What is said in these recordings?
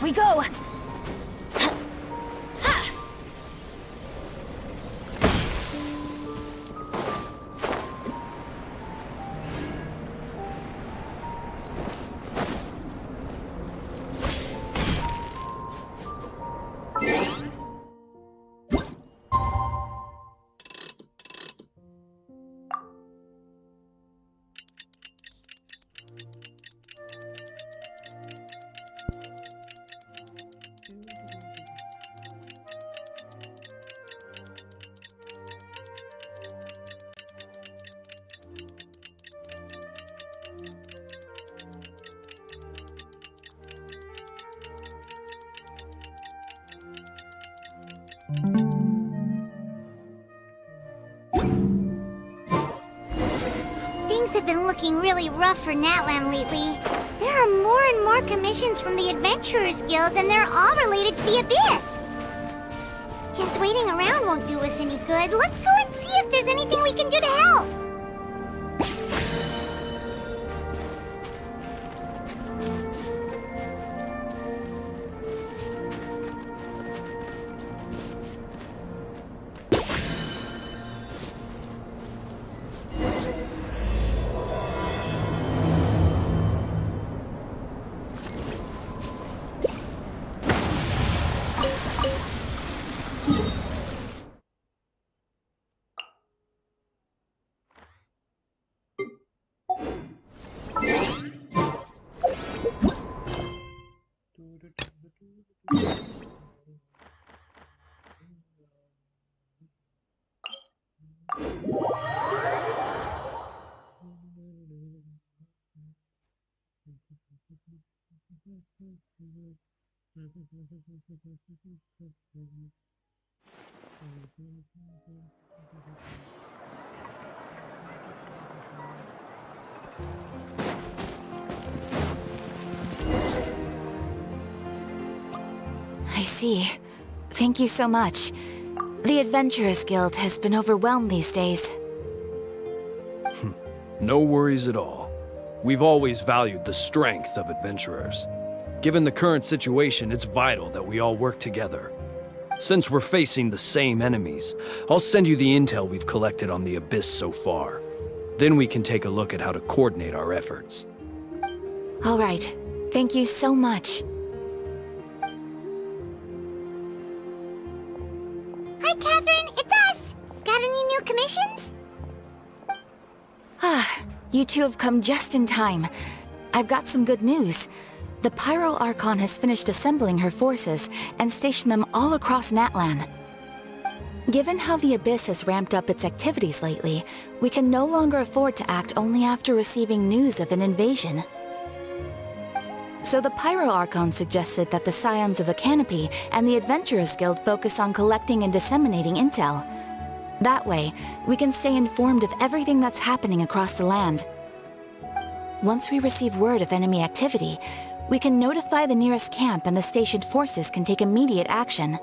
we go! Things have been looking really rough for Natlan lately. There are more and more commissions from the Adventurers Guild, and they're all related to the Abyss. Just waiting around won't do us any good. Let's go and see if there's anything we can do to help. I see. Thank you so much. The Adventurers Guild has been overwhelmed these days. No worries at all. We've always valued the strength of adventurers. Given the current situation, it's vital that we all work together. Since we're facing the same enemies, I'll send you the intel we've collected on the Abyss so far. Then we can take a look at how to coordinate our efforts. All right. Thank you so much. Hi, Catherine. It's us. Got any new commissions? You two have come just in time. I've got some good news. The Pyro Archon has finished assembling her forces and stationed them all across Natlan. Given how the Abyss has ramped up its activities lately, we can no longer afford to act only after receiving news of an invasion. So the Pyro Archon suggested that the Scions of the Canopy and the Adventurers Guild focus on collecting and disseminating intel. That way, we can stay informed of everything that's happening across the land. Once we receive word of enemy activity, we can notify the nearest camp and the stationed forces can take immediate action.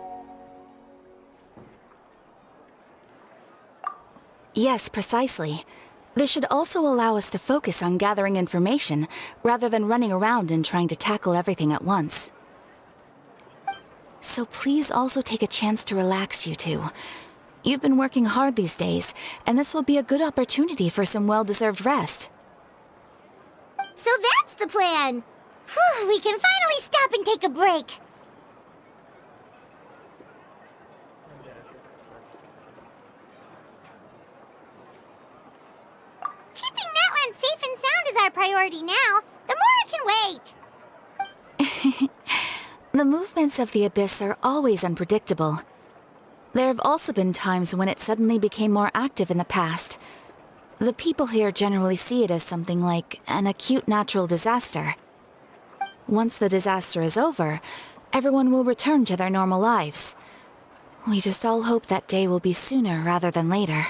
Yes, precisely. This should also allow us to focus on gathering information, rather than running around and trying to tackle everything at once. So please also take a chance to relax, you two. You've been working hard these days, and this will be a good opportunity for some well-deserved rest. So that's the plan. Whew, we can finally stop and take a break. Keeping Natlan safe and sound is our priority now. The more can wait. The movements of the Abyss are always unpredictable. There have also been times when it suddenly became more active in the past. The people here generally see it as something like an acute natural disaster. Once the disaster is over, everyone will return to their normal lives. We just all hope that day will be sooner rather than later.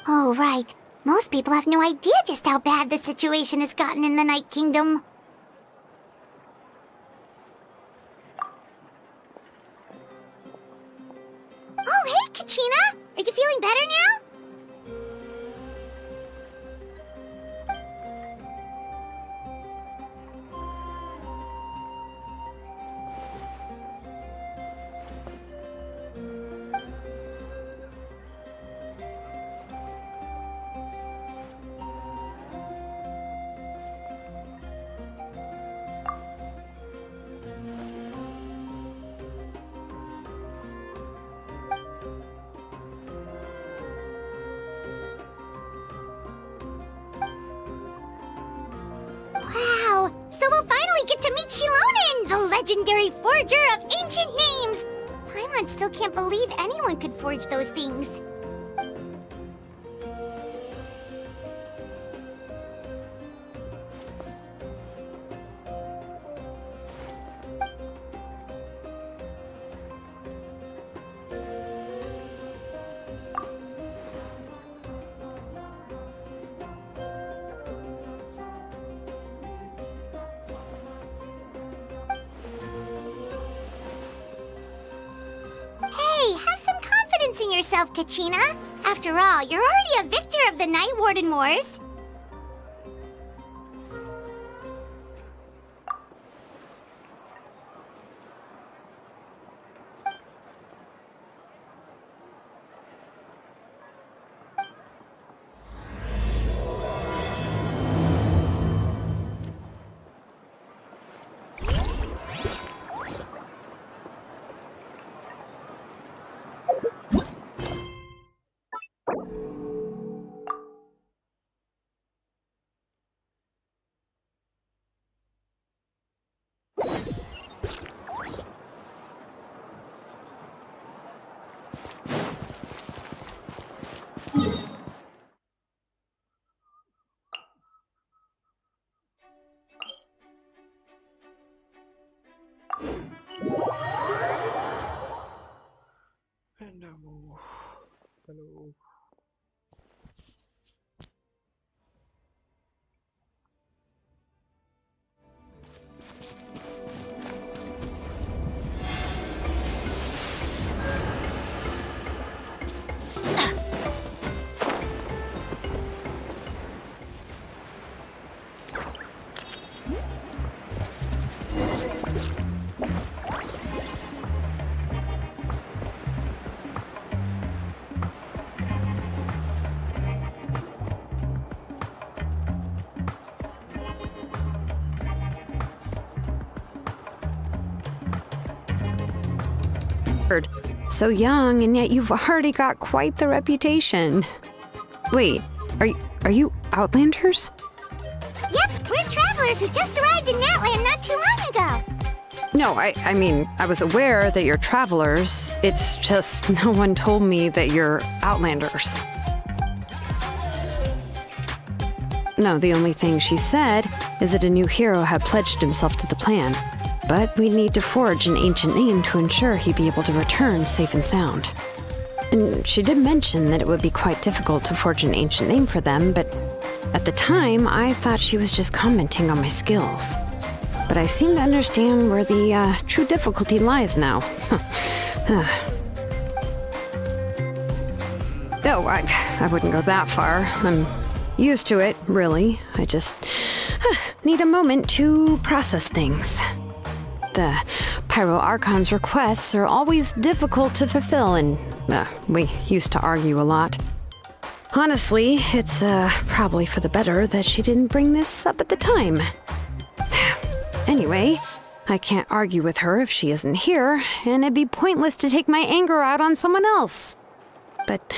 Oh, right. Most people have no idea just how bad the situation has gotten in the Night Kingdom. Oh, hey, Kachina! Are you feeling better now? finally get to meet Shilonen, the legendary forger of ancient names! Paimon still can't believe anyone could forge those things. Hey, have some confidence in yourself, Kachina. After all, you're already a victor of the Night Warden Wars. Hello. Hello. So young, and yet you've already got quite the reputation. Wait, are you Outlanders? Yep, we're travelers who just arrived in Natlan not too long ago. No, I mean, I was aware that you're travelers. It's just no one told me that you're Outlanders. No, the only thing she said is that a new hero had pledged himself to the plan. But we'd need to forge an ancient name to ensure he'd be able to return safe and sound. And she did mention that it would be quite difficult to forge an ancient name for them, but at the time, I thought she was just commenting on my skills. But I seem to understand where the true difficulty lies now. Oh, I wouldn't go that far. I'm used to it, really. I just need a moment to process things. The Pyro Archon's requests are always difficult to fulfill, and we used to argue a lot. Honestly, it's probably for the better that she didn't bring this up at the time. Anyway, I can't argue with her if she isn't here, and it'd be pointless to take my anger out on someone else. But,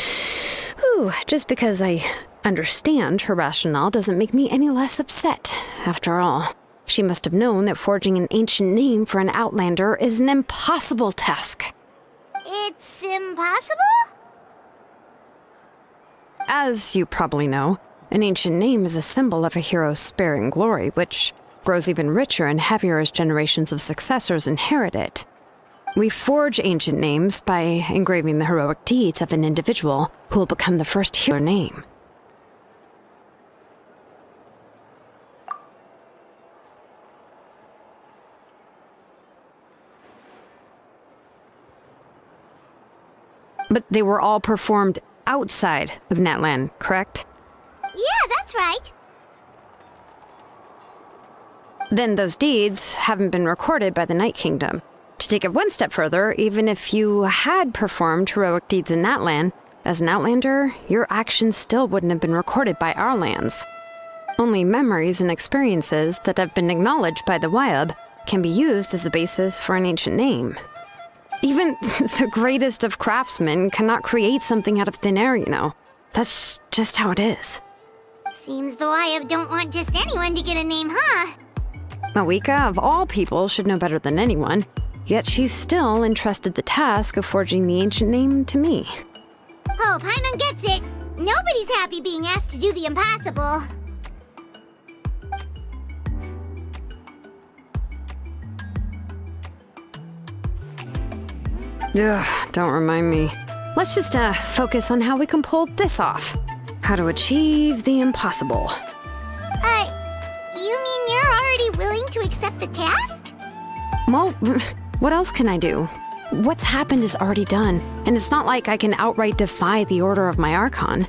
just because I understand her rationale doesn't make me any less upset, after all. She must have known that forging an ancient name for an Outlander is an impossible task. It's impossible? As you probably know, an ancient name is a symbol of a hero's sparing glory, which grows even richer and heavier as generations of successors inherit it. We forge ancient names by engraving the heroic deeds of an individual who will become the first hero name. But they were all performed outside of Natlan, correct? Yeah, that's right. Then those deeds haven't been recorded by the Night Kingdom. To take it one step further, even if you had performed heroic deeds in Natlan, as an Outlander, your actions still wouldn't have been recorded by our lands. Only memories and experiences that have been acknowledged by the Wyab can be used as a basis for an ancient name. Even the greatest of craftsmen cannot create something out of thin air, you know. That's just how it is. Seems the Wyab don't want just anyone to get a name, huh? Mawika, of all people, should know better than anyone, yet she's still entrusted the task of forging the ancient name to me. Oh, Paimon gets it. Nobody's happy being asked to do the impossible. Ugh, don't remind me. Let's just focus on how we can pull this off. How to achieve the impossible. You mean you're already willing to accept the task? Well, what else can I do? What's happened is already done, and it's not like I can outright defy the order of my Archon.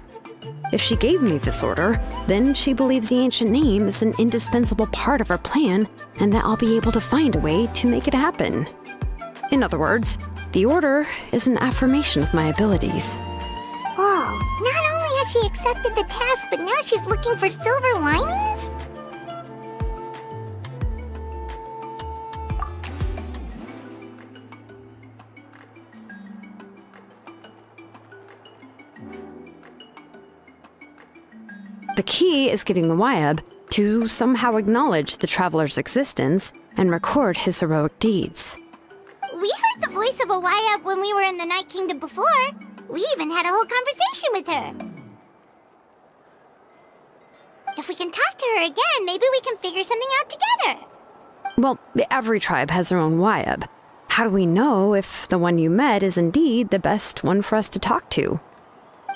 If she gave me this order, then she believes the ancient name is an indispensable part of her plan, and that I'll be able to find a way to make it happen. In other words, the order is an affirmation of my abilities. Oh, not only has she accepted the task, but now she's looking for silver linings? The key is getting the Wyab to somehow acknowledge the traveler's existence and record his heroic deeds. We heard the voice of a Wyab when we were in the Night Kingdom before. We even had a whole conversation with her. If we can talk to her again, maybe we can figure something out together. Well, every tribe has their own Wyab. How do we know if the one you met is indeed the best one for us to talk to?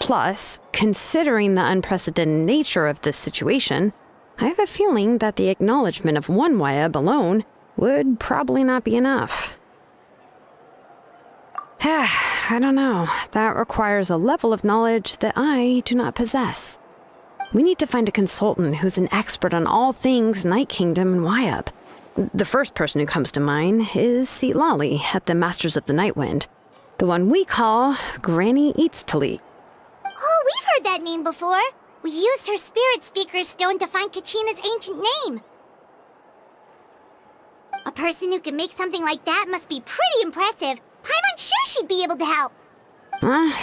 Plus, considering the unprecedented nature of this situation, I have a feeling that the acknowledgement of one Wyab alone would probably not be enough. I don't know. That requires a level of knowledge that I do not possess. We need to find a consultant who's an expert on all things Night Kingdom and Wyab. The first person who comes to mind is Lali at the Masters of the Nightwind, the one we call Granny Eatstali. Oh, we've heard that name before. We used her Spirit Speaker Stone to find Kachina's ancient name. A person who can make something like that must be pretty impressive. I'm unsure she'd be able to help.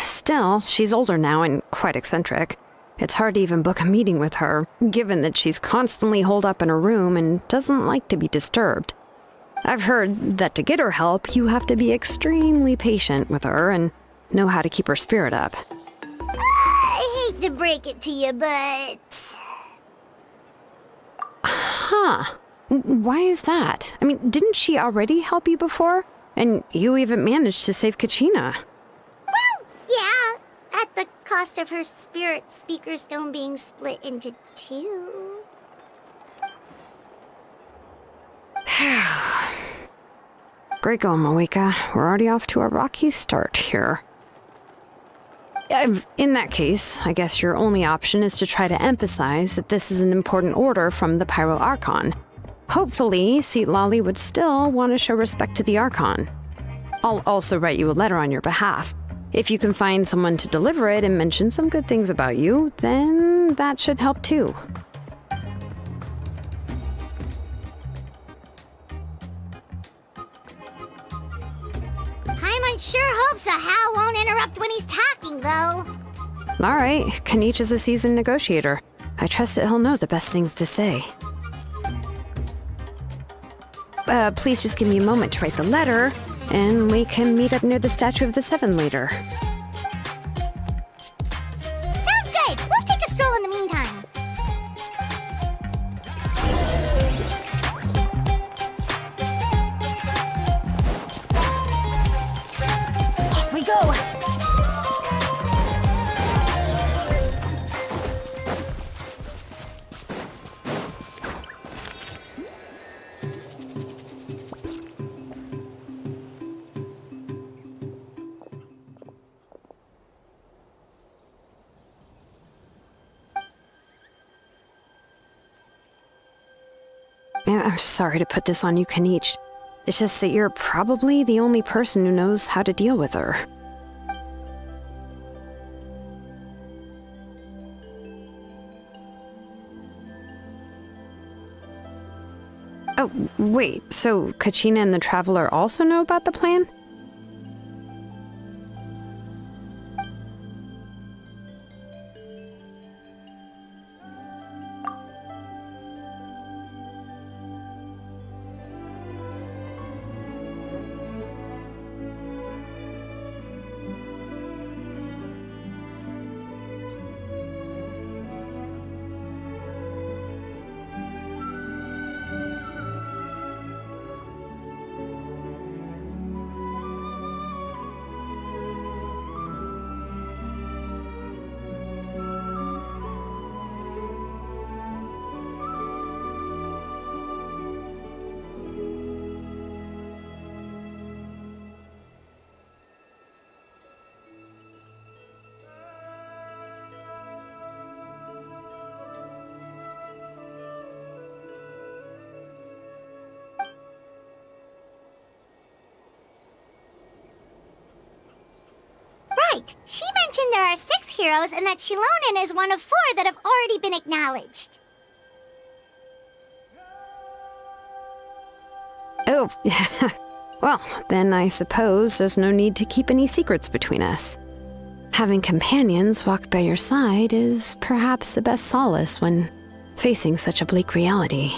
Still, she's older now and quite eccentric. It's hard to even book a meeting with her, given that she's constantly holed up in her room and doesn't like to be disturbed. I've heard that to get her help, you have to be extremely patient with her and know how to keep her spirit up. I hate to break it to you, but... Huh. Why is that? I mean, didn't she already help you before? And you even managed to save Kachina. Well, yeah. At the cost of her Spirit Speaker Stone being split into two. Great going, Mawika. We're already off to a rocky start here. In that case, I guess your only option is to try to emphasize that this is an important order from the Pyro Archon. Hopefully, Lali would still want to show respect to the Archon. I'll also write you a letter on your behalf. If you can find someone to deliver it and mention some good things about you, then that should help too. Paimon sure hopes a Hal won't interrupt when he's talking, though. All right, Kanich is a seasoned negotiator. I trust that he'll know the best things to say. Please just give me a moment to write the letter, and we can meet up near the Statue of the Seven later. Sounds good. We'll take a stroll in the meantime. Off we go! I'm sorry to put this on you, Kanich. It's just that you're probably the only person who knows how to deal with her. Oh, wait, so Kachina and the Traveler also know about the plan? Right. She mentioned there are 6 heroes and that Shilonen is one of 4 that have already been acknowledged. Oh, well, then I suppose there's no need to keep any secrets between us. Having companions walk by your side is perhaps the best solace when facing such a bleak reality.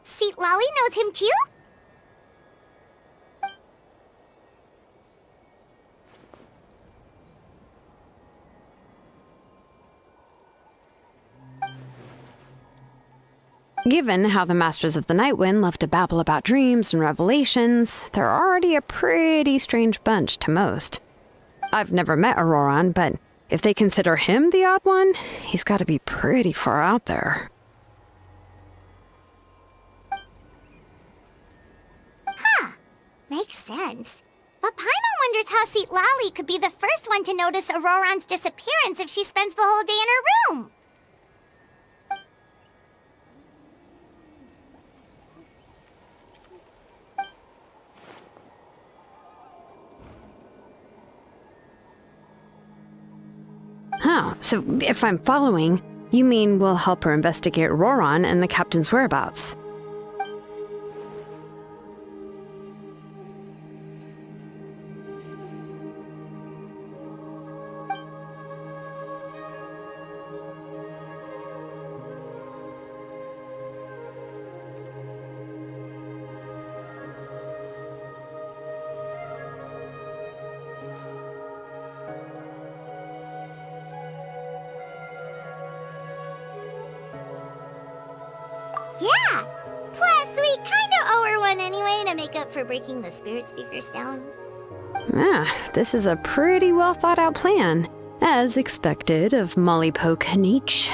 Seat Lolly knows him too? Given how the Masters of the Nightwind love to babble about dreams and revelations, they're already a pretty strange bunch to most. I've never met Auroran, but if they consider him the odd one, he's got to be pretty far out there. Makes sense. But Paimon wonders how Seat Lolly could be the first one to notice Auroran's disappearance if she spends the whole day in her room. Oh, so if I'm following, you mean we'll help her investigate Auroran and the captain's whereabouts? Yeah! Plus, we kinda owe her one anyway to make up for breaking the spirit speakers down. This is a pretty well thought out plan, as expected of Molly Poke Nietzsche.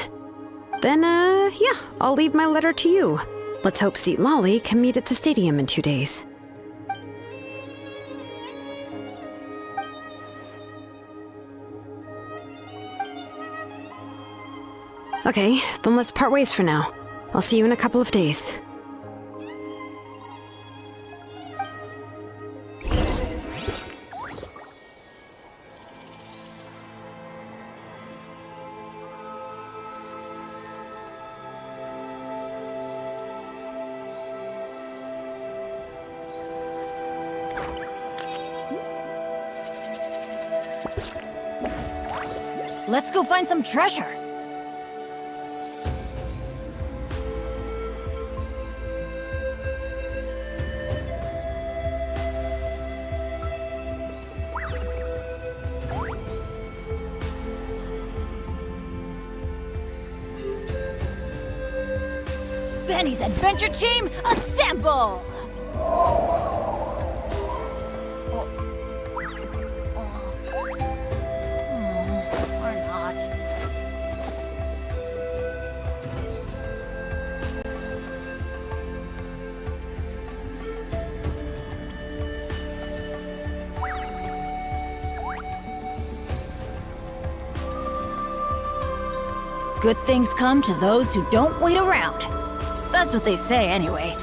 Then, yeah, I'll leave my letter to you. Let's hope Seat Lolly can meet at the stadium in 2 days. Okay, then let's part ways for now. I'll see you in a couple of days. Let's go find some treasure. Benny's Adventure Team, assemble! Or not. Good things come to those who don't wait around. That's what they say anyway.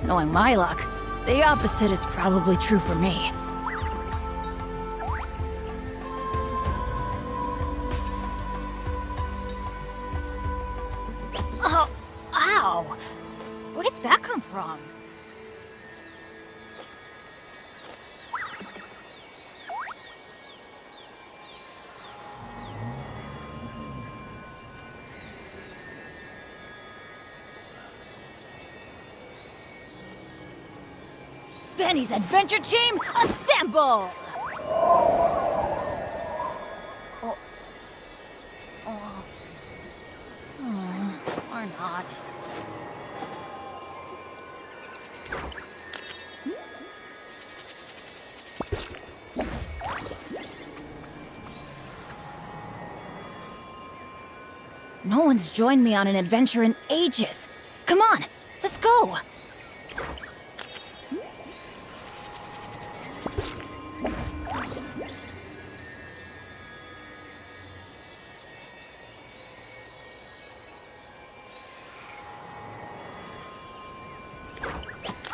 Knowing my luck, the opposite is probably true for me. Oh, ow! Where did that come from? Benny's Adventure Team, assemble! Or not. No one's joined me on an adventure in ages. Come on, let's go!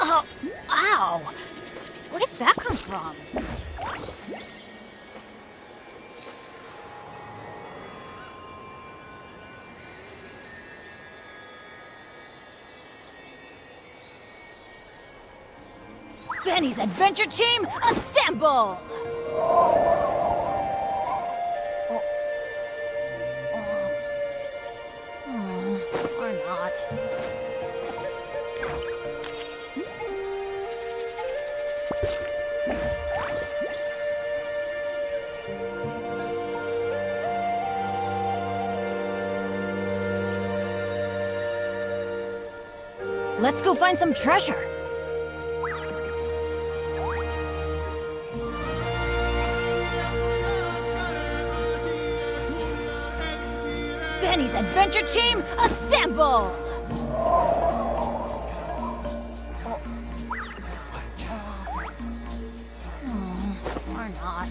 Oh, ow! Where did that come from? Benny's Adventure Team, assemble! Or not. Let's go find some treasure. Benny's Adventure Team, assemble! Or not.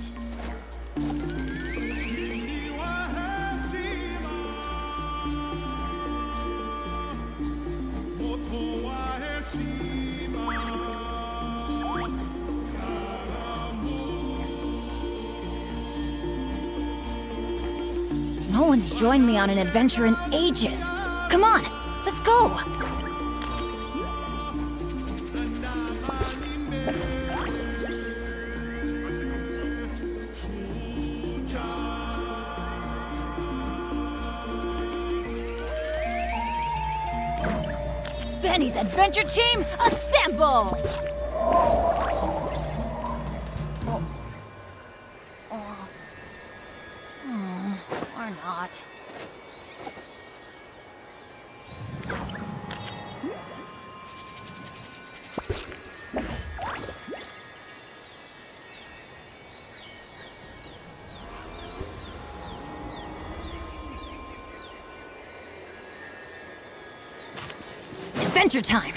No one's joined me on an adventure in ages. Come on, let's go! Benny's Adventure Team, assemble! Or not. Adventure time!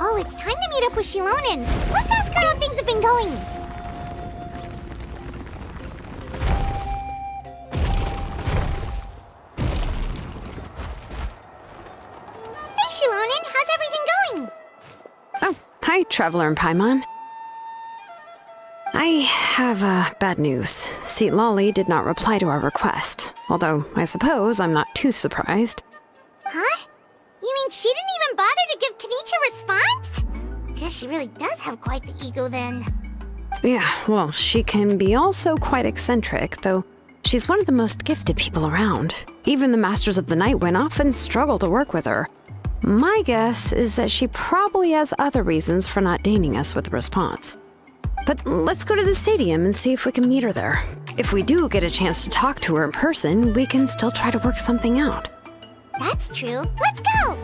Oh, it's time to meet up with Shilonen. Let's ask her how things have been going. Hey, Shilonen, how's everything going? Oh, hi, Traveler and Paimon. I have bad news. Seat Lolly did not reply to our request, although I suppose I'm not too surprised. Huh? You mean she didn't even bother to give Kenichi a response? Guess she really does have quite the ego then. Yeah, well, she can be also quite eccentric, though she's one of the most gifted people around. Even the Masters of the Night Wind often struggle to work with her. My guess is that she probably has other reasons for not deigning us with a response. But let's go to the stadium and see if we can meet her there. If we do get a chance to talk to her in person, we can still try to work something out. That's true. Let's go!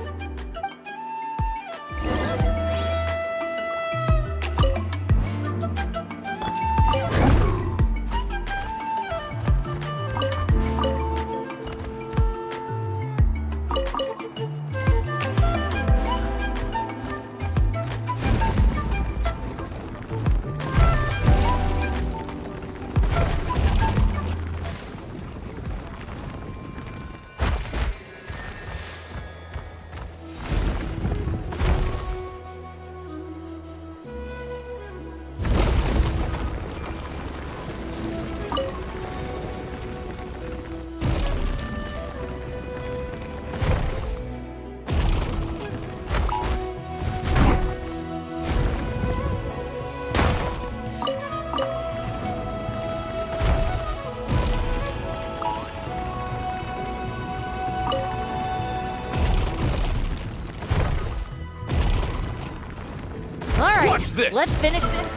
Watch this! Let's finish this.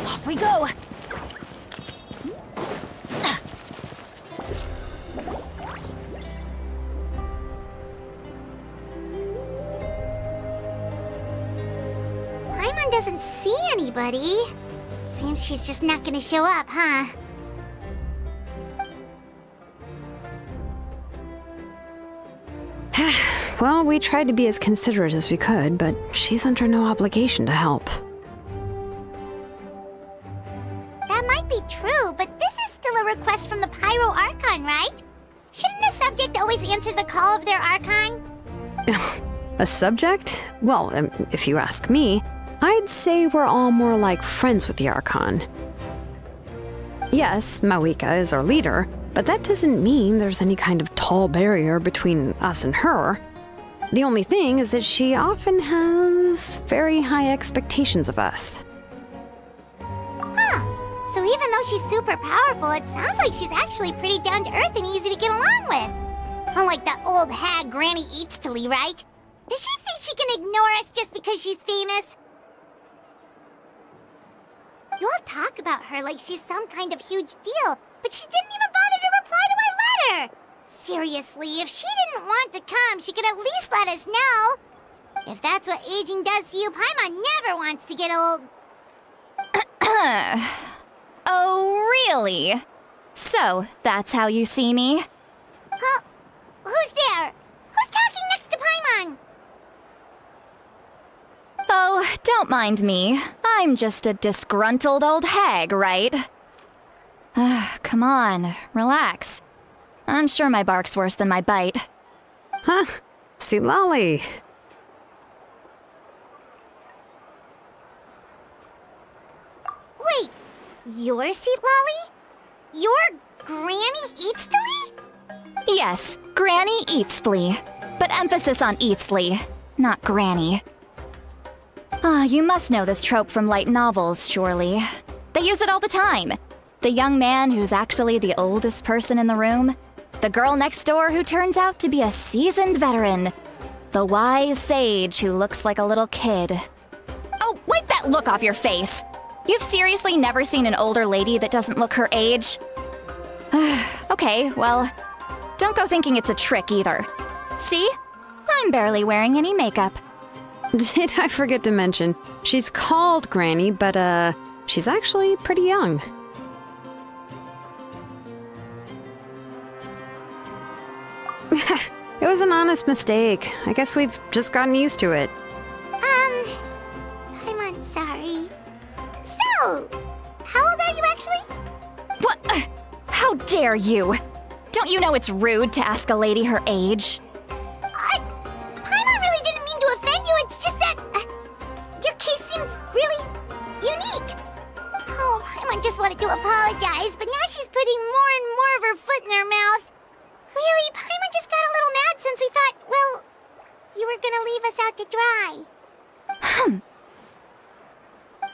Off we go! Paimon doesn't see anybody. Seems she's just not gonna show up, huh? Well, we tried to be as considerate as we could, but she's under no obligation to help. That might be true, but this is still a request from the Pyro Archon, right? Shouldn't the subject always answer the call of their Archon? A subject? Well, if you ask me, I'd say we're all more like friends with the Archon. Yes, Mawika is our leader, but that doesn't mean there's any kind of tall barrier between us and her. The only thing is that she often has very high expectations of us. Huh. So even though she's super powerful, it sounds like she's actually pretty down to earth and easy to get along with. Unlike that old hag Granny Eatstily, right? Does she think she can ignore us just because she's famous? You all talk about her like she's some kind of huge deal, but she didn't even bother to reply to our letter! Seriously, if she didn't want to come, she could at least let us know. If that's what aging does to you, Paimon never wants to get old. Oh, really? So, that's how you see me? Huh? Who's there? Who's talking next to Paimon? Oh, don't mind me. I'm just a disgruntled old hag, right? Come on, relax. I'm sure my bark's worse than my bite. Huh? See, Lolly. Wait, you're Seat Lolly? You're Granny Eatstily? Yes, Granny Eatsley. But emphasis on Eatsley, not Granny. You must know this trope from light novels, surely. They use it all the time. The young man who's actually the oldest person in the room. The girl next door who turns out to be a seasoned veteran. The wise sage who looks like a little kid. Oh, wait, that that look off your face. You've seriously never seen an older lady that doesn't look her age? Okay, well, don't go thinking it's a trick either. See? I'm barely wearing any makeup. Did I forget to mention, she's called Granny, but she's actually pretty young. It was an honest mistake. I guess we've just gotten used to it. I'm sorry. So, how old are you actually? What? How dare you? Don't you know it's rude to ask a lady her age? Paimon really didn't mean to offend you, it's just that your case seems really unique. Oh, Paimon just wanted to apologize, but now she's putting more and more of her foot in her mouth. Really, Paimon just got a little mad since we thought, well, you were gonna leave us out to dry.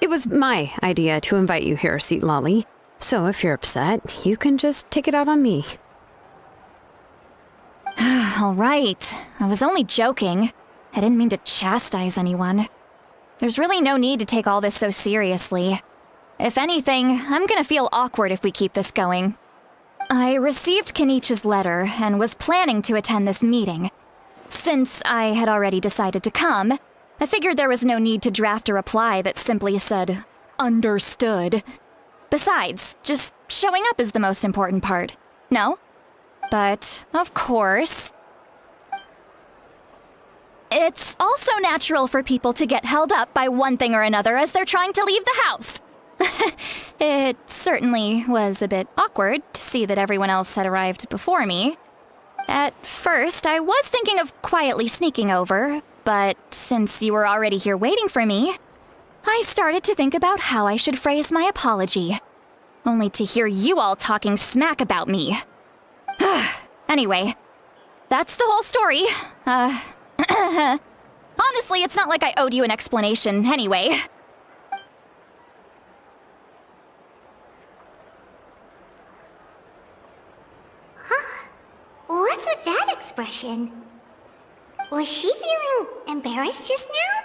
It was my idea to invite you here, Seat Lolly. So if you're upset, you can just take it out on me. All right. I was only joking. I didn't mean to chastise anyone. There's really no need to take all this so seriously. If anything, I'm gonna feel awkward if we keep this going. I received Kenichi's letter and was planning to attend this meeting. Since I had already decided to come, I figured there was no need to draft a reply that simply said, "Understood." Besides, just showing up is the most important part. No? But, of course, it's also natural for people to get held up by one thing or another as they're trying to leave the house. It certainly was a bit awkward to see that everyone else had arrived before me. At first, I was thinking of quietly sneaking over, but since you were already here waiting for me, I started to think about how I should phrase my apology. Only to hear you all talking smack about me. Anyway, that's the whole story. Honestly, it's not like I owed you an explanation anyway. What's with that expression? Was she feeling embarrassed just now?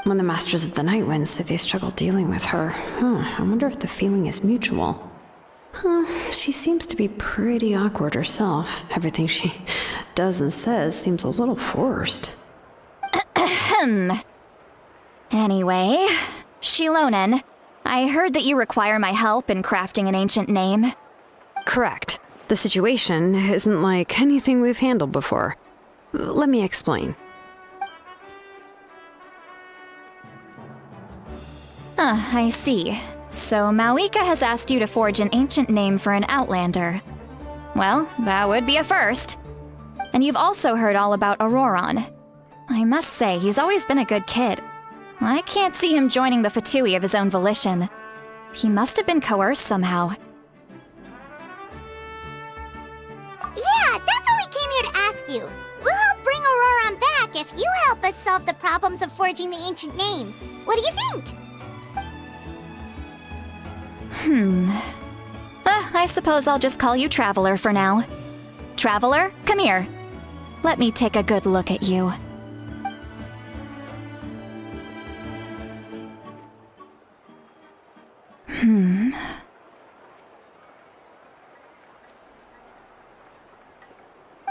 When the Masters of the Night Wind say they struggle dealing with her, I wonder if the feeling is mutual. She seems to be pretty awkward herself. Everything she does and says seems a little forced. Anyway, Shilonen, I heard that you require my help in crafting an ancient name. Correct. The situation isn't like anything we've handled before. Let me explain. I see. So Mauika has asked you to forge an ancient name for an Outlander. Well, that would be a first. And you've also heard all about Auroron. I must say, he's always been a good kid. I can't see him joining the Fatui of his own volition. He must have been coerced somehow. Yeah, that's what we came here to ask you. We'll help bring Auroron back if you help us solve the problems of forging the ancient name. What do you think? I suppose I'll just call you Traveler for now. Traveler, come here. Let me take a good look at you.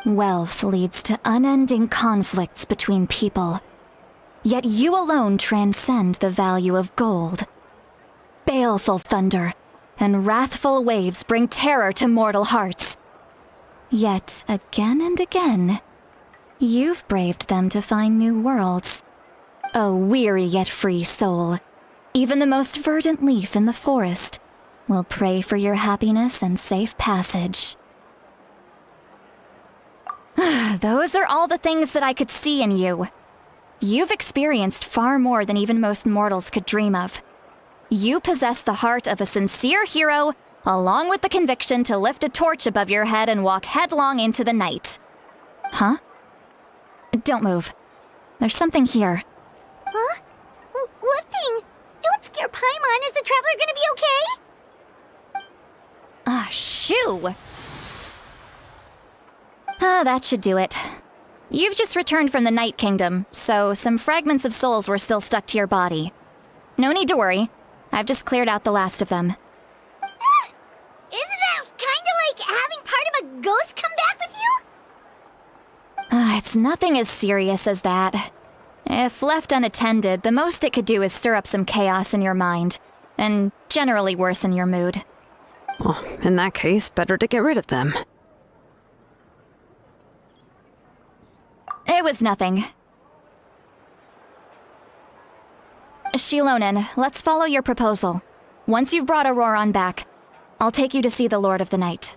Wealth leads to unending conflicts between people. Yet you alone transcend the value of gold. Baleful thunder and wrathful waves bring terror to mortal hearts. Yet again and again, you've braved them to find new worlds. O weary yet free soul, even the most verdant leaf in the forest will pray for your happiness and safe passage. Those are all the things that I could see in you. You've experienced far more than even most mortals could dream of. You possess the heart of a sincere hero, along with the conviction to lift a torch above your head and walk headlong into the night. Huh? Don't move. There's something here. Huh? What thing? Don't scare Paimon. Is the traveler gonna be okay? Ah, shoo! Ah, that should do it. You've just returned from the Night Kingdom, so some fragments of souls were still stuck to your body. No need to worry. I've just cleared out the last of them. Isn't that kinda like having part of a ghost come back with you? It's nothing as serious as that. If left unattended, the most it could do is stir up some chaos in your mind, and generally worsen your mood. Well, in that case, better to get rid of them. It was nothing. Shilonen, let's follow your proposal. Once you've brought Auroron back, I'll take you to see the Lord of the Night.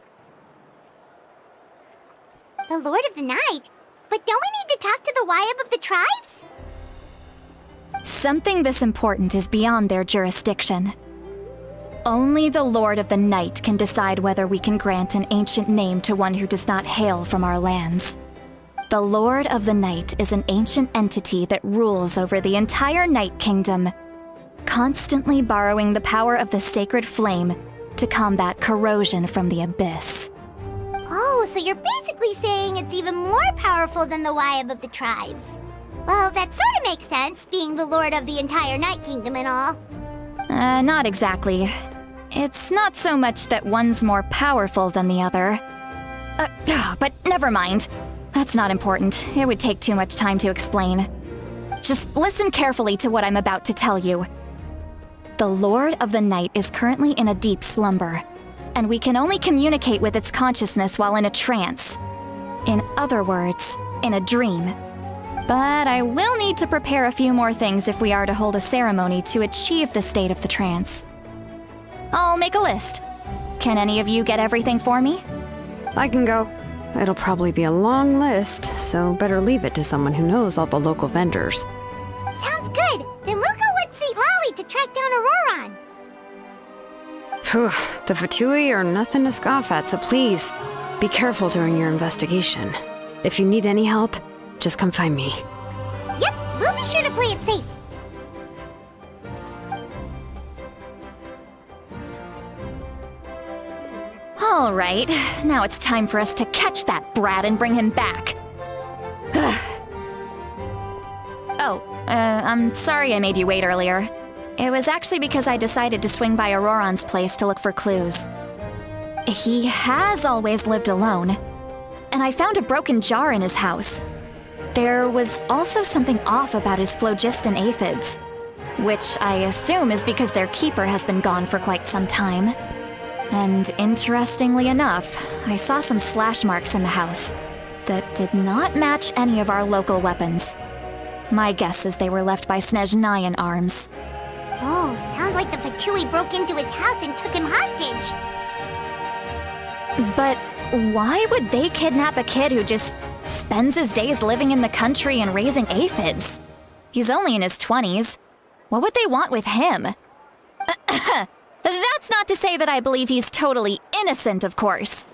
The Lord of the Night? But don't we need to talk to the Wyab of the tribes? Something this important is beyond their jurisdiction. Only the Lord of the Night can decide whether we can grant an ancient name to one who does not hail from our lands. The Lord of the Night is an ancient entity that rules over the entire Night Kingdom, constantly borrowing the power of the sacred flame to combat corrosion from the abyss. Oh, so you're basically saying it's even more powerful than the Wyab of the tribes. Well, that sort of makes sense, being the lord of the entire Night Kingdom and all. Not exactly. It's not so much that one's more powerful than the other. But never mind. That's not important. It would take too much time to explain. Just listen carefully to what I'm about to tell you. The Lord of the Night is currently in a deep slumber, and we can only communicate with its consciousness while in a trance. In other words, in a dream. But I will need to prepare a few more things if we are to hold a ceremony to achieve the state of the trance. I'll make a list. Can any of you get everything for me? I can go. It'll probably be a long list, so better leave it to someone who knows all the local vendors. Sounds good. Then we'll go with St. Lolly to track down Auroron. Phew, the Fatui are nothing to scoff at, so please, be careful during your investigation. If you need any help, just come find me. Yep, we'll be sure to play it safe. All right, now it's time for us to catch that brat and bring him back. I'm sorry I made you wait earlier. It was actually because I decided to swing by Auroron's place to look for clues. He has always lived alone, and I found a broken jar in his house. There was also something off about his phlogiston aphids, which I assume is because their keeper has been gone for quite some time. And interestingly enough, I saw some slash marks in the house that did not match any of our local weapons. My guess is they were left by Snezhnayan arms. Oh, sounds like the Fatui broke into his house and took him hostage. But why would they kidnap a kid who just spends his days living in the country and raising aphids? He's only in his 20s. What would they want with him? That's not to say that I believe he's totally innocent, of course.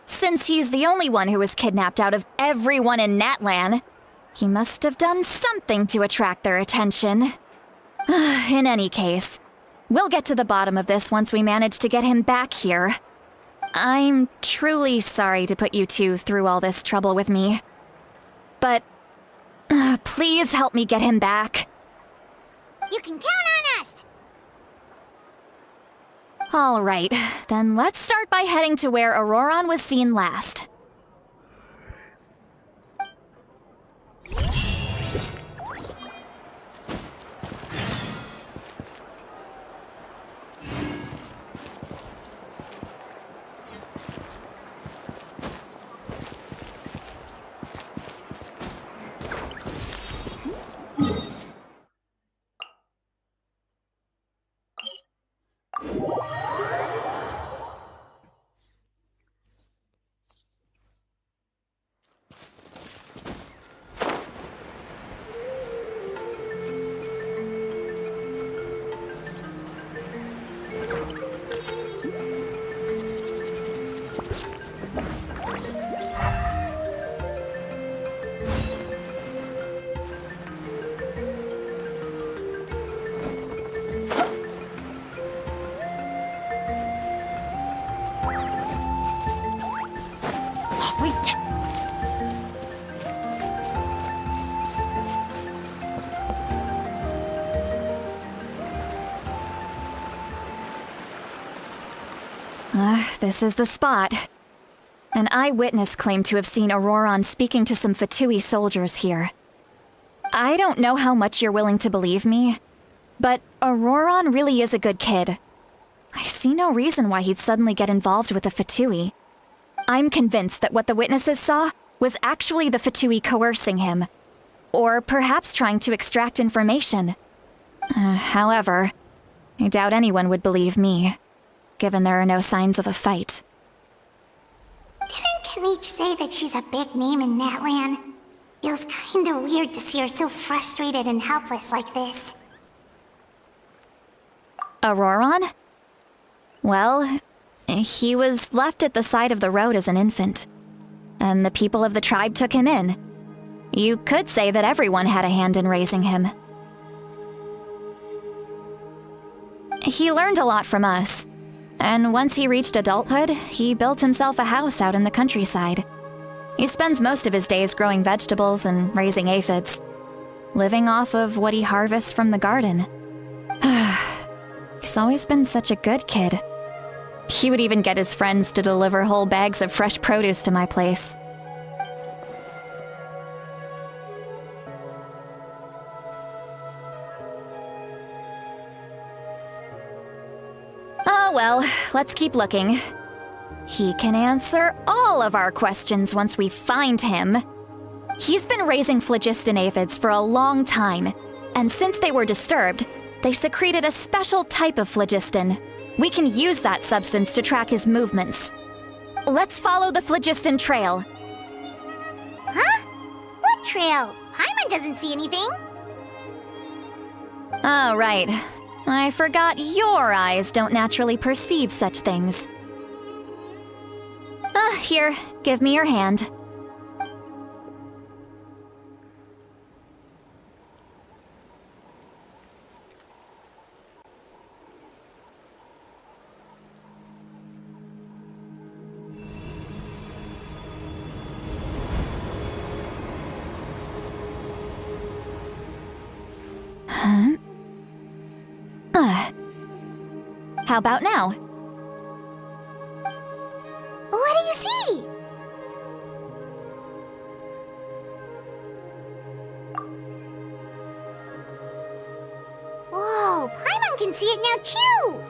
Since he's the only one who was kidnapped out of everyone in Natlan, he must have done something to attract their attention. In any case, we'll get to the bottom of this once we manage to get him back here. I'm truly sorry to put you two through all this trouble with me. But please help me get him back. You can count on us! All right, then let's start by heading to where Auroron was seen last. This is the spot. An eyewitness claimed to have seen Auroron speaking to some Fatui soldiers here. I don't know how much you're willing to believe me, but Auroron really is a good kid. I see no reason why he'd suddenly get involved with the Fatui. I'm convinced that what the witnesses saw was actually the Fatui coercing him, or perhaps trying to extract information. However, I doubt anyone would believe me, given there are no signs of a fight. Didn't Kanich say that she's a big name in Natlan? Feels kinda weird to see her so frustrated and helpless like this. Auroron? Well, he was left at the side of the road as an infant, and the people of the tribe took him in. You could say that everyone had a hand in raising him. He learned a lot from us, and once he reached adulthood, he built himself a house out in the countryside. He spends most of his days growing vegetables and raising aphids, living off of what he harvests from the garden. He's always been such a good kid. He would even get his friends to deliver whole bags of fresh produce to my place. Oh well, let's keep looking. He can answer all of our questions once we find him. He's been raising phlogiston aphids for a long time, and since they were disturbed, they secreted a special type of phlogiston. We can use that substance to track his movements. Let's follow the phlogiston trail. Huh? What trail? Paimon doesn't see anything. Oh, right. I forgot your eyes don't naturally perceive such things. Here, give me your hand. How about now? What do you see? Whoa, Paimon can see it now too!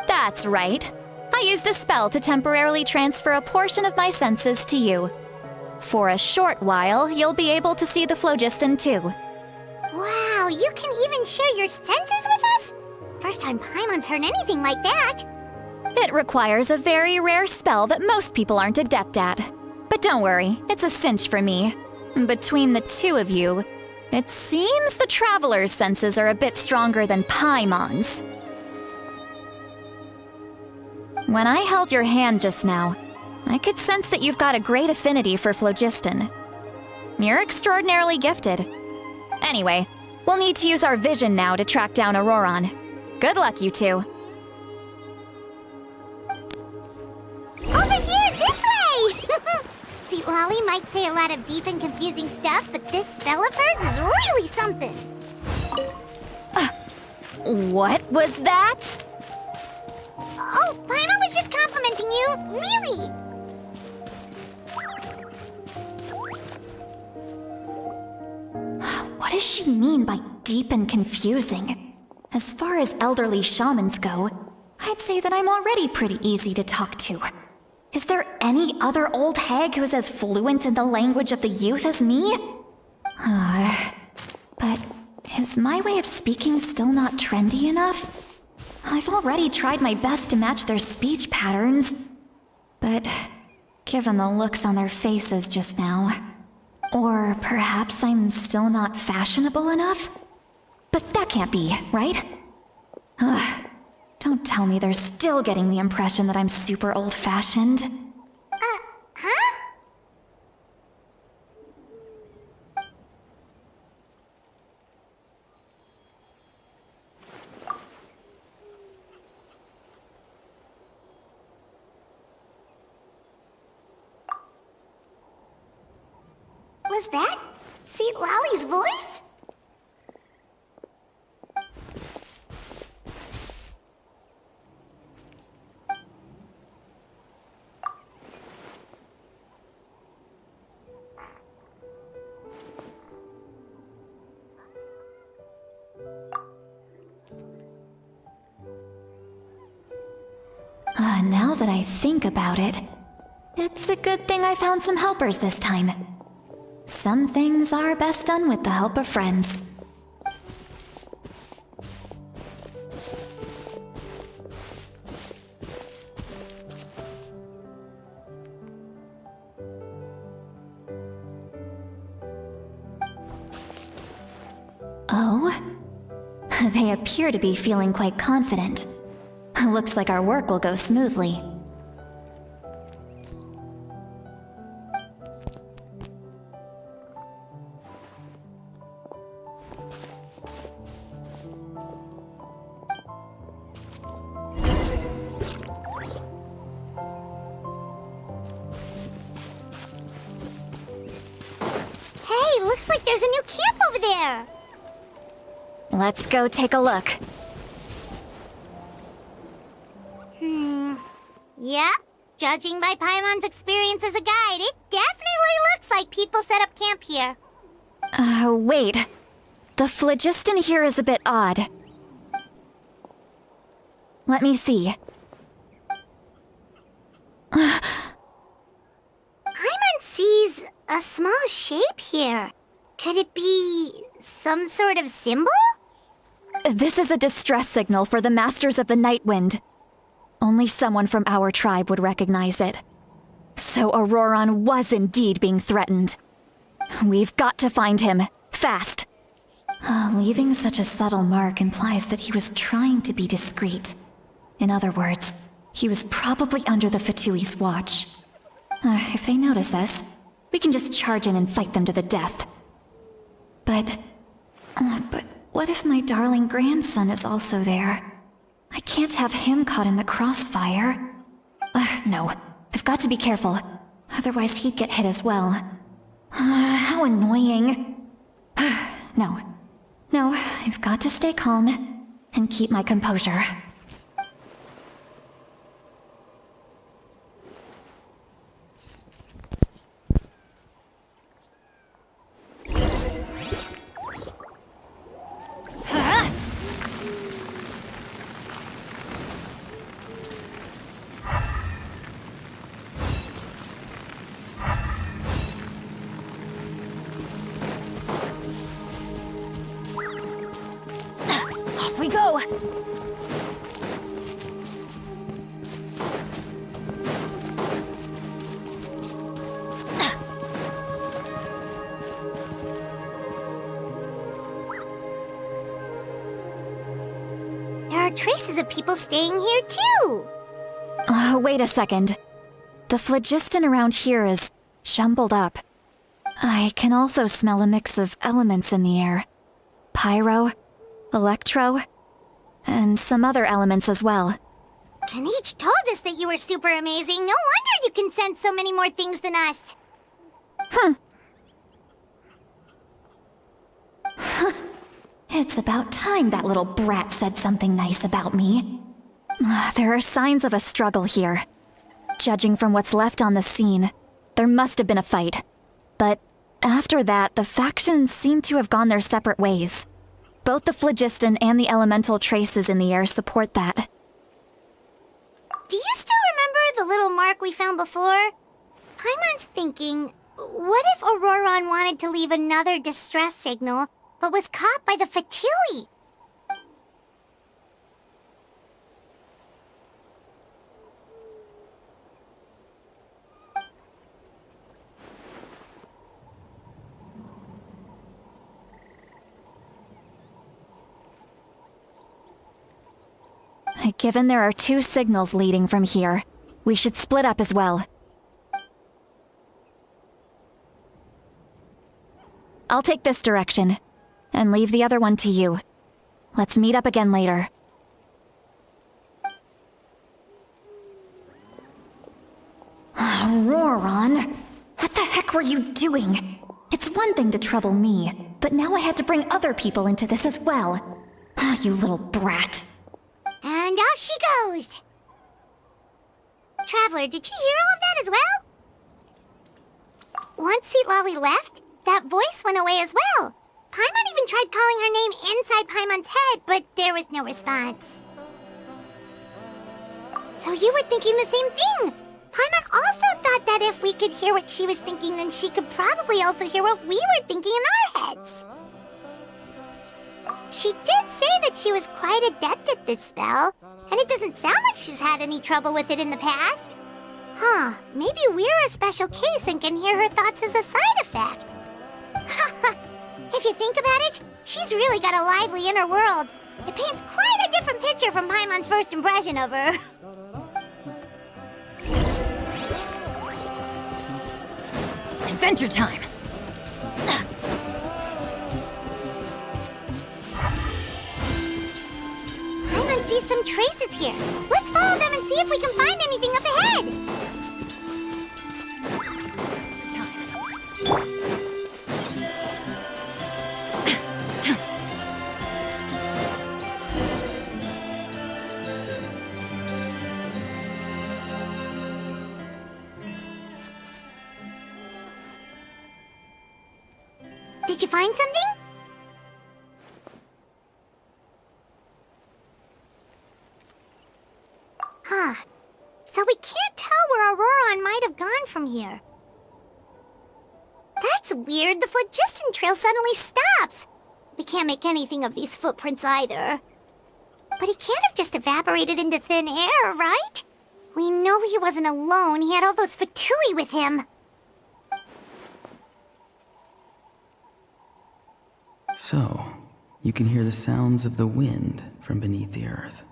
That's right. I used a spell to temporarily transfer a portion of my senses to you. For a short while, you'll be able to see the phlogiston too. Wow, you can even share your senses with us? First time Paimon's heard anything like that. It requires a very rare spell that most people aren't adept at. But don't worry, it's a cinch for me. Between the two of you, it seems the Traveler's senses are a bit stronger than Paimon's. When I held your hand just now, I could sense that you've got a great affinity for phlogiston. You're extraordinarily gifted. Anyway, we'll need to use our vision now to track down Auroron. Good luck, you two. Over here, this way! See, Lolly might say a lot of deep and confusing stuff, but this spell of hers is really something. What was that? Oh, Paimon was just complimenting you, really. What does she mean by deep and confusing? As far as elderly shamans go, I'd say that I'm already pretty easy to talk to. Is there any other old hag who's as fluent in the language of the youth as me? But is my way of speaking still not trendy enough? I've already tried my best to match their speech patterns. But given the looks on their faces just now, or perhaps I'm still not fashionable enough? But that can't be, right? Don't tell me they're still getting the impression that I'm super old-fashioned. Huh? Was that Seat Lolly's voice? Now that I think about it, it's a good thing I found some helpers this time. Some things are best done with the help of friends. Oh? They appear to be feeling quite confident. Looks like our work will go smoothly. Hey, looks like there's a new camp over there! Let's go take a look. Yep. Judging by Paimon's experience as a guide, it definitely looks like people set up camp here. Wait. The phlogiston here is a bit odd. Let me see. Paimon sees a small shape here. Could it be some sort of symbol? This is a distress signal for the Masters of the Night Wind. Only someone from our tribe would recognize it. So Auroron was indeed being threatened. We've got to find him, fast. Leaving such a subtle mark implies that he was trying to be discreet. In other words, he was probably under the Fatui's watch. If they notice us, we can just charge in and fight them to the death. But what if my darling grandson is also there? I can't have him caught in the crossfire. No, I've got to be careful. Otherwise he'd get hit as well. How annoying. No, I've got to stay calm and keep my composure. Off we go! There are traces of people staying here too! Wait a second. The phlogiston around here is jumbled up. I can also smell a mix of elements in the air. Pyro, electro, and some other elements as well. Kanich told us that you were super amazing. No wonder you can sense so many more things than us. It's about time that little brat said something nice about me. There are signs of a struggle here. Judging from what's left on the scene, there must have been a fight. But after that, the factions seem to have gone their separate ways. Both the phlogiston and the elemental traces in the air support that. Do you still remember the little mark we found before? Paimon's thinking, what if Auroron wanted to leave another distress signal, but was caught by the Fatui? Given there are two signals leading from here, we should split up as well. I'll take this direction, and leave the other one to you. Let's meet up again later. Auroron, what the heck were you doing? It's one thing to trouble me, but now I had to bring other people into this as well. You little brat. And off she goes! Traveler, did you hear all of that as well? Once Seat Lolly left, that voice went away as well. Paimon even tried calling her name inside Paimon's head, but there was no response. So you were thinking the same thing! Paimon also thought that if we could hear what she was thinking, then she could probably also hear what we were thinking in our heads. She did say that she was quite adept at this spell, and it doesn't sound like she's had any trouble with it in the past. Huh, maybe we're a special case and can hear her thoughts as a side effect. If you think about it, she's really got a lively inner world. It paints quite a different picture from Paimon's first impression of her. Adventure time! Paimon sees some traces here. Let's follow them and see if we can find anything up ahead. Did you find something? Huh. So we can't tell where Auroron might have gone from here. That's weird. The phlogiston trail suddenly stops. We can't make anything of these footprints either. But he can't have just evaporated into thin air, right? We know he wasn't alone. He had all those Fatui with him. So, you can hear the sounds of the wind from beneath the earth.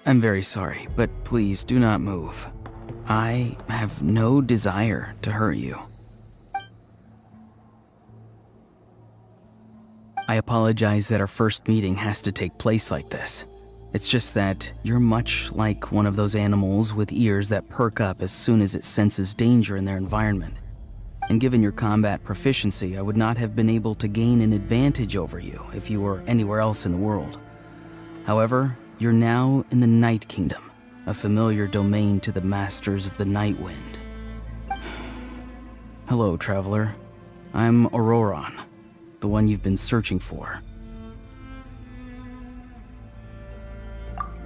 I'm very sorry, but please do not move. I have no desire to hurt you. I apologize that our first meeting has to take place like this. It's just that you're much like one of those animals with ears that perk up as soon as it senses danger in their environment. And given your combat proficiency, I would not have been able to gain an advantage over you if you were anywhere else in the world. However, you're now in the Night Kingdom, a familiar domain to the Masters of the Night Wind. Hello, traveler. I'm Auroron, the one you've been searching for.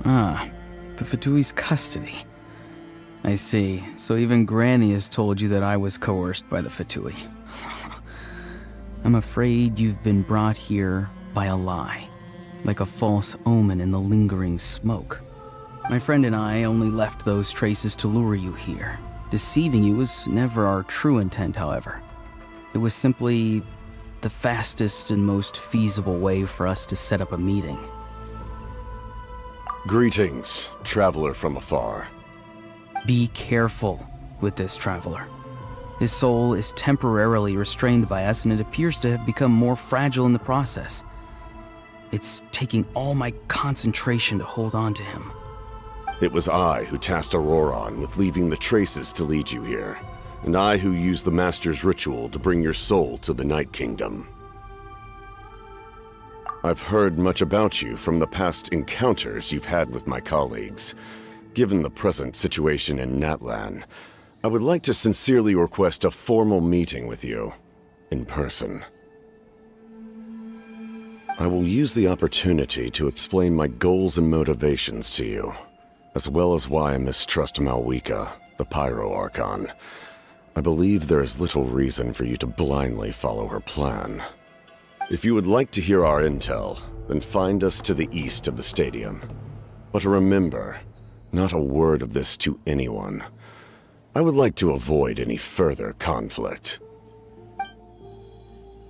Ah, the Fatui's custody. I see. So even Granny has told you that I was coerced by the Fatui. I'm afraid you've been brought here by a lie. Like a false omen in the lingering smoke. My friend and I only left those traces to lure you here. Deceiving you was never our true intent, however. It was simply the fastest and most feasible way for us to set up a meeting. Greetings, traveler from afar. Be careful with this traveler. His soul is temporarily restrained by us, and it appears to have become more fragile in the process. It's taking all my concentration to hold on to him. It was I who tasked Auroron with leaving the traces to lead you here, and I who used the Master's ritual to bring your soul to the Night Kingdom. I've heard much about you from the past encounters you've had with my colleagues. Given the present situation in Natlan, I would like to sincerely request a formal meeting with you, in person. I will use the opportunity to explain my goals and motivations to you, as well as why I mistrust Malwika, the Pyro Archon. I believe there is little reason for you to blindly follow her plan. If you would like to hear our intel, then find us to the east of the stadium. But remember, not a word of this to anyone. I would like to avoid any further conflict.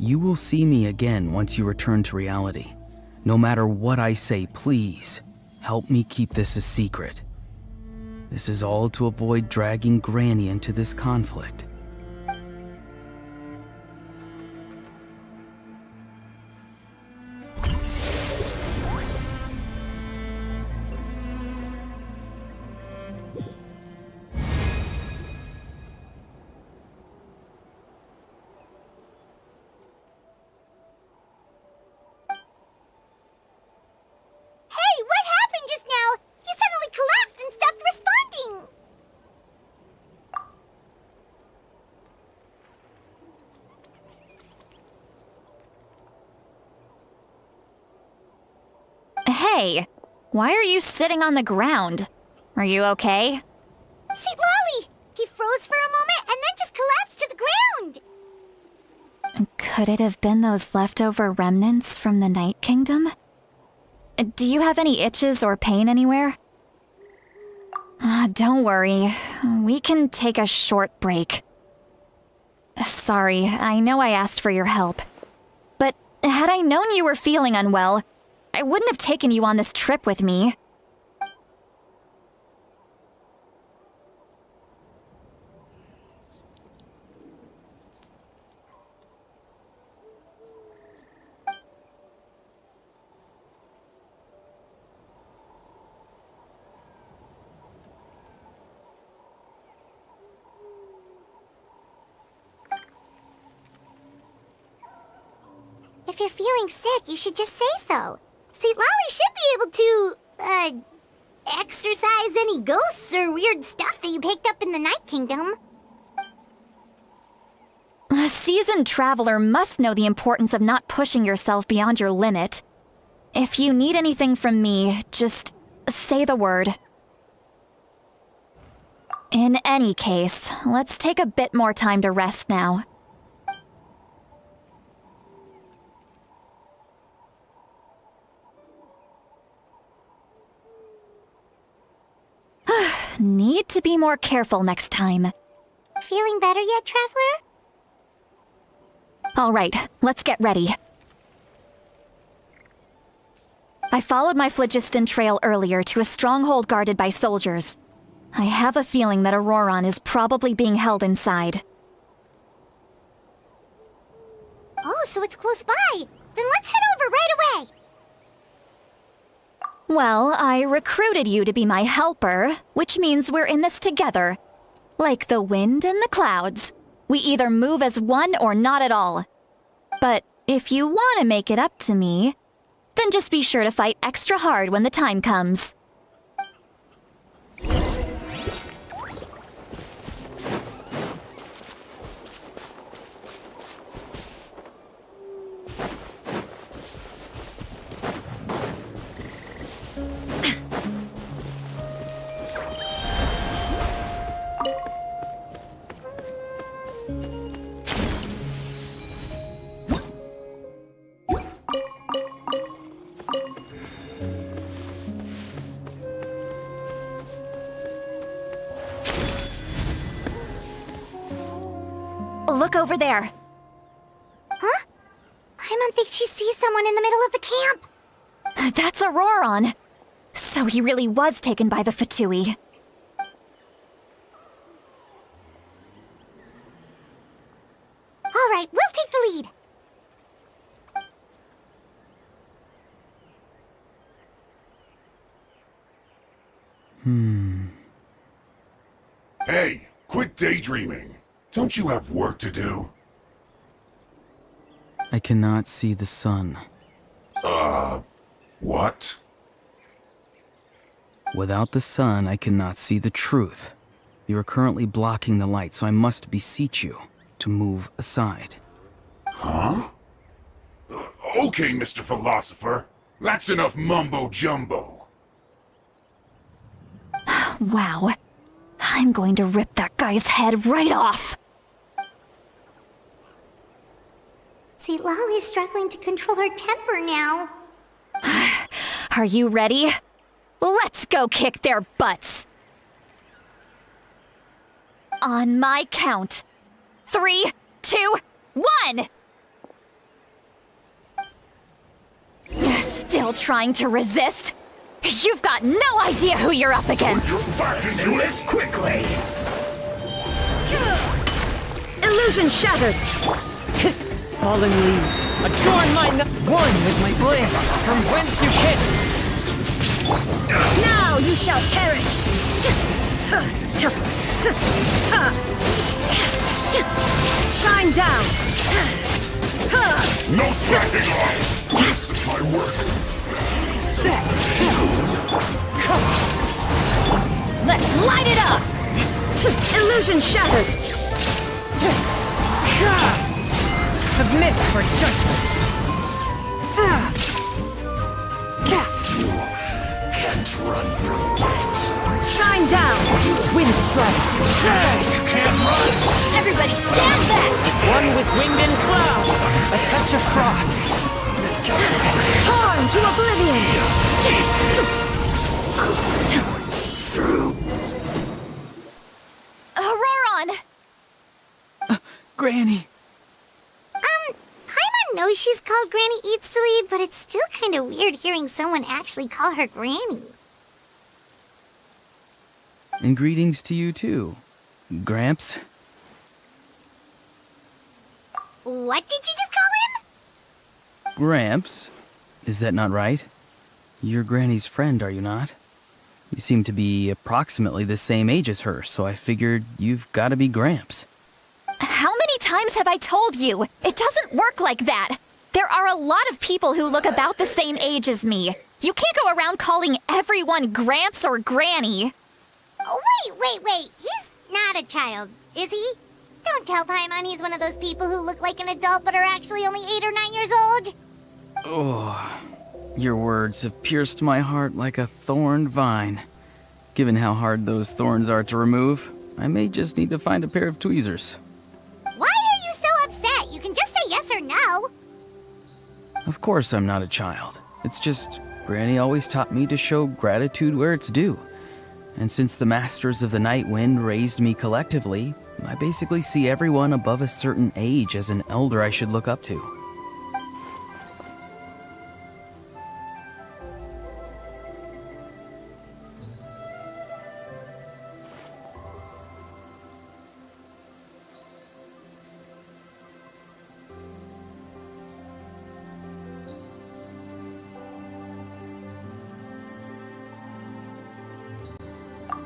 You will see me again once you return to reality. No matter what I say, please, help me keep this a secret. This is all to avoid dragging Granny into this conflict. Hey, what happened just now? You suddenly collapsed and stopped responding. Hey, why are you sitting on the ground? Are you okay? See, Lolly! He froze for a moment and then just collapsed to the ground. Could it have been those leftover remnants from the Night Kingdom? Do you have any itches or pain anywhere? Don't worry. We can take a short break. Sorry, I know I asked for your help. But had I known you were feeling unwell, I wouldn't have taken you on this trip with me. If you're feeling sick, you should just say so. See, Lolly should be able to, exorcise any ghosts or weird stuff that you picked up in the Night Kingdom. A seasoned traveler must know the importance of not pushing yourself beyond your limit. If you need anything from me, just say the word. In any case, let's take a bit more time to rest now. Need to be more careful next time. Feeling better yet, Traveler? All right, let's get ready. I followed my phlogiston trail earlier to a stronghold guarded by soldiers. I have a feeling that Auroron is probably being held inside. Oh, so it's close by. Then let's head over right away. Well, I recruited you to be my helper, which means we're in this together. Like the wind and the clouds. We either move as one or not at all. But if you want to make it up to me, then just be sure to fight extra hard when the time comes. Look over there. Huh? Paimon thinks she sees someone in the middle of the camp. That's Auroron. So he really was taken by the Fatui. All right, we'll take the lead. Hey, quit daydreaming. Don't you have work to do? I cannot see the sun. What? Without the sun, I cannot see the truth. You are currently blocking the light, so I must beseech you to move aside. Huh? Okay, Mr. Philosopher. That's enough mumbo-jumbo. Wow. I'm going to rip that guy's head right off. See, Lolly's struggling to control her temper now. Are you ready? Let's go kick their butts. On my count. 3, 2, 1! Still trying to resist? You've got no idea who you're up against! Back into this quickly! Illusion shattered! Falling leaves, adorn my one with my blade, from whence you came! Now you shall perish! Shine down! No slacking off! This is my work! Let's light it up! Illusion shattered! Submit for judgment! Can't run from death! Shine down! Wind strike! You can't run! Everybody stand back! One with wind and cloud! A touch of frost! Torn to oblivion! Auroron! Granny! Paimon knows she's called Granny Eats to Leave, but it's still kind of weird hearing someone actually call her Granny. And greetings to you too, Gramps. What did you just call him? Gramps? Is that not right? You're Granny's friend, are you not? You seem to be approximately the same age as her, so I figured you've got to be Gramps. How many times have I told you? It doesn't work like that. There are a lot of people who look about the same age as me. You can't go around calling everyone Gramps or Granny. Oh, wait. He's not a child, is he? Don't tell Paimon he's one of those people who look like an adult but are actually only 8 or 9 years old. Oh, your words have pierced my heart like a thorned vine. Given how hard those thorns are to remove, I may just need to find a pair of tweezers. Why are you so upset? You can just say yes or no. Of course I'm not a child. It's just Granny always taught me to show gratitude where it's due. And since the Masters of the Night Wind raised me collectively, I basically see everyone above a certain age as an elder I should look up to.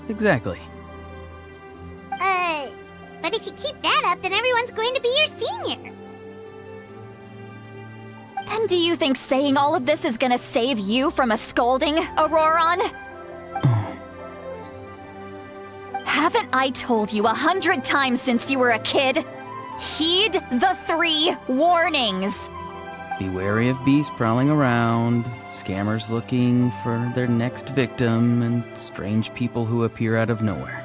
Exactly. But if you keep that up, then everyone's going to be your senior. And do you think saying all of this is gonna save you from a scolding, Auroron? Haven't I told you 100 times since you were a kid? Heed the 3 warnings. Be wary of beasts prowling around, scammers looking for their next victim, and strange people who appear out of nowhere.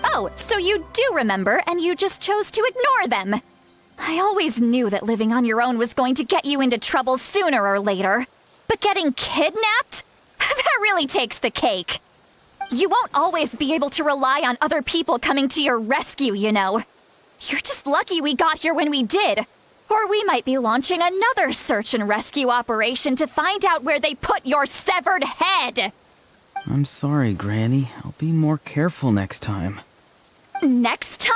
Oh, so you do remember, and you just chose to ignore them. I always knew that living on your own was going to get you into trouble sooner or later. But getting kidnapped? That really takes the cake. You won't always be able to rely on other people coming to your rescue, you know. You're just lucky we got here when we did. Or we might be launching another search and rescue operation to find out where they put your severed head. I'm sorry, Granny. I'll be more careful next time. Next time?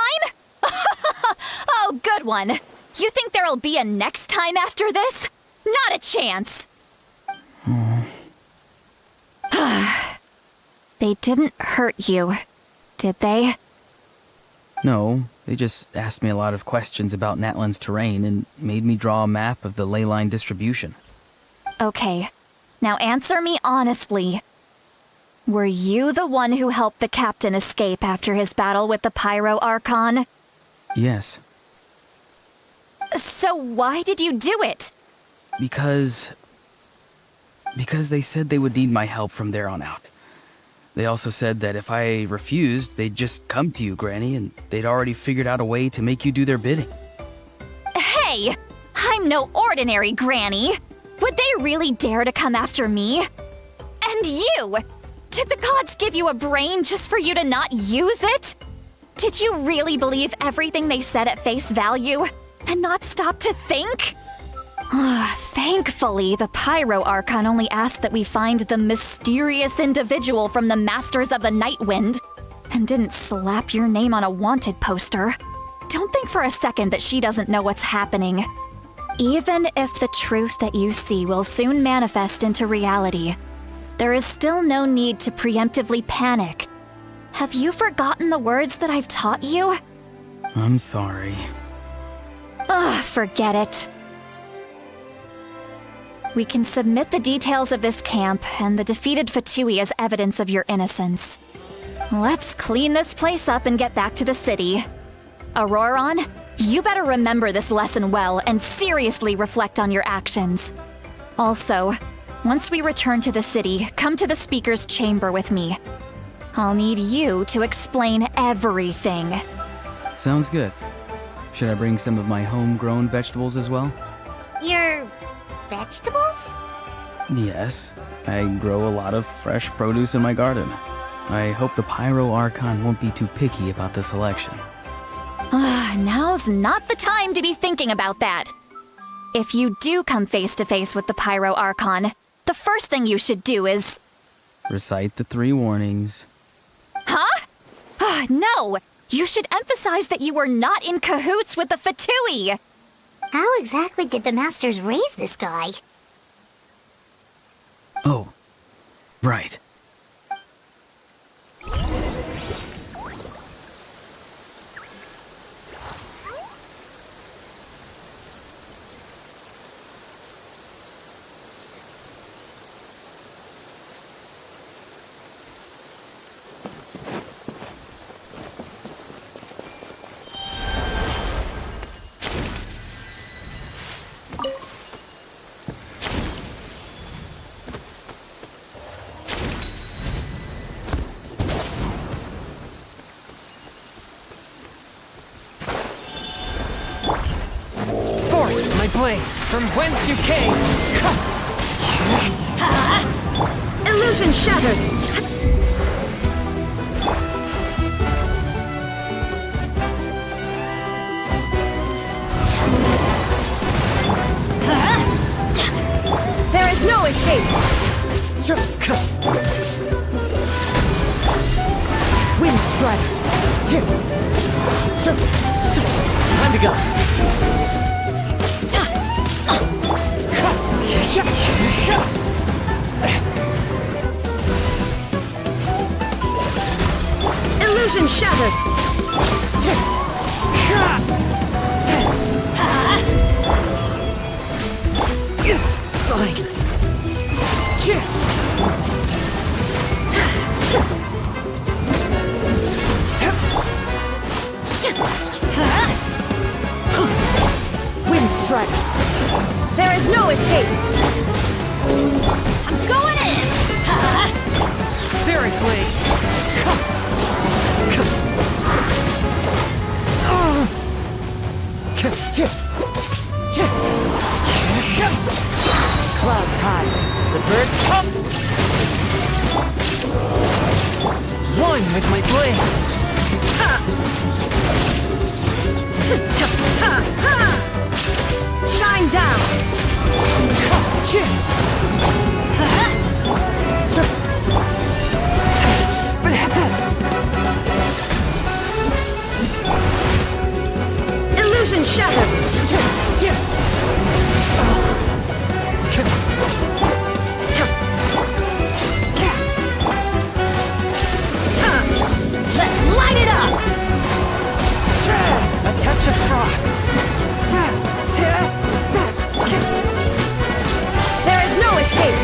Oh, good one. You think there'll be a next time after this? Not a chance. They didn't hurt you, did they? No, they just asked me a lot of questions about Natlan's terrain and made me draw a map of the ley line distribution. Okay, now answer me honestly. Were you the one who helped the captain escape after his battle with the Pyro Archon? Yes. So why did you do it? Because they said they would need my help from there on out. They also said that if I refused, they'd just come to you, Granny, and they'd already figured out a way to make you do their bidding. Hey! I'm no ordinary Granny! Would they really dare to come after me? And you! Did the gods give you a brain just for you to not use it? Did you really believe everything they said at face value? And not stop to think? Thankfully, the Pyro Archon only asked that we find the mysterious individual from the Masters of the Night Wind, and didn't slap your name on a wanted poster. Don't think for a second that she doesn't know what's happening. Even if the truth that you see will soon manifest into reality, there is still no need to preemptively panic. Have you forgotten the words that I've taught you? I'm sorry. Ugh, forget it. We can submit the details of this camp and the defeated Fatui as evidence of your innocence. Let's clean this place up and get back to the city. Auroron, you better remember this lesson well and seriously reflect on your actions. Also, once we return to the city, come to the speaker's chamber with me. I'll need you to explain everything. Sounds good. Should I bring some of my homegrown vegetables as well? Your vegetables? Yes. I grow a lot of fresh produce in my garden. I hope the Pyro Archon won't be too picky about the selection. Now's not the time to be thinking about that. If you do come face to face with the Pyro Archon, the first thing you should do is... Recite the 3 warnings. Huh? No! You should emphasize that you were not in cahoots with the Fatui! How exactly did the Masters raise this guy? Oh, right. My blade, from whence you came! Illusion shattered! There is no escape! Wind Strider! Time to go! Illusion shattered! It's fine! Wind Strider! There is no escape! I'm going in! Spirit Blade! Clouds high. The birds come. One with my blade. Shine down! Illusion shattered! Let's light it up! A touch of frost. There is no escape!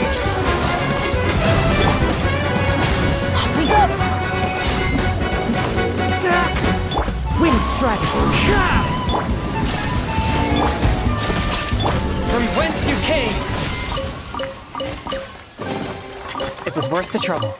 Off we go! Wind Strider. From whence you came. It was worth the trouble.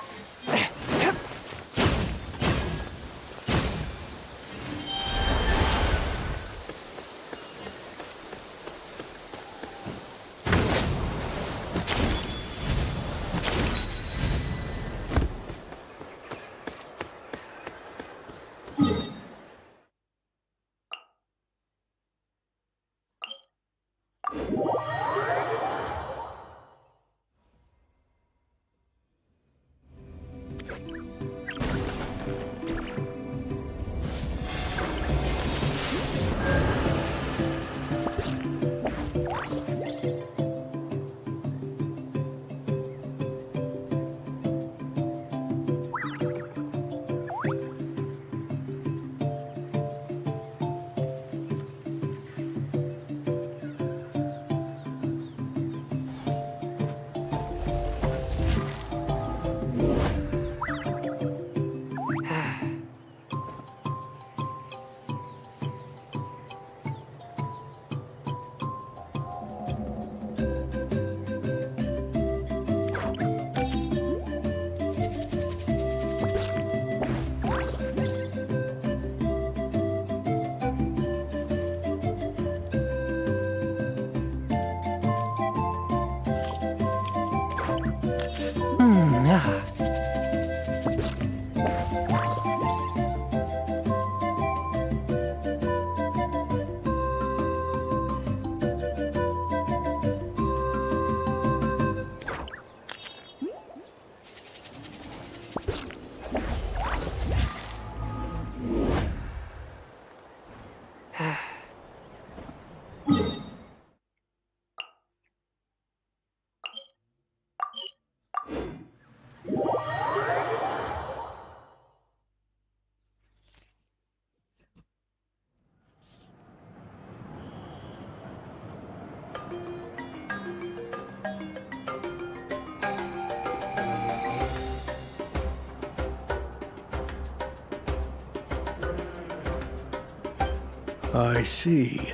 I see.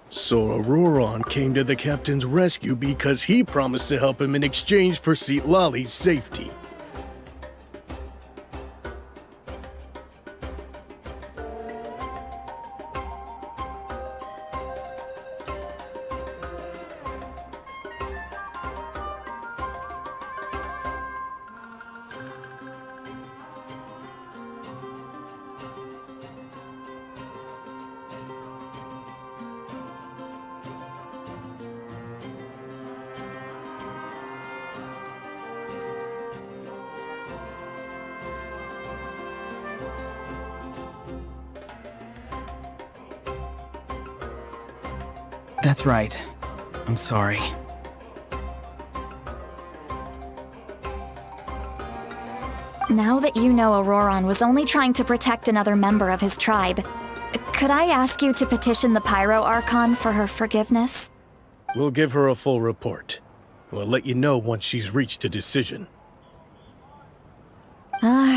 So Auroron came to the captain's rescue because he promised to help him in exchange for Citlali's safety. That's right. I'm sorry. Now that you know Auroron was only trying to protect another member of his tribe, could I ask you to petition the Pyro Archon for her forgiveness? We'll give her a full report. We'll let you know once she's reached a decision.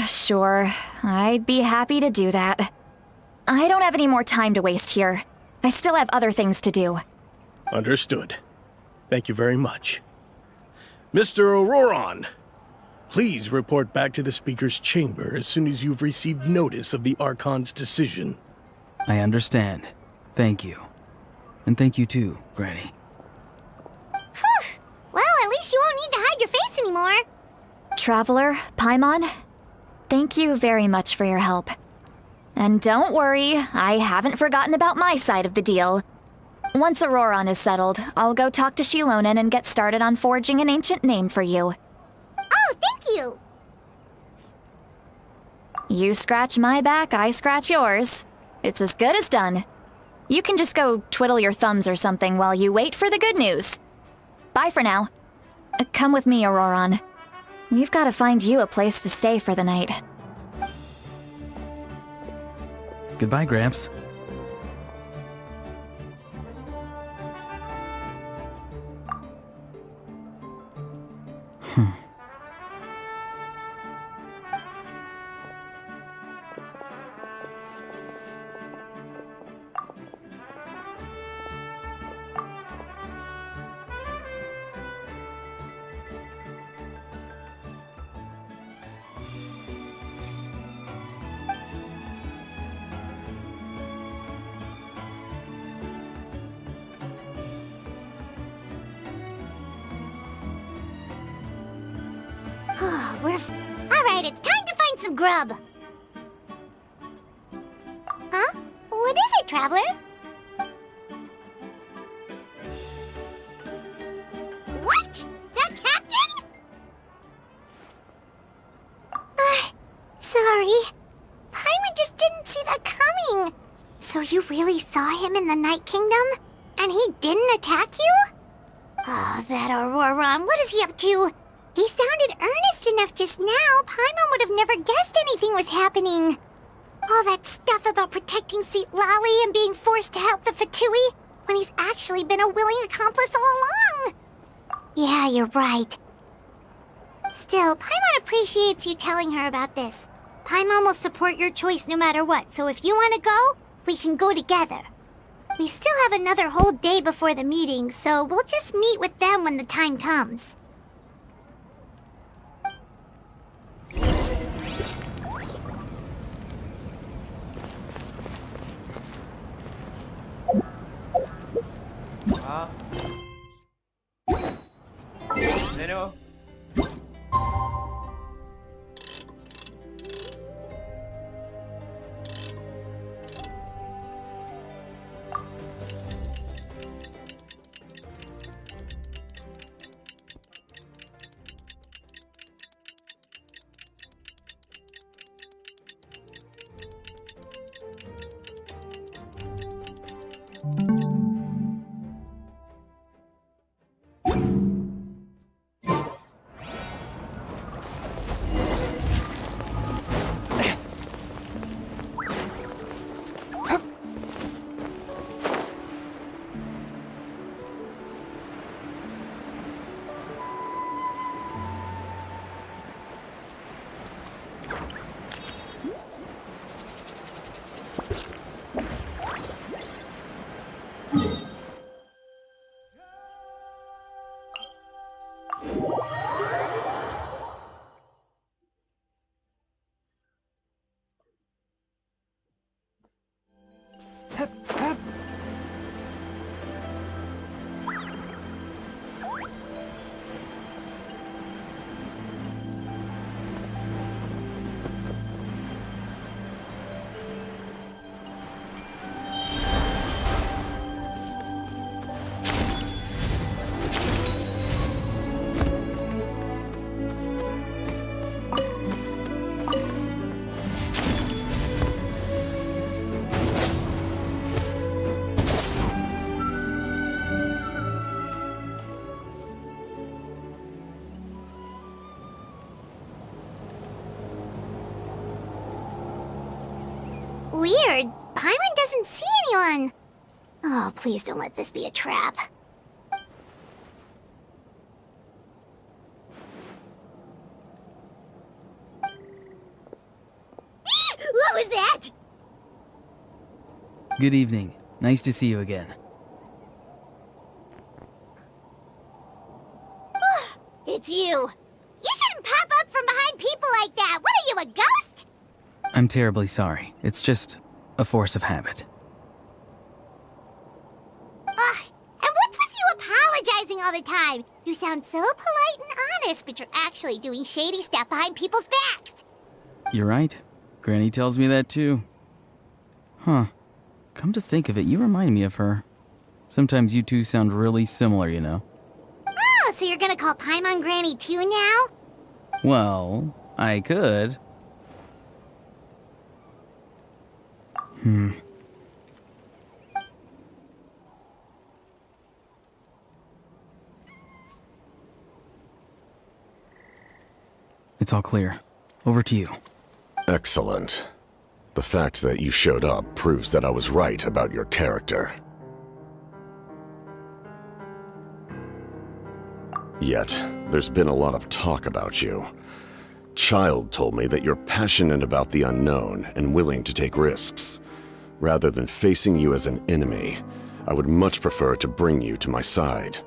Sure. I'd be happy to do that. I don't have any more time to waste here. I still have other things to do. Understood. Thank you very much. Mr. Auroron, please report back to the Speaker's chamber as soon as you've received notice of the Archon's decision. I understand. Thank you. And thank you too, Granny. Well, at least you won't need to hide your face anymore. Traveler, Paimon, thank you very much for your help. And don't worry, I haven't forgotten about my side of the deal. Once Auroron is settled, I'll go talk to Shilonen and get started on forging an ancient name for you. Oh, thank you! You scratch my back, I scratch yours. It's as good as done. You can just go twiddle your thumbs or something while you wait for the good news. Bye for now. Come with me, Auroron. We've got to find you a place to stay for the night. Goodbye, Gramps. Alright, it's time to find some grub. Huh? What is it, Traveler? What? The captain? Sorry. Paimon just didn't see that coming. So you really saw him in the Night Kingdom? And he didn't attack you? Oh, that Auroron, what is he up to? He sounded earnest enough just now. Paimon would have never guessed anything was happening. All that stuff about protecting Citlali and being forced to help the Fatui when he's actually been a willing accomplice all along. Yeah, you're right. Still, Paimon appreciates you telling her about this. Paimon will support your choice no matter what, so if you want to go, we can go together. We still have another whole day before the meeting, so we'll just meet with them when the time comes. Hello. Weird. Paimon doesn't see anyone. Oh, please don't let this be a trap. What was that? Good evening. Nice to see you again. It's you. You shouldn't pop up from behind people like that. What are you, a ghost? I'm terribly sorry. It's just a force of habit. Ugh, and what's with you apologizing all the time? You sound so polite and honest, but you're actually doing shady stuff behind people's backs. You're right. Granny tells me that too. Huh. Come to think of it, you remind me of her. Sometimes you two sound really similar, you know. Oh, so you're gonna call Paimon Granny too now? Well, I could. It's all clear. Over to you. Excellent. The fact that you showed up proves that I was right about your character. Yet, there's been a lot of talk about you. Child told me that you're passionate about the unknown and willing to take risks. Rather than facing you as an enemy, I would much prefer to bring you to my side.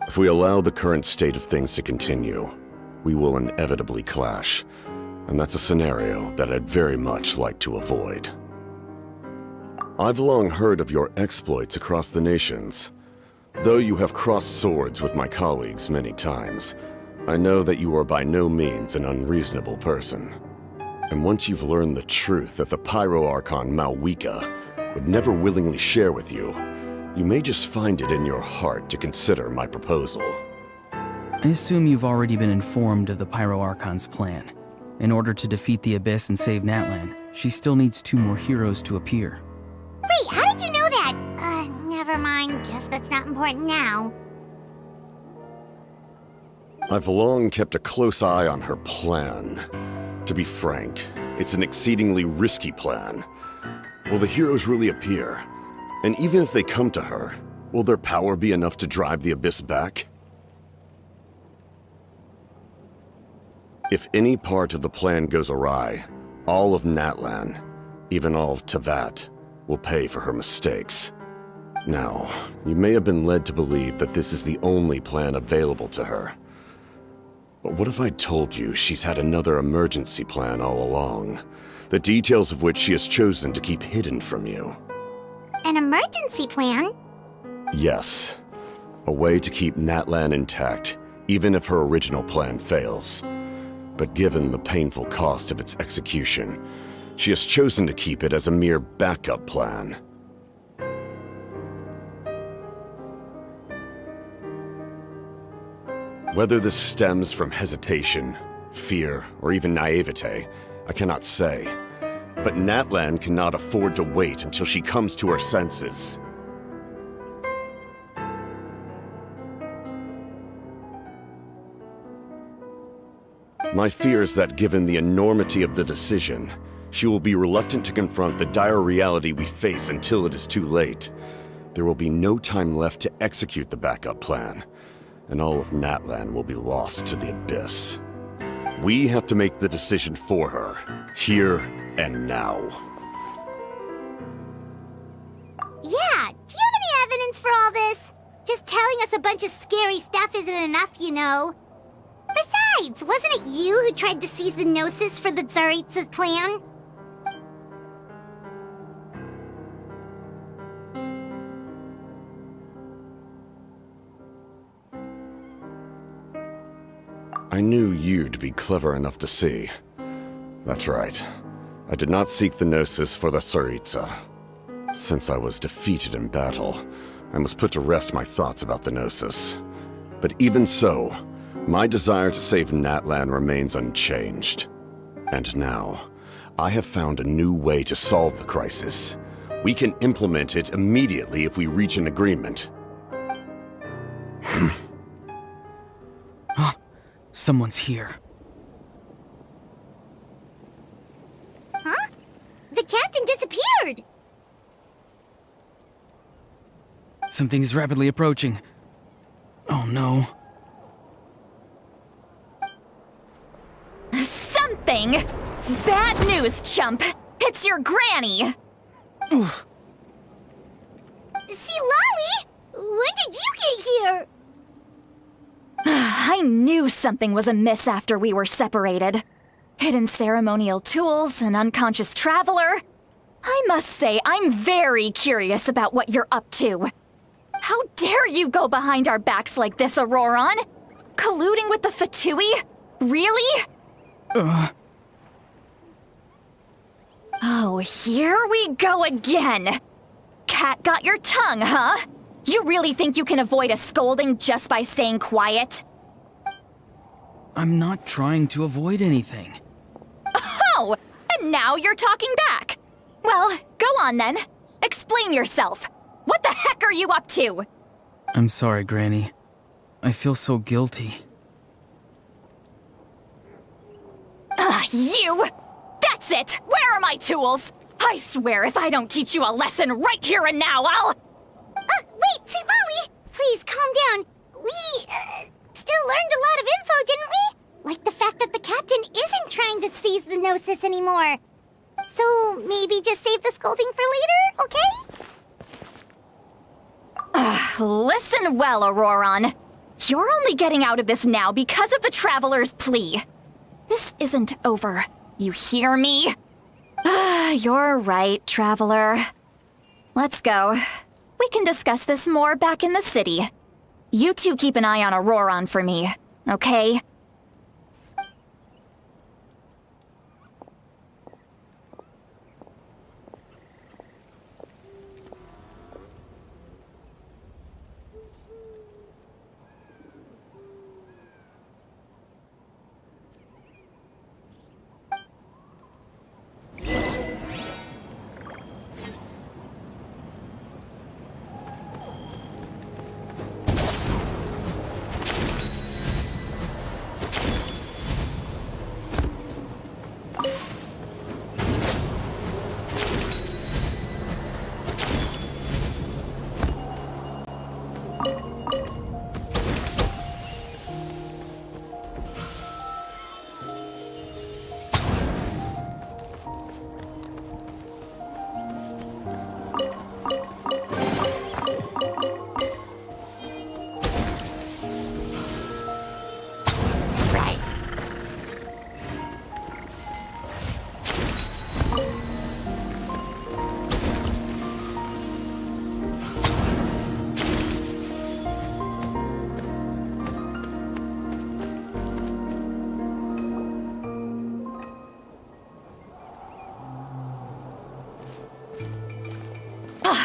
If we allow the current state of things to continue, we will inevitably clash, and that's a scenario that I'd very much like to avoid. I've long heard of your exploits across the nations. Though you have crossed swords with my colleagues many times, I know that you are by no means an unreasonable person. And once you've learned the truth that the Pyro Archon Malwika would never willingly share with you, you may just find it in your heart to consider my proposal. I assume you've already been informed of the Pyro Archon's plan. In order to defeat the Abyss and save Natlan, she still needs 2 more heroes to appear. Wait, how did you know that? Never mind. Guess that's not important now. I've long kept a close eye on her plan. To be frank, it's an exceedingly risky plan. Will the heroes really appear? And even if they come to her, will their power be enough to drive the Abyss back? If any part of the plan goes awry, all of Natlan, even all of Teyvat, will pay for her mistakes. Now, you may have been led to believe that this is the only plan available to her. But what if I told you she's had another emergency plan all along, the details of which she has chosen to keep hidden from you? An emergency plan? Yes. A way to keep Natlan intact, even if her original plan fails. But given the painful cost of its execution, she has chosen to keep it as a mere backup plan. Whether this stems from hesitation, fear, or even naivete, I cannot say. But Natlan cannot afford to wait until she comes to her senses. My fear is that given the enormity of the decision, she will be reluctant to confront the dire reality we face until it is too late. There will be no time left to execute the backup plan, and all of Natlan will be lost to the Abyss. We have to make the decision for her, here and now. Yeah, do you have any evidence for all this? Just telling us a bunch of scary stuff isn't enough, you know. Besides, wasn't it you who tried to seize the Gnosis for the Tsaritsa's plan? I knew you'd be clever enough to see. That's right. I did not seek the Gnosis for the Tsaritsa. Since I was defeated in battle, I must put to rest my thoughts about the Gnosis. But even so, my desire to save Natlan remains unchanged. And now, I have found a new way to solve the crisis. We can implement it immediately if we reach an agreement. Someone's here. Huh? The captain disappeared! Something is rapidly approaching. Oh no. Something? Bad news, chump! It's your granny! See, Lolly! When did you get here? I knew something was amiss after we were separated. Hidden ceremonial tools, an unconscious traveler. I must say, I'm very curious about what you're up to. How dare you go behind our backs like this, Auroron? Colluding with the Fatui? Really? Oh, here we go again. Cat got your tongue, huh? You really think you can avoid a scolding just by staying quiet? I'm not trying to avoid anything. Oh, and now you're talking back. Well, go on then. Explain yourself. What the heck are you up to? I'm sorry, Granny. I feel so guilty. You! That's it! Where are my tools? I swear if I don't teach you a lesson right here and now, I'll... Wait, see, Lolly! Please, calm down. We, still learned a lot of info, didn't we? Like the fact that the captain isn't trying to seize the Gnosis anymore. So, maybe just save the scolding for later, okay? Listen well, Auroron. You're only getting out of this now because of the Traveler's plea. This isn't over. You hear me? You're right, Traveler. Let's go. We can discuss this more back in the city. You two keep an eye on Auroron for me, okay?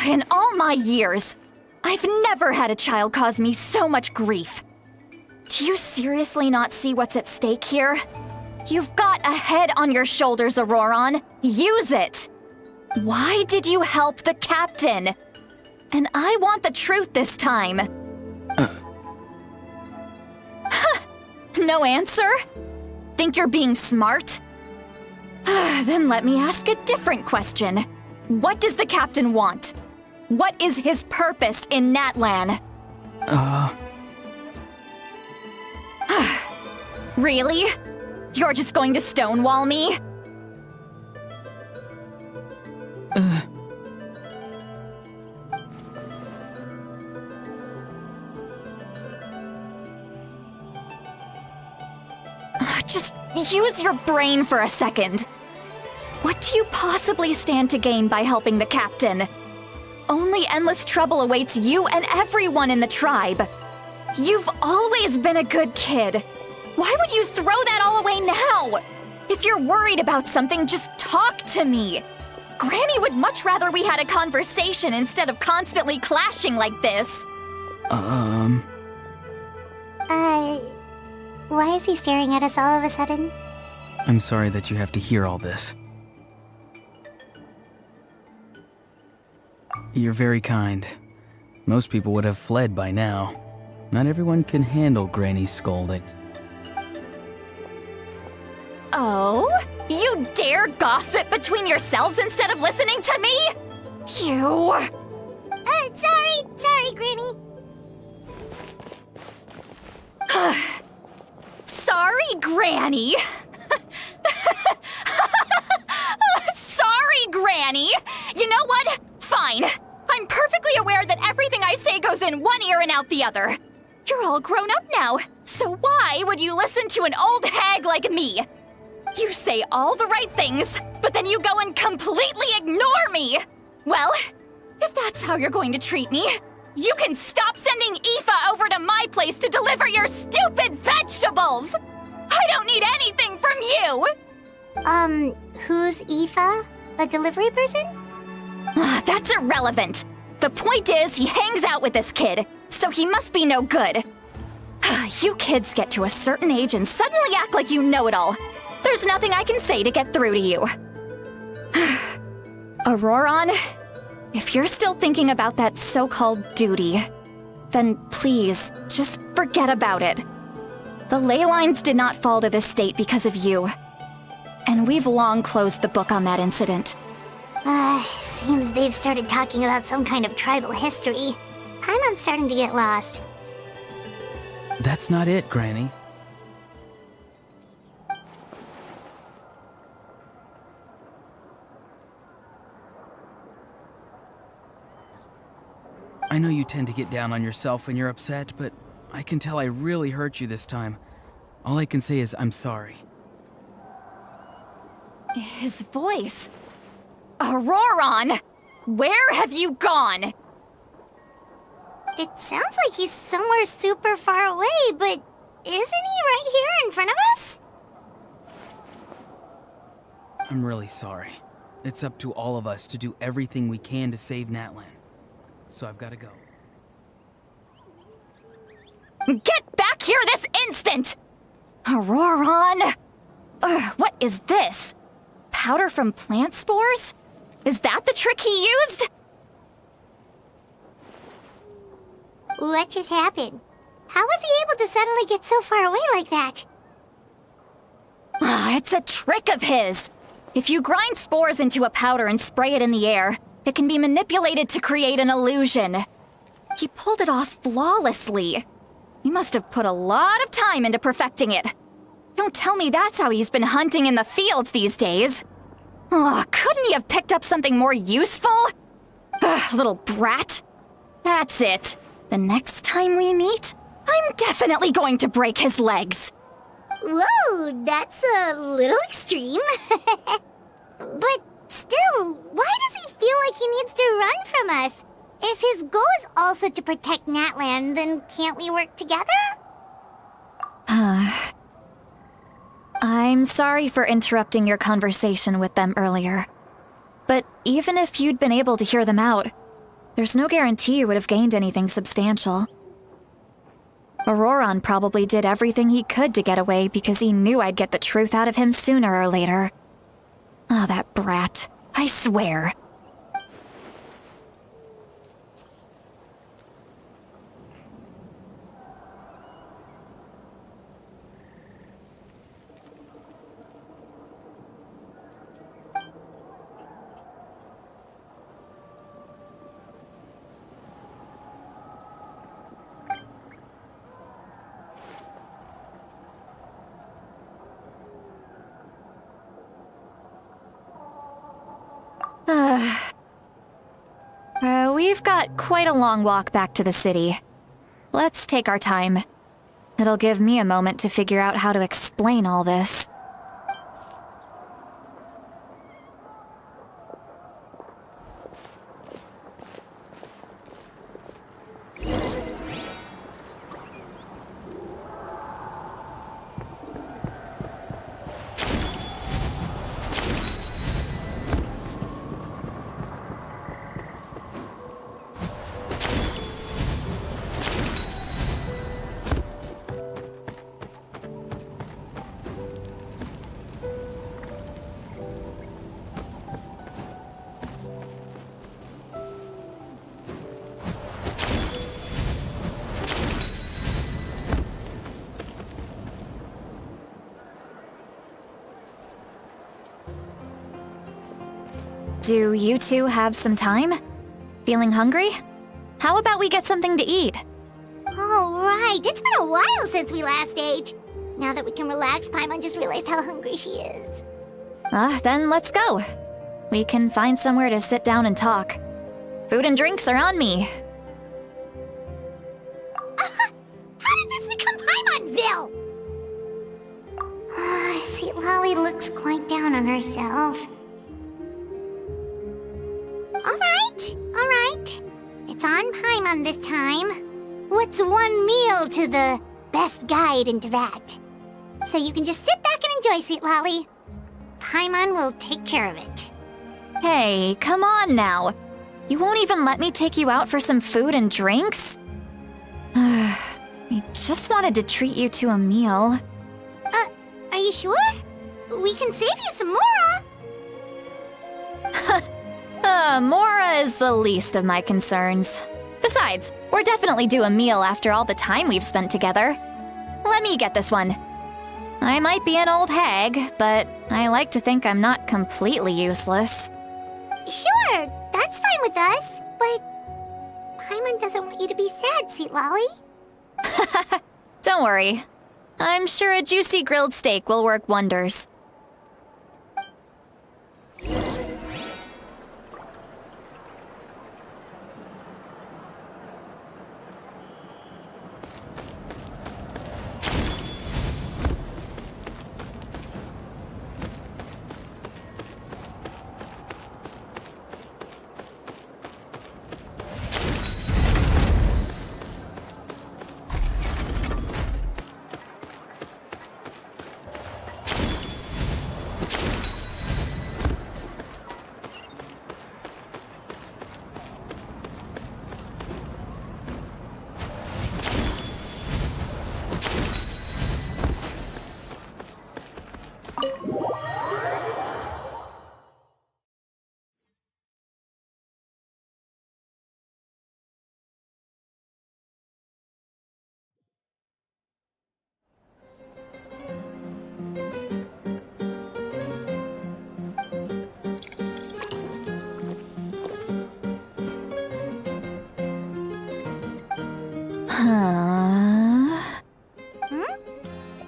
In all my years, I've never had a child cause me so much grief. Do you seriously not see what's at stake here? You've got a head on your shoulders, Auroron. Use it! Why did you help the captain? And I want the truth this time. No answer? Think you're being smart? Then let me ask a different question. What does the captain want? What is his purpose in Natlan? Really? You're just going to stonewall me? Just use your brain for a second. What do you possibly stand to gain by helping the captain? Only endless trouble awaits you and everyone in the tribe. You've always been a good kid. Why would you throw that all away now? If you're worried about something, just talk to me. Granny would much rather we had a conversation instead of constantly clashing like this. Why is he staring at us all of a sudden? I'm sorry that you have to hear all this. You're very kind. Most people would have fled by now. Not everyone can handle Granny's scolding. Oh? You dare gossip between yourselves instead of listening to me? You... Sorry, Granny. Sorry, Granny. Sorry, Granny. You know what? Fine. I'm perfectly aware that everything I say goes in one ear and out the other. You're all grown up now, so why would you listen to an old hag like me? You say all the right things, but then you go and completely ignore me. Well, if that's how you're going to treat me, you can stop sending Aoife over to my place to deliver your stupid vegetables! I don't need anything from you! Who's Aoife? A delivery person? That's irrelevant. The point is, he hangs out with this kid, so he must be no good. You kids get to a certain age and suddenly act like you know it all. There's nothing I can say to get through to you. Auroron, if you're still thinking about that so-called duty, then please, just forget about it. The ley lines did not fall to this state because of you. And we've long closed the book on that incident. Seems they've started talking about some kind of tribal history. I'm starting to get lost. That's not it, Granny. I know you tend to get down on yourself when you're upset, but I can tell I really hurt you this time. All I can say is I'm sorry. His voice. Auroron! Where have you gone? It sounds like he's somewhere super far away, but isn't he right here in front of us? I'm really sorry. It's up to all of us to do everything we can to save Natlan. So I've got to go. Get back here this instant! Auroron! What is this? Powder from plant spores? Is that the trick he used? What just happened? How was he able to suddenly get so far away like that? It's a trick of his. If you grind spores into a powder and spray it in the air, it can be manipulated to create an illusion. He pulled it off flawlessly. He must have put a lot of time into perfecting it. Don't tell me that's how he's been hunting in the fields these days. Couldn't he have picked up something more useful? Little brat. That's it. The next time we meet, I'm definitely going to break his legs. Whoa, that's a little extreme. But still, why does he feel like he needs to run from us? If his goal is also to protect Natlan, then can't we work together? I'm sorry for interrupting your conversation with them earlier. But even if you'd been able to hear them out, there's no guarantee you would have gained anything substantial. Auroron probably did everything he could to get away because he knew I'd get the truth out of him sooner or later. That brat. I swear. We've got quite a long walk back to the city. Let's take our time. It'll give me a moment to figure out how to explain all this. Do you two have some time? Feeling hungry? How about we get something to eat? All right, it's been a while since we last ate. Now that we can relax, Paimon just realized how hungry she is. Then let's go. We can find somewhere to sit down and talk. Food and drinks are on me. How did this become Paimon'sville? Sweet Lolly looks quite down on herself. All right. It's on Paimon this time. What's one meal to the best guide into that? So you can just sit back and enjoy, Sweet Lolly. Paimon will take care of it. Hey, come on now. You won't even let me take you out for some food and drinks? I just wanted to treat you to a meal. Are you sure? We can save you some Mora. Mora is the least of my concerns. Besides, we're definitely due a meal after all the time we've spent together. Let me get this one. I might be an old hag, but I like to think I'm not completely useless. Sure, that's fine with us, but Paimon doesn't want you to be sad, Sweet Lolly. Don't worry. I'm sure a juicy grilled steak will work wonders.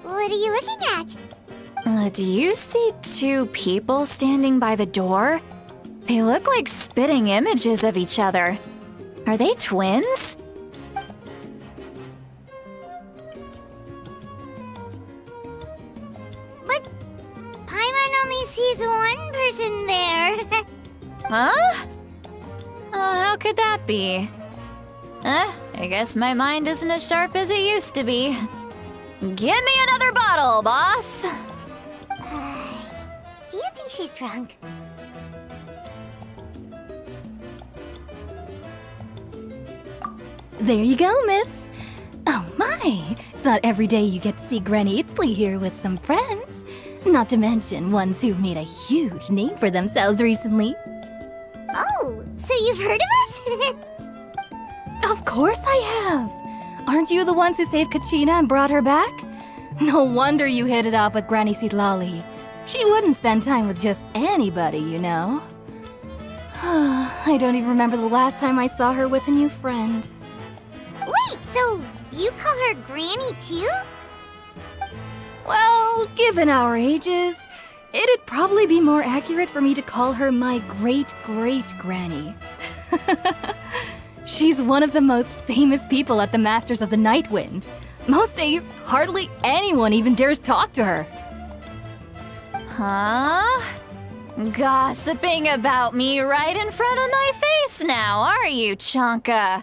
What are you looking at? Do you see two people standing by the door? They look like spitting images of each other. Are they twins? But Paimon only sees one person there. Huh? How could that be? I guess my mind isn't as sharp as it used to be. Give me another bottle, boss! Do you think she's drunk? There you go, miss. Oh my, it's not every day you get to see Granny Itzley here with some friends. Not to mention ones who've made a huge name for themselves recently. Oh, so you've heard of us? Of course I have. Aren't you the ones who saved Kachina and brought her back? No wonder you hit it off with Granny Sitlali. She wouldn't spend time with just anybody, you know. I don't even remember the last time I saw her with a new friend. Wait, so you call her Granny too? Well, given our ages, it'd probably be more accurate for me to call her my great-great-granny. She's one of the most famous people at the Masters of the Nightwind. Most days, hardly anyone even dares talk to her. Huh? Gossiping about me right in front of my face now, are you, Chonka?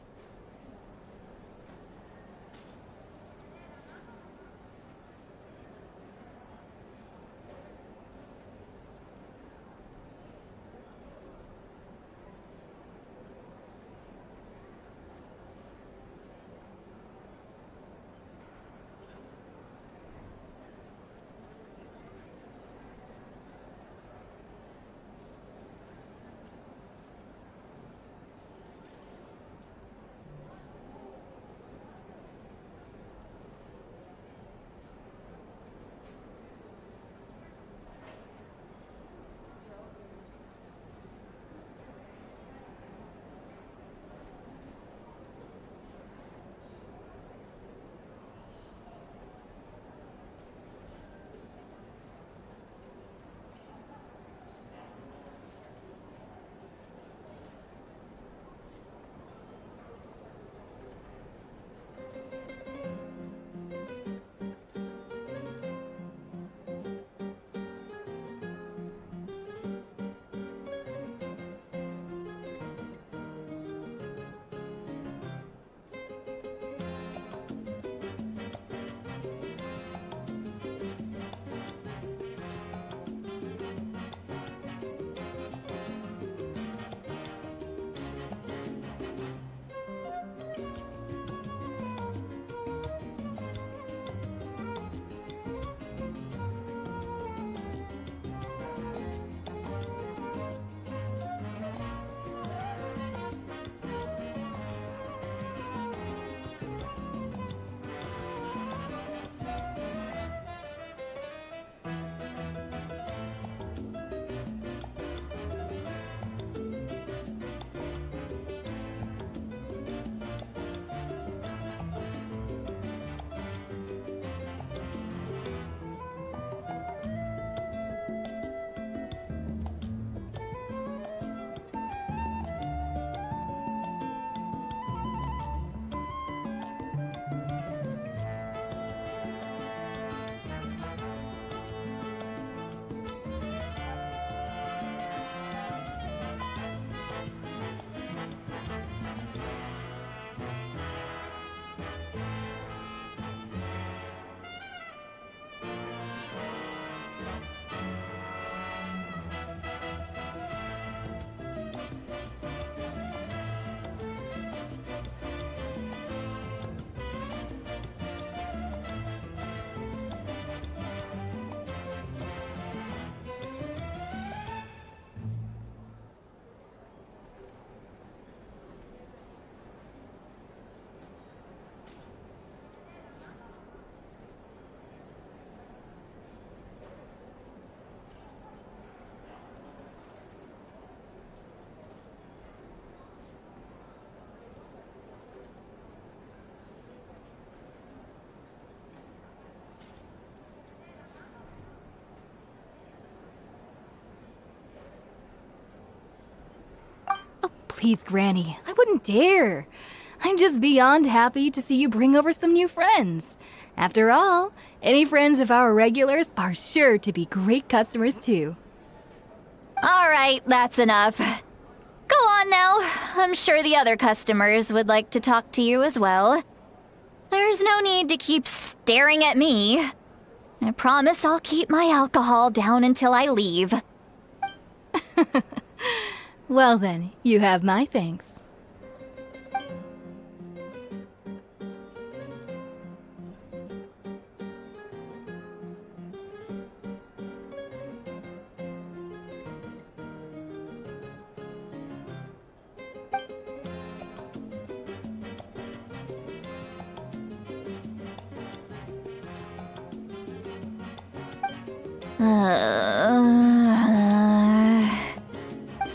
please, Granny. I wouldn't dare. I'm just beyond happy to see you bring over some new friends. After all, any friends of our regulars are sure to be great customers too. All right, that's enough. Go on now. I'm sure the other customers would like to talk to you as well. There's no need to keep staring at me. I promise I'll keep my alcohol down until I leave. Well then, you have my thanks.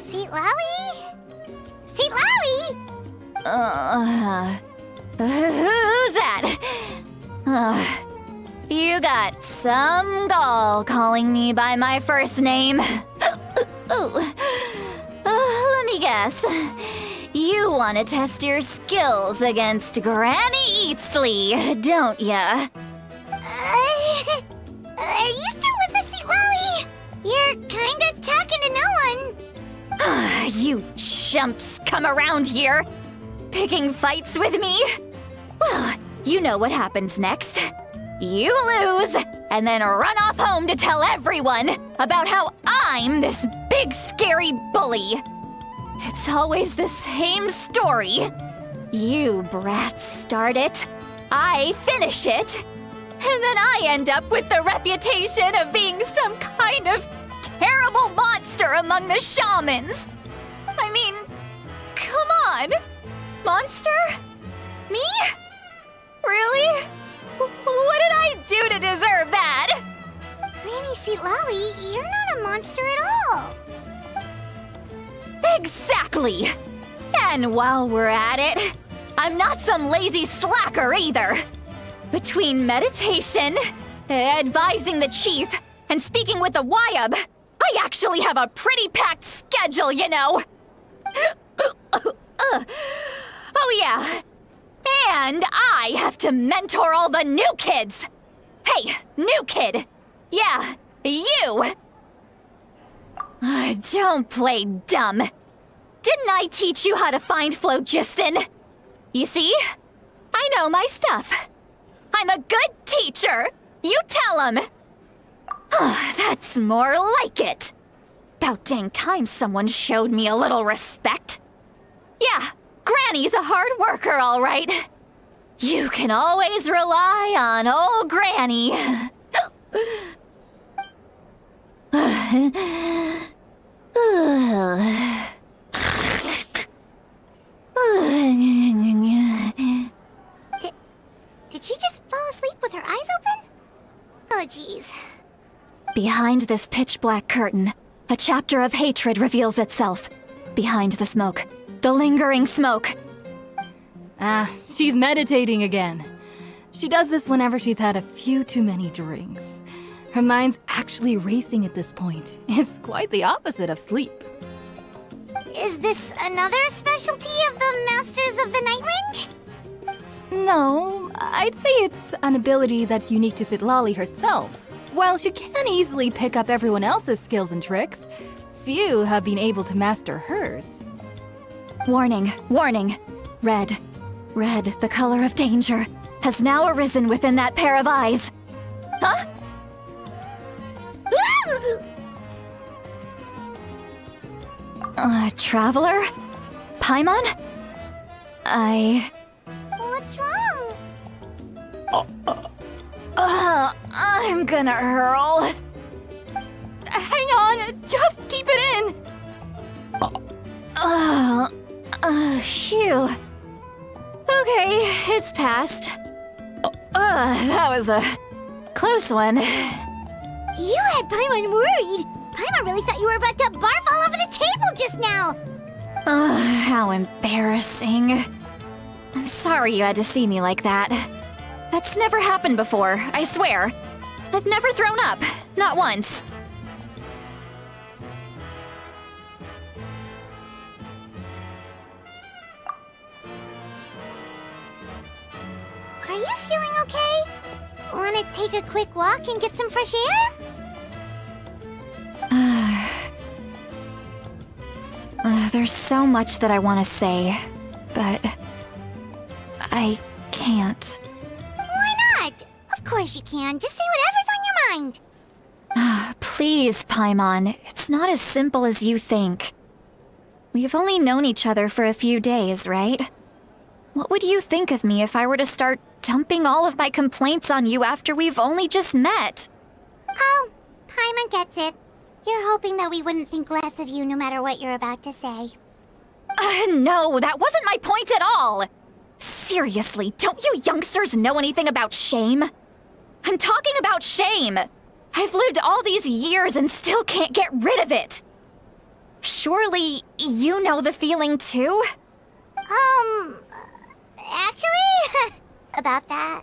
Seat Lally? Seat Lally? Who's that? You got some gall calling me by my first name. Let me guess. You want to test your skills against Granny Eatsley, don't ya? Are you still with us, Seat Lally? You're kinda talking to no one. You chumps come around here, picking fights with me? Well, you know what happens next. You lose, and then run off home to tell everyone about how I'm this big scary bully. It's always the same story. You brats start it, I finish it, and then I end up with the reputation of being some kind of terrible monster among the shamans. I mean, come on. Monster? Me? Really? What did I do to deserve that? Granny Seat Lally, you're not a monster at all. Exactly! And while we're at it, I'm not some lazy slacker either. Between meditation, advising the chief, and speaking with the Wyab, I actually have a pretty packed schedule, you know. Oh yeah. And I have to mentor all the new kids. Hey, new kid. Yeah, you. Don't play dumb. Didn't I teach you how to find phlogiston? You see? I know my stuff. I'm a good teacher. You tell him. That's more like it. About dang time someone showed me a little respect. Yeah, Granny's a hard worker, all right. You can always rely on old Granny. Did she just fall asleep with her eyes open? Oh, jeez. Behind this pitch-black curtain, a chapter of hatred reveals itself. Behind the smoke, the lingering smoke. She's meditating again. She does this whenever she's had a few too many drinks. Her mind's actually racing at this point. It's quite the opposite of sleep. Is this another specialty of the Masters of the Nightwind? No, I'd say it's an ability that's unique to Citlali herself. While she can easily pick up everyone else's skills and tricks, few have been able to master hers. Warning, warning. Red, the color of danger, has now arisen within that pair of eyes. Huh? Traveler? Paimon? What's wrong? I'm gonna hurl. Hang on, just keep it in! Phew. Okay, it's passed. That was a close one. You had Paimon worried. Paimon really thought you were about to barf all over the table just now. How embarrassing. I'm sorry you had to see me like that. That's never happened before, I swear. I've never thrown up, not once. you feeling okay? Wanna take a quick walk and get some fresh air? There's so much that I want to say, but I can't. Why not? Of course you can. Just say whatever's on your mind. Please, Paimon, it's not as simple as you think. We've only known each other for a few days, right? What would you think of me if I were to start dumping all of my complaints on you after we've only just met? Oh, Paimon gets it. You're hoping that we wouldn't think less of you no matter what you're about to say. No, that wasn't my point at all! Seriously, don't you youngsters know anything about shame? I'm talking about shame! I've lived all these years and still can't get rid of it! Surely, you know the feeling too? Actually, about that.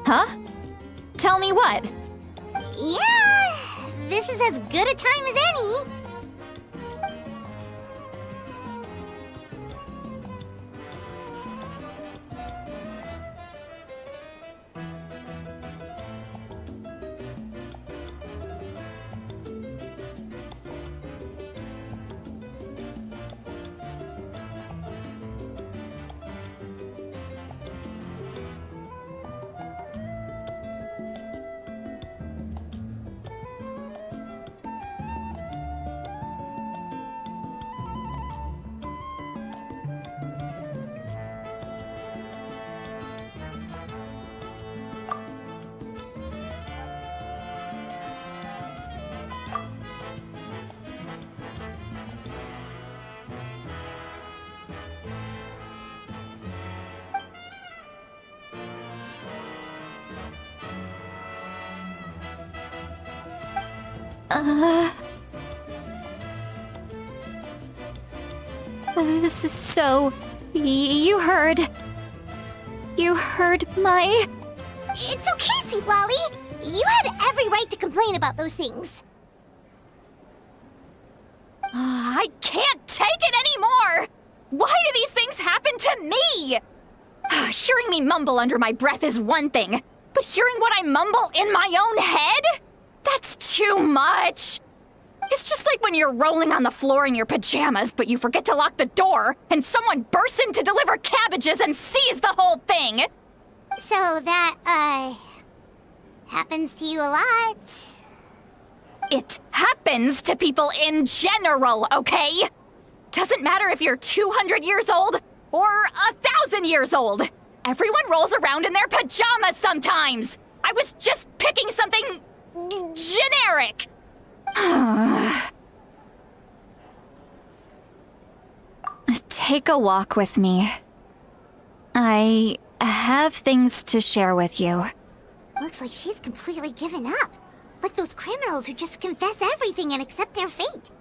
Huh? Tell me what? Yeah, this is as good a time as any. So, you heard... You heard my... It's okay, Sweet Lolly. You had every right to complain about those things. I can't take it anymore! Why do these things happen to me? Hearing me mumble under my breath is one thing, but hearing what I mumble in my own head? That's too much! It's just like when you're rolling on the floor in your pajamas, but you forget to lock the door, and someone bursts in to deliver cabbages and sees the whole thing! So that, happens to you a lot. It happens to people in general, okay? Doesn't matter if you're 200 years old or 1,000 years old. Everyone rolls around in their pajamas sometimes. I was just picking something generic. Take a walk with me. I have things to share with you. Looks like she's completely given up. Like those criminals who just confess everything and accept their fate.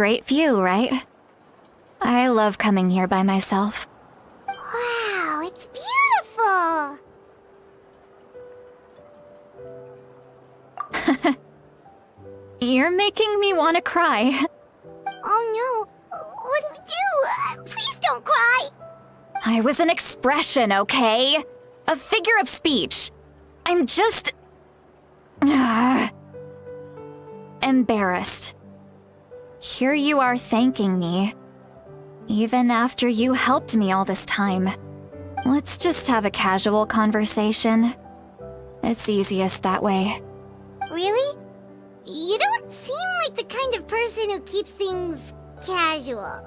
great view, right? I love coming here by myself. Wow, it's beautiful! You're making me want to cry. Oh no, what do we do? Please don't cry! I was an expression, okay? A figure of speech. I'm just... embarrassed. Here you are thanking me. Even after you helped me all this time. Let's just have a casual conversation. It's easiest that way. Really? You don't seem like the kind of person who keeps things casual.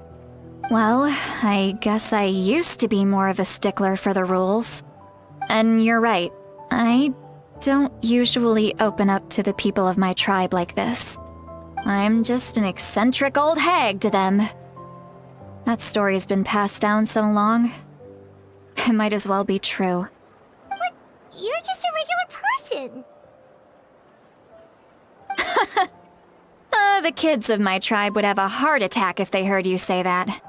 Well, I guess I used to be more of a stickler for the rules. And you're right, I don't usually open up to the people of my tribe like this. I'm just an eccentric old hag to them. That story's been passed down so long, it might as well be true. But you're just a regular person. The kids of my tribe would have a heart attack if they heard you say that.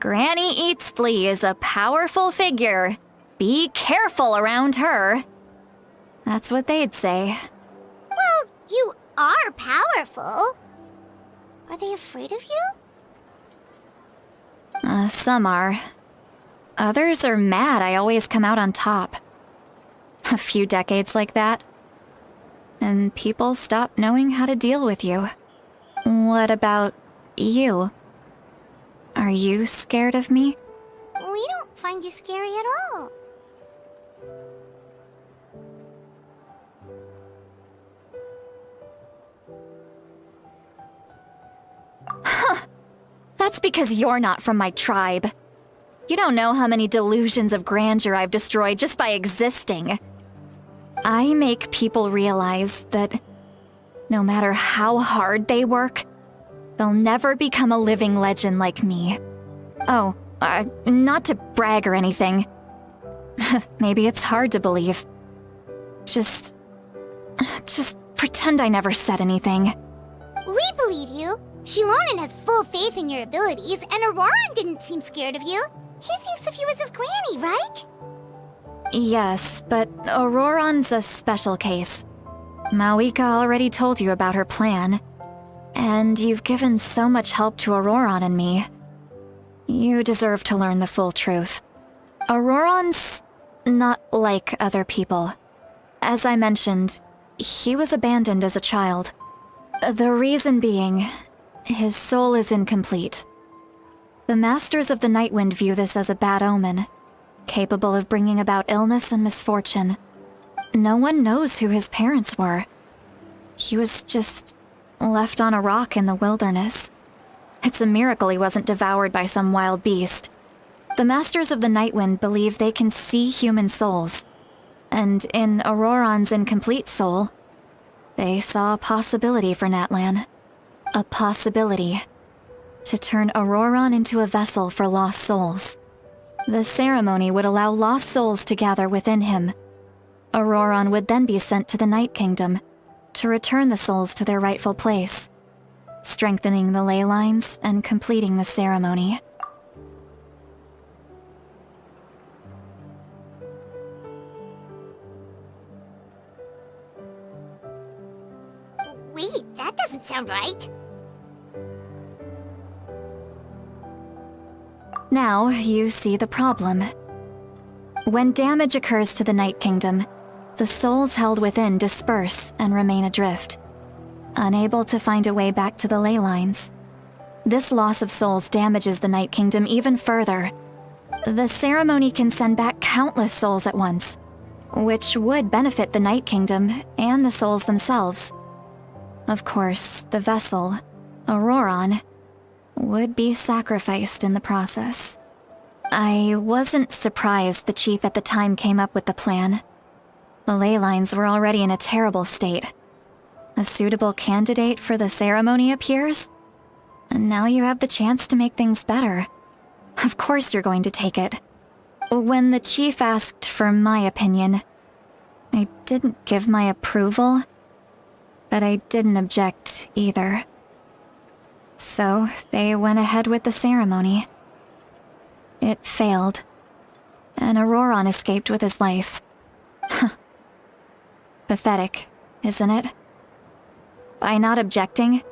Granny Eatsley is a powerful figure. Be careful around her. That's what they'd say. Well, you are powerful. Are they afraid of you? Some are. Others are mad I always come out on top. A few decades like that, and people stop knowing how to deal with you. What about you? Are you scared of me? We don't find you scary at all. That's because you're not from my tribe. You don't know how many delusions of grandeur I've destroyed just by existing. I make people realize that no matter how hard they work, they'll never become a living legend like me. Oh, not to brag or anything. Maybe it's hard to believe. Just pretend I never said anything. We believe you. Shilonen has full faith in your abilities, and Auroran didn't seem scared of you. He thinks of you as his granny, right? Yes, but Auroran's a special case. Mawika already told you about her plan, and you've given so much help to Auroran and me. You deserve to learn the full truth. Auroran's not like other people. As I mentioned, he was abandoned as a child. The reason being, his soul is incomplete. The Masters of the Nightwind view this as a bad omen, capable of bringing about illness and misfortune. No one knows who his parents were. He was just left on a rock in the wilderness. It's a miracle he wasn't devoured by some wild beast. The Masters of the Nightwind believe they can see human souls, and in Auroran's incomplete soul, they saw a possibility for Natlan. A possibility to turn Auroran into a vessel for lost souls. The ceremony would allow lost souls to gather within him. Auroran would then be sent to the Night Kingdom to return the souls to their rightful place, strengthening the ley lines and completing the ceremony. Wait, that doesn't sound right. Now you see the problem. When damage occurs to the Night Kingdom, the souls held within disperse and remain adrift, unable to find a way back to the ley lines. This loss of souls damages the Night Kingdom even further. The ceremony can send back countless souls at once, which would benefit the Night Kingdom and the souls themselves. Of course, the vessel, Auroran, would be sacrificed in the process. I wasn't surprised the chief at the time came up with the plan. The ley lines were already in a terrible state. A suitable candidate for the ceremony appears, and now you have the chance to make things better. Of course you're going to take it. When the chief asked for my opinion, I didn't give my approval, but I didn't object either. So they went ahead with the ceremony. It failed, and Auroron escaped with his life. Pathetic, isn't it? By not objecting,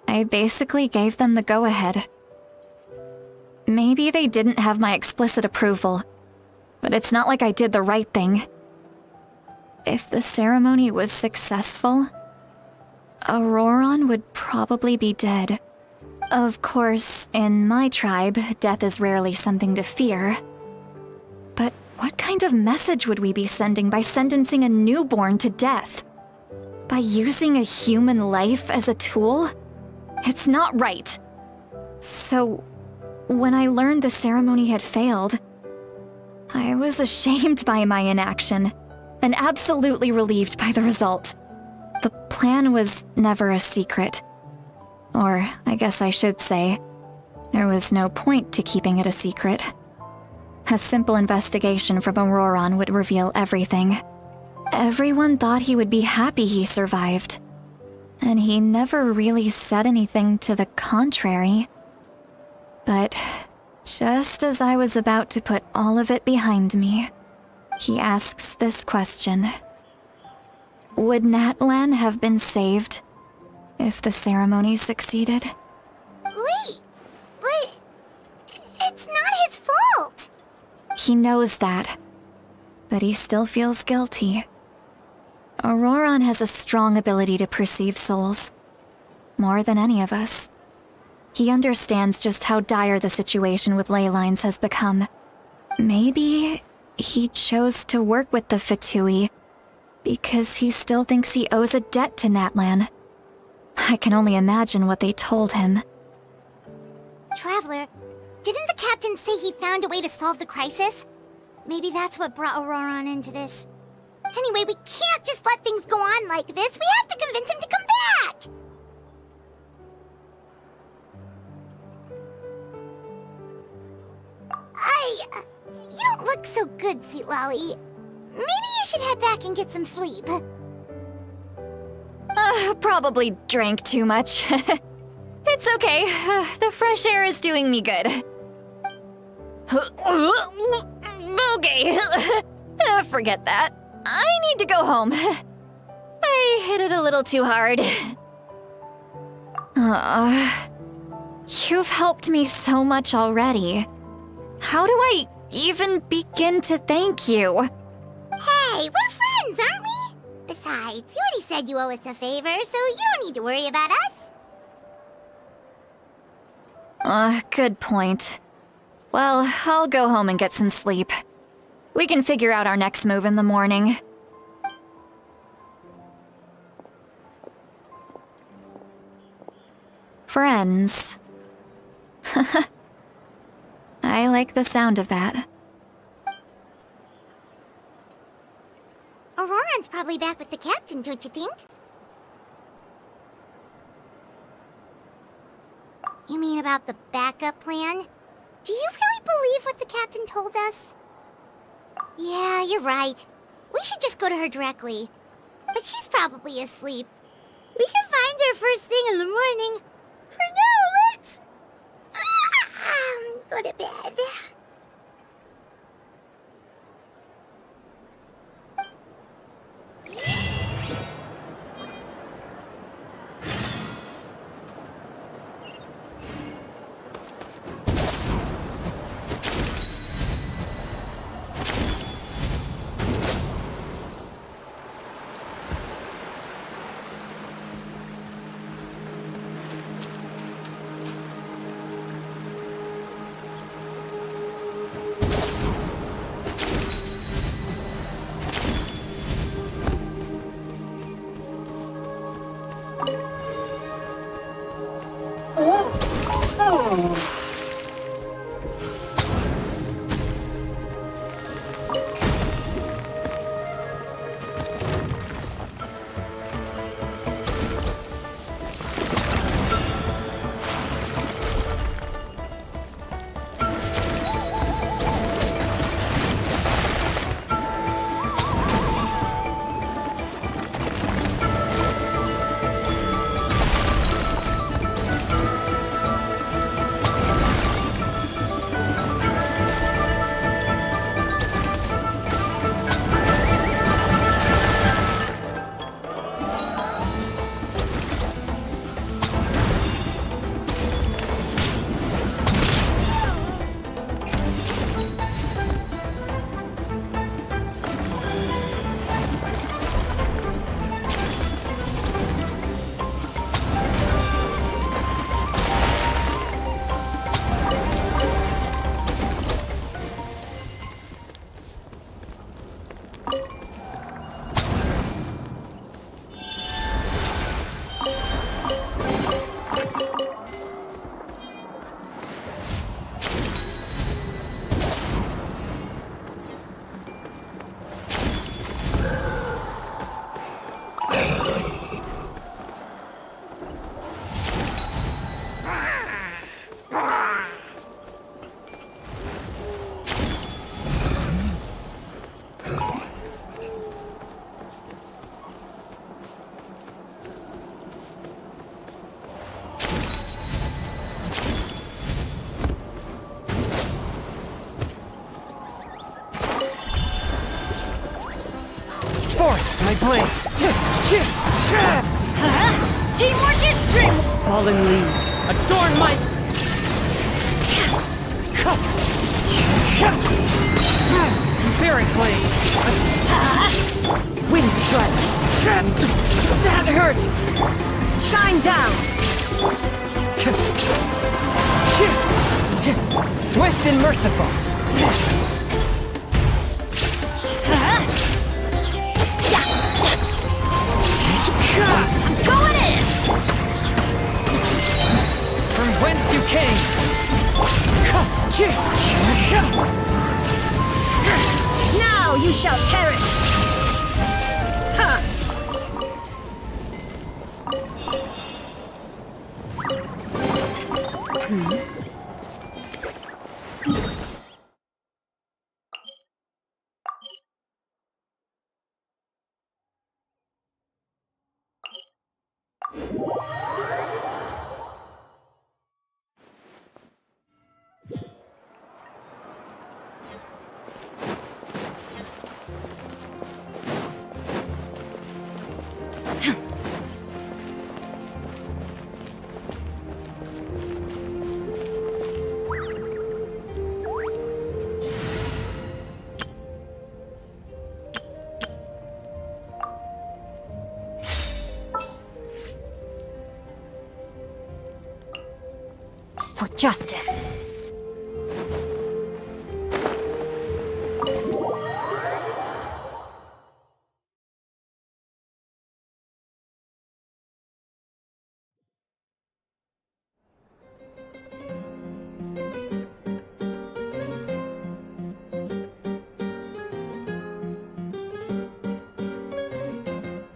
I basically gave them the go-ahead. Maybe they didn't have my explicit approval, but it's not like I did the right thing. If the ceremony was successful, Auroron would probably be dead. Of course, in my tribe, death is rarely something to fear. But what kind of message would we be sending by sentencing a newborn to death? By using a human life as a tool? It's not right. So, when I learned the ceremony had failed, I was ashamed by my inaction, and absolutely relieved by the result. The plan was never a secret. Or, I guess I should say, there was no point to keeping it a secret. A simple investigation from Auroron would reveal everything. Everyone thought he would be happy he survived. And he never really said anything to the contrary. But just as I was about to put all of it behind me, he asks this question. Would Natlan have been saved if the ceremony succeeded? Wait, but it's not his fault. He knows that, but he still feels guilty. Auroron has a strong ability to perceive souls, more than any of us. He understands just how dire the situation with ley lines has become. Maybe he chose to work with the Fatui because he still thinks he owes a debt to Natlan. I can only imagine what they told him. Traveler, didn't the captain say he found a way to solve the crisis? Maybe that's what brought Auroron into this. Anyway, we can't just let things go on like this. We have to convince him to come back! You don't look so good, Sweet Lolly. Maybe you should head back and get some sleep. Probably drank too much. It's okay. The fresh air is doing me good. Okay. Forget that. I need to go home. I hit it a little too hard. You've helped me so much already. How do I even begin to thank you? Hey, we're friends, aren't we? Besides, you already said you owe us a favor, so you don't need to worry about us. Good point. Well, I'll go home and get some sleep. We can figure out our next move in the morning. Friends. I like the sound of that. Auroron's probably back with the captain, don't you think? You mean about the backup plan? Do you really believe what the captain told us? Yeah, you're right. We should just go to her directly. But she's probably asleep. We can find her first thing in the morning. For now, let's... go to bed. My blade! Teamwork is dream! Fallen leaves, adorn my... Spirit blade! Wind strike! That hurts! Shine down! Swift and merciful! Going in! From whence you came! Now you shall perish! For justice.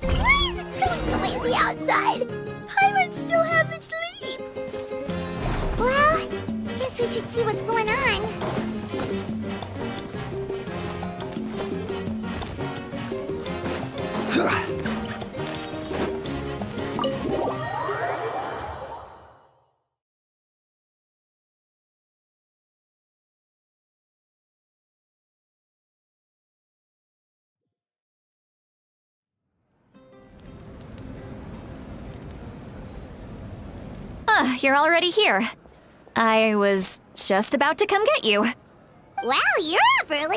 Why is it so noisy outside? Pirates still haven't sleep. Well, guess we should see what's going on. You're already here. I was just about to come get you. Wow, you're up early.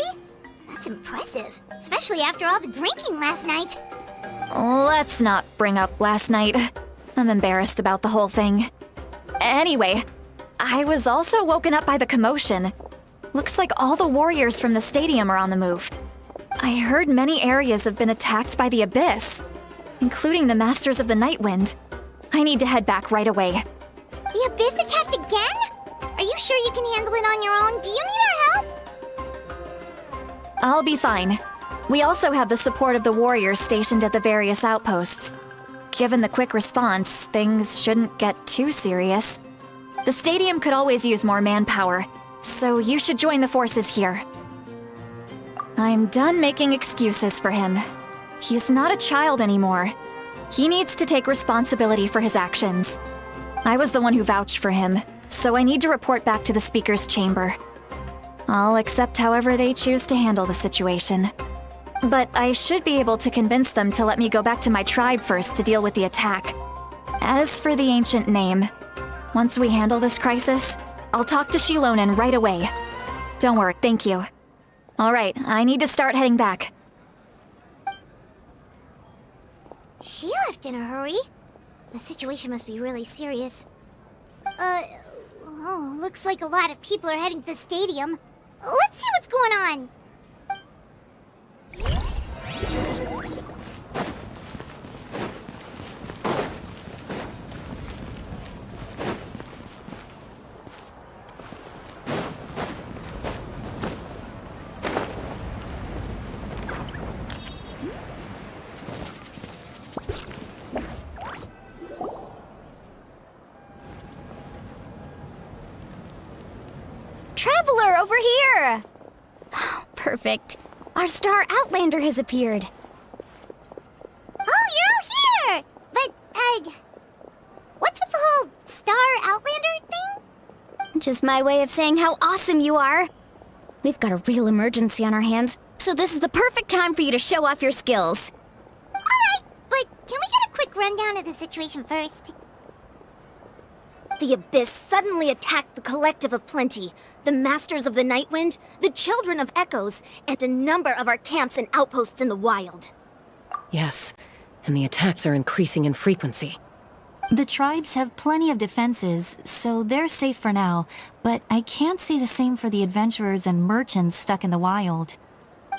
That's impressive, especially after all the drinking last night. Let's not bring up last night. I'm embarrassed about the whole thing. Anyway, I was also woken up by the commotion. Looks like all the warriors from the stadium are on the move. I heard many areas have been attacked by the Abyss, including the Masters of the Nightwind. I need to head back right away. The Abyss attacked again? Are you sure you can handle it on your own? Do you need our help? I'll be fine. We also have the support of the warriors stationed at the various outposts. Given the quick response, things shouldn't get too serious. The stadium could always use more manpower, so you should join the forces here. I'm done making excuses for him. He's not a child anymore. He needs to take responsibility for his actions. I was the one who vouched for him, so I need to report back to the Speaker's chamber. I'll accept however they choose to handle the situation. But I should be able to convince them to let me go back to my tribe first to deal with the attack. As for the ancient name, once we handle this crisis, I'll talk to Shilonen right away. Don't worry, thank you. Alright, I need to start heading back. She left in a hurry. The situation must be really serious. Oh, looks like a lot of people are heading to the stadium. Let's see what's going on. Traveler, over here! Perfect. Our star Outlander has appeared. Oh, you're all here! But, what's with the whole Star Outlander thing? Just my way of saying how awesome you are. We've got a real emergency on our hands, so this is the perfect time for you to show off your skills. rundown of the situation first. The Abyss suddenly attacked the Collective of Plenty, the Masters of the Nightwind, the Children of Echoes, and a number of our camps and outposts in the wild. Yes, and the attacks are increasing in frequency. The tribes have plenty of defenses, so they're safe for now, but I can't say the same for the adventurers and merchants stuck in the wild.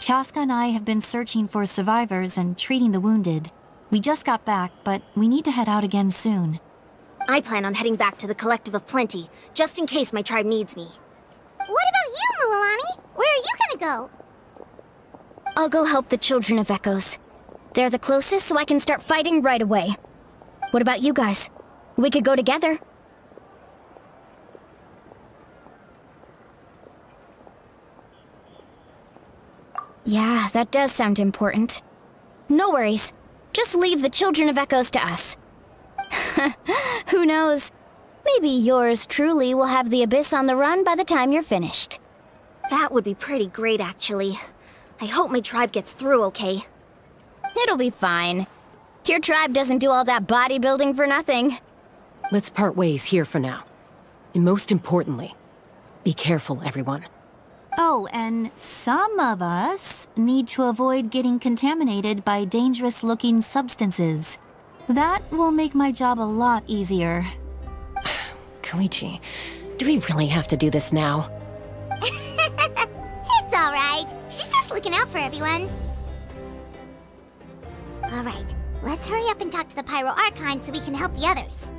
Chaska and I have been searching for survivors and treating the wounded. We just got back, but we need to head out again soon. I plan on heading back to the Collective of Plenty, just in case my tribe needs me. What about you, Mualani? Where are you gonna go? I'll go help the Children of Echoes. They're the closest, so I can start fighting right away. What about you guys? We could go together. Yeah, that does sound important. No worries. Just leave the Children of Echoes to us. Who knows? Maybe yours truly will have the Abyss on the run by the time you're finished. That would be pretty great, actually. I hope my tribe gets through okay. It'll be fine. Your tribe doesn't do all that bodybuilding for nothing. Let's part ways here for now. And most importantly, be careful, everyone. Oh, and some of us need to avoid getting contaminated by dangerous-looking substances. That will make my job a lot easier. Koichi, do we really have to do this now? It's alright. She's just looking out for everyone. Alright, let's hurry up and talk to the Pyro Archon so we can help the others.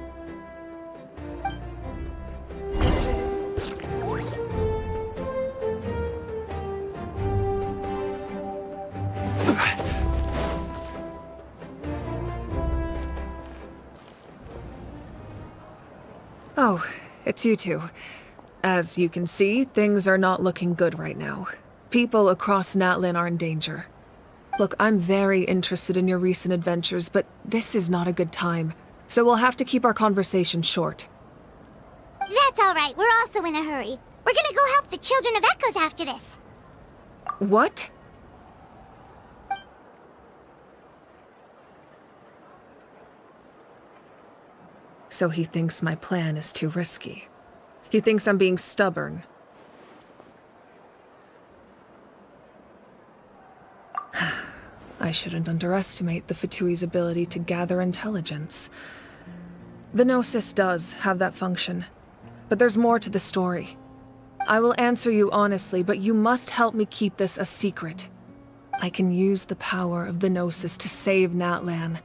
Oh, it's you two. As you can see, things are not looking good right now. People across Natlan are in danger. Look, I'm very interested in your recent adventures, but this is not a good time. So we'll have to keep our conversation short. That's alright, we're also in a hurry. We're gonna go help the Children of Echoes after this. What? So he thinks my plan is too risky. He thinks I'm being stubborn. I shouldn't underestimate the Fatui's ability to gather intelligence. The Gnosis does have that function, but there's more to the story. I will answer you honestly, but you must help me keep this a secret. I can use the power of the Gnosis to save Natlan,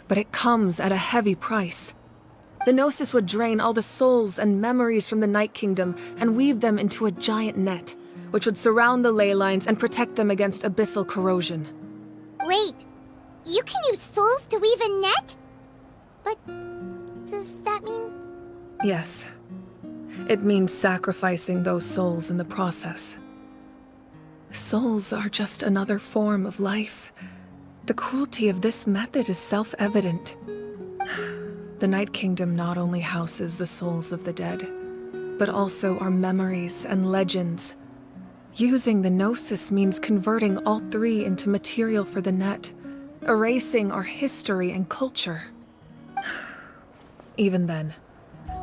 but it comes at a heavy price. The Gnosis would drain all the souls and memories from the Night Kingdom and weave them into a giant net, which would surround the ley lines and protect them against abyssal corrosion. Wait, you can use souls to weave a net? But does that mean... Yes. It means sacrificing those souls in the process. Souls are just another form of life. The cruelty of this method is self-evident. The Night Kingdom not only houses the souls of the dead, but also our memories and legends. Using the Gnosis means converting all three into material for the net, erasing our history and culture. Even then,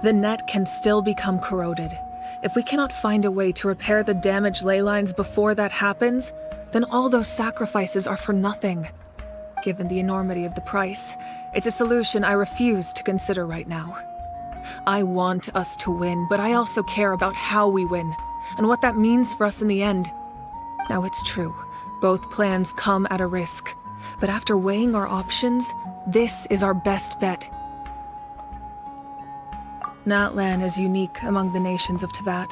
the net can still become corroded. If we cannot find a way to repair the damaged ley lines before that happens, then all those sacrifices are for nothing. Given the enormity of the price, it's a solution I refuse to consider right now. I want us to win, but I also care about how we win, and what that means for us in the end. Now it's true, both plans come at a risk, but after weighing our options, this is our best bet. Natlan is unique among the nations of Teyvat.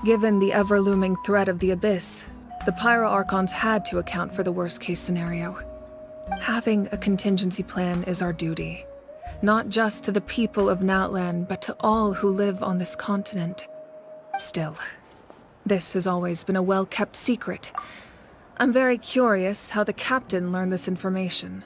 Given the ever-looming threat of the Abyss, the Pyro Archons had to account for the worst-case scenario. Having a contingency plan is our duty, not just to the people of Natlan, but to all who live on this continent. Still, this has always been a well-kept secret. I'm very curious how the captain learned this information.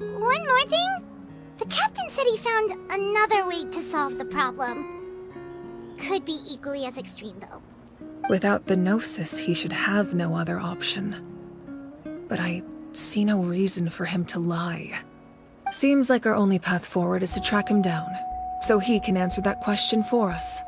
one more thing. The captain said he found another way to solve the problem. Could be equally as extreme, though. Without the Gnosis, he should have no other option. But I see no reason for him to lie. Seems like our only path forward is to track him down, so he can answer that question for us.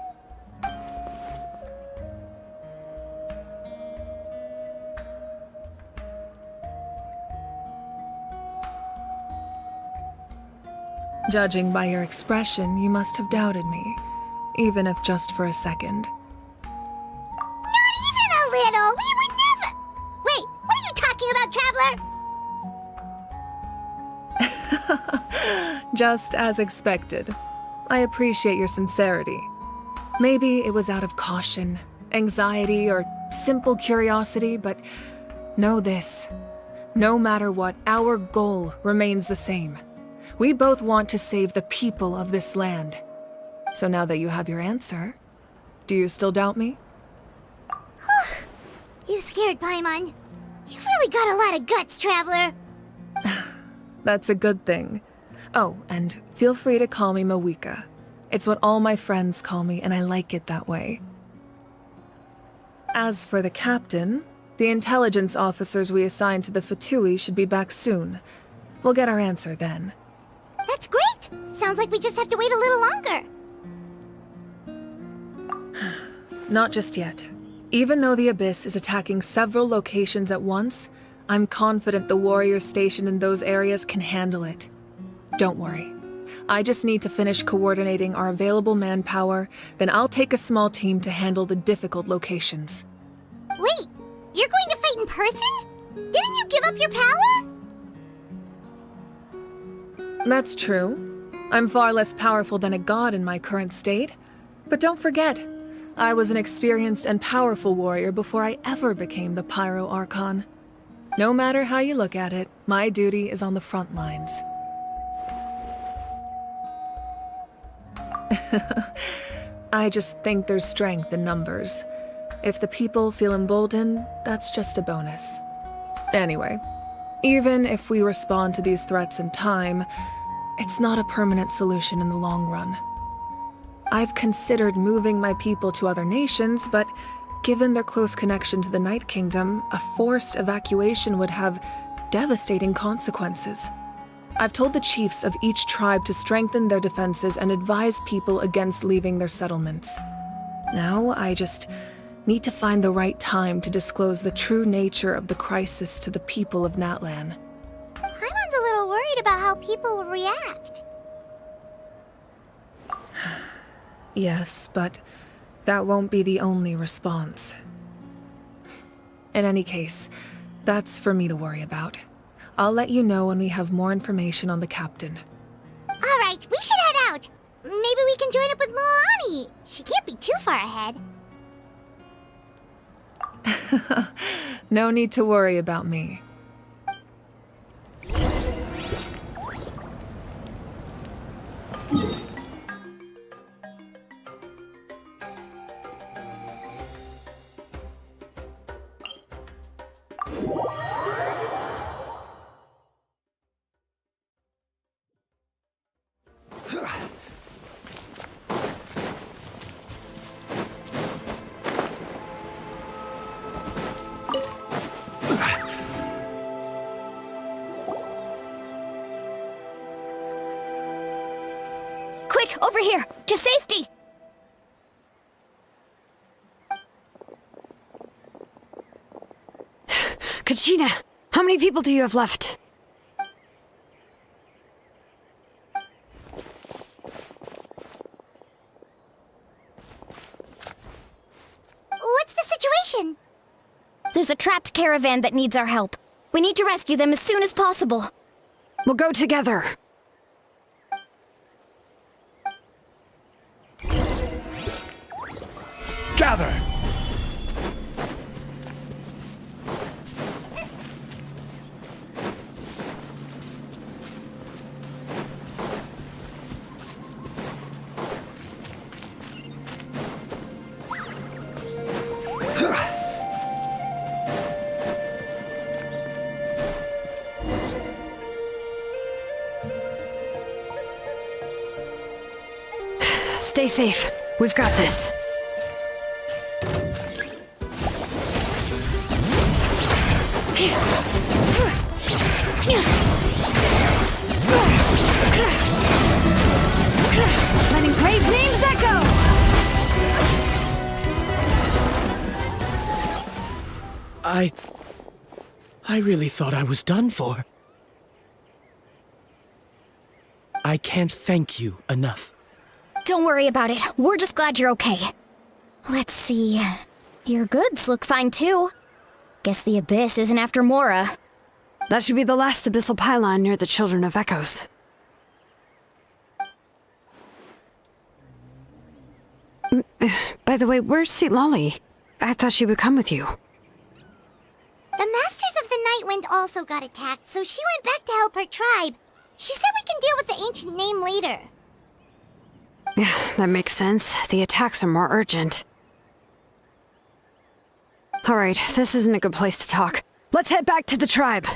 Judging by your expression, you must have doubted me, even if just for a second. Not even a little! We would never— Wait, what are you talking about, Traveler? Just as expected. I appreciate your sincerity. Maybe it was out of caution, anxiety, or simple curiosity, but know this. No matter what, our goal remains the same. We both want to save the people of this land. So now that you have your answer, do you still doubt me? You scared Paimon. You've really got a lot of guts, Traveler. That's a good thing. Oh, and feel free to call me Mawika. It's what all my friends call me, and I like it that way. As for the captain, the intelligence officers we assigned to the Fatui should be back soon. We'll get our answer then. That's great! Sounds like we just have to wait a little longer. Not just yet. Even though the Abyss is attacking several locations at once, I'm confident the warriors stationed in those areas can handle it. Don't worry. I just need to finish coordinating our available manpower, then I'll take a small team to handle the difficult locations. Wait, you're going to fight in person? Didn't you give up your power? That's true. I'm far less powerful than a god in my current state. But don't forget, I was an experienced and powerful warrior before I ever became the Pyro Archon. No matter how you look at it, my duty is on the front lines. I just think there's strength in numbers. If the people feel emboldened, that's just a bonus. Anyway, even if we respond to these threats in time, it's not a permanent solution in the long run. I've considered moving my people to other nations, but given their close connection to the Night Kingdom, a forced evacuation would have devastating consequences. I've told the chiefs of each tribe to strengthen their defenses and advise people against leaving their settlements. Now, I just need to find the right time to disclose the true nature of the crisis to the people of Natlan. Paimon's a little worried about how people will react. Yes, but that won't be the only response. In any case, that's for me to worry about. I'll let you know when we have more information on the captain. All right, we should head out. Maybe we can join up with Milani. She can't be too far ahead. No need to worry about me. Quick, over here! To safety! Kachina, how many people do you have left? What's the situation? There's a trapped caravan that needs our help. We need to rescue them as soon as possible. We'll go together. Gather! Stay safe. We've got this. Letting brave names echo! I really thought I was done for. I can't thank you enough. Don't worry about it. We're just glad you're okay. Let's see. Your goods look fine too. Guess the Abyss isn't after Mora. That should be the last abyssal pylon near the Children of Echoes. By the way, where's Lolly? I thought she would come with you. The Masters of the Night Wind also got attacked, so she went back to help her tribe. She said we can deal with the ancient name later. Yeah, that makes sense. The attacks are more urgent. Alright, this isn't a good place to talk. Let's head back to the tribe.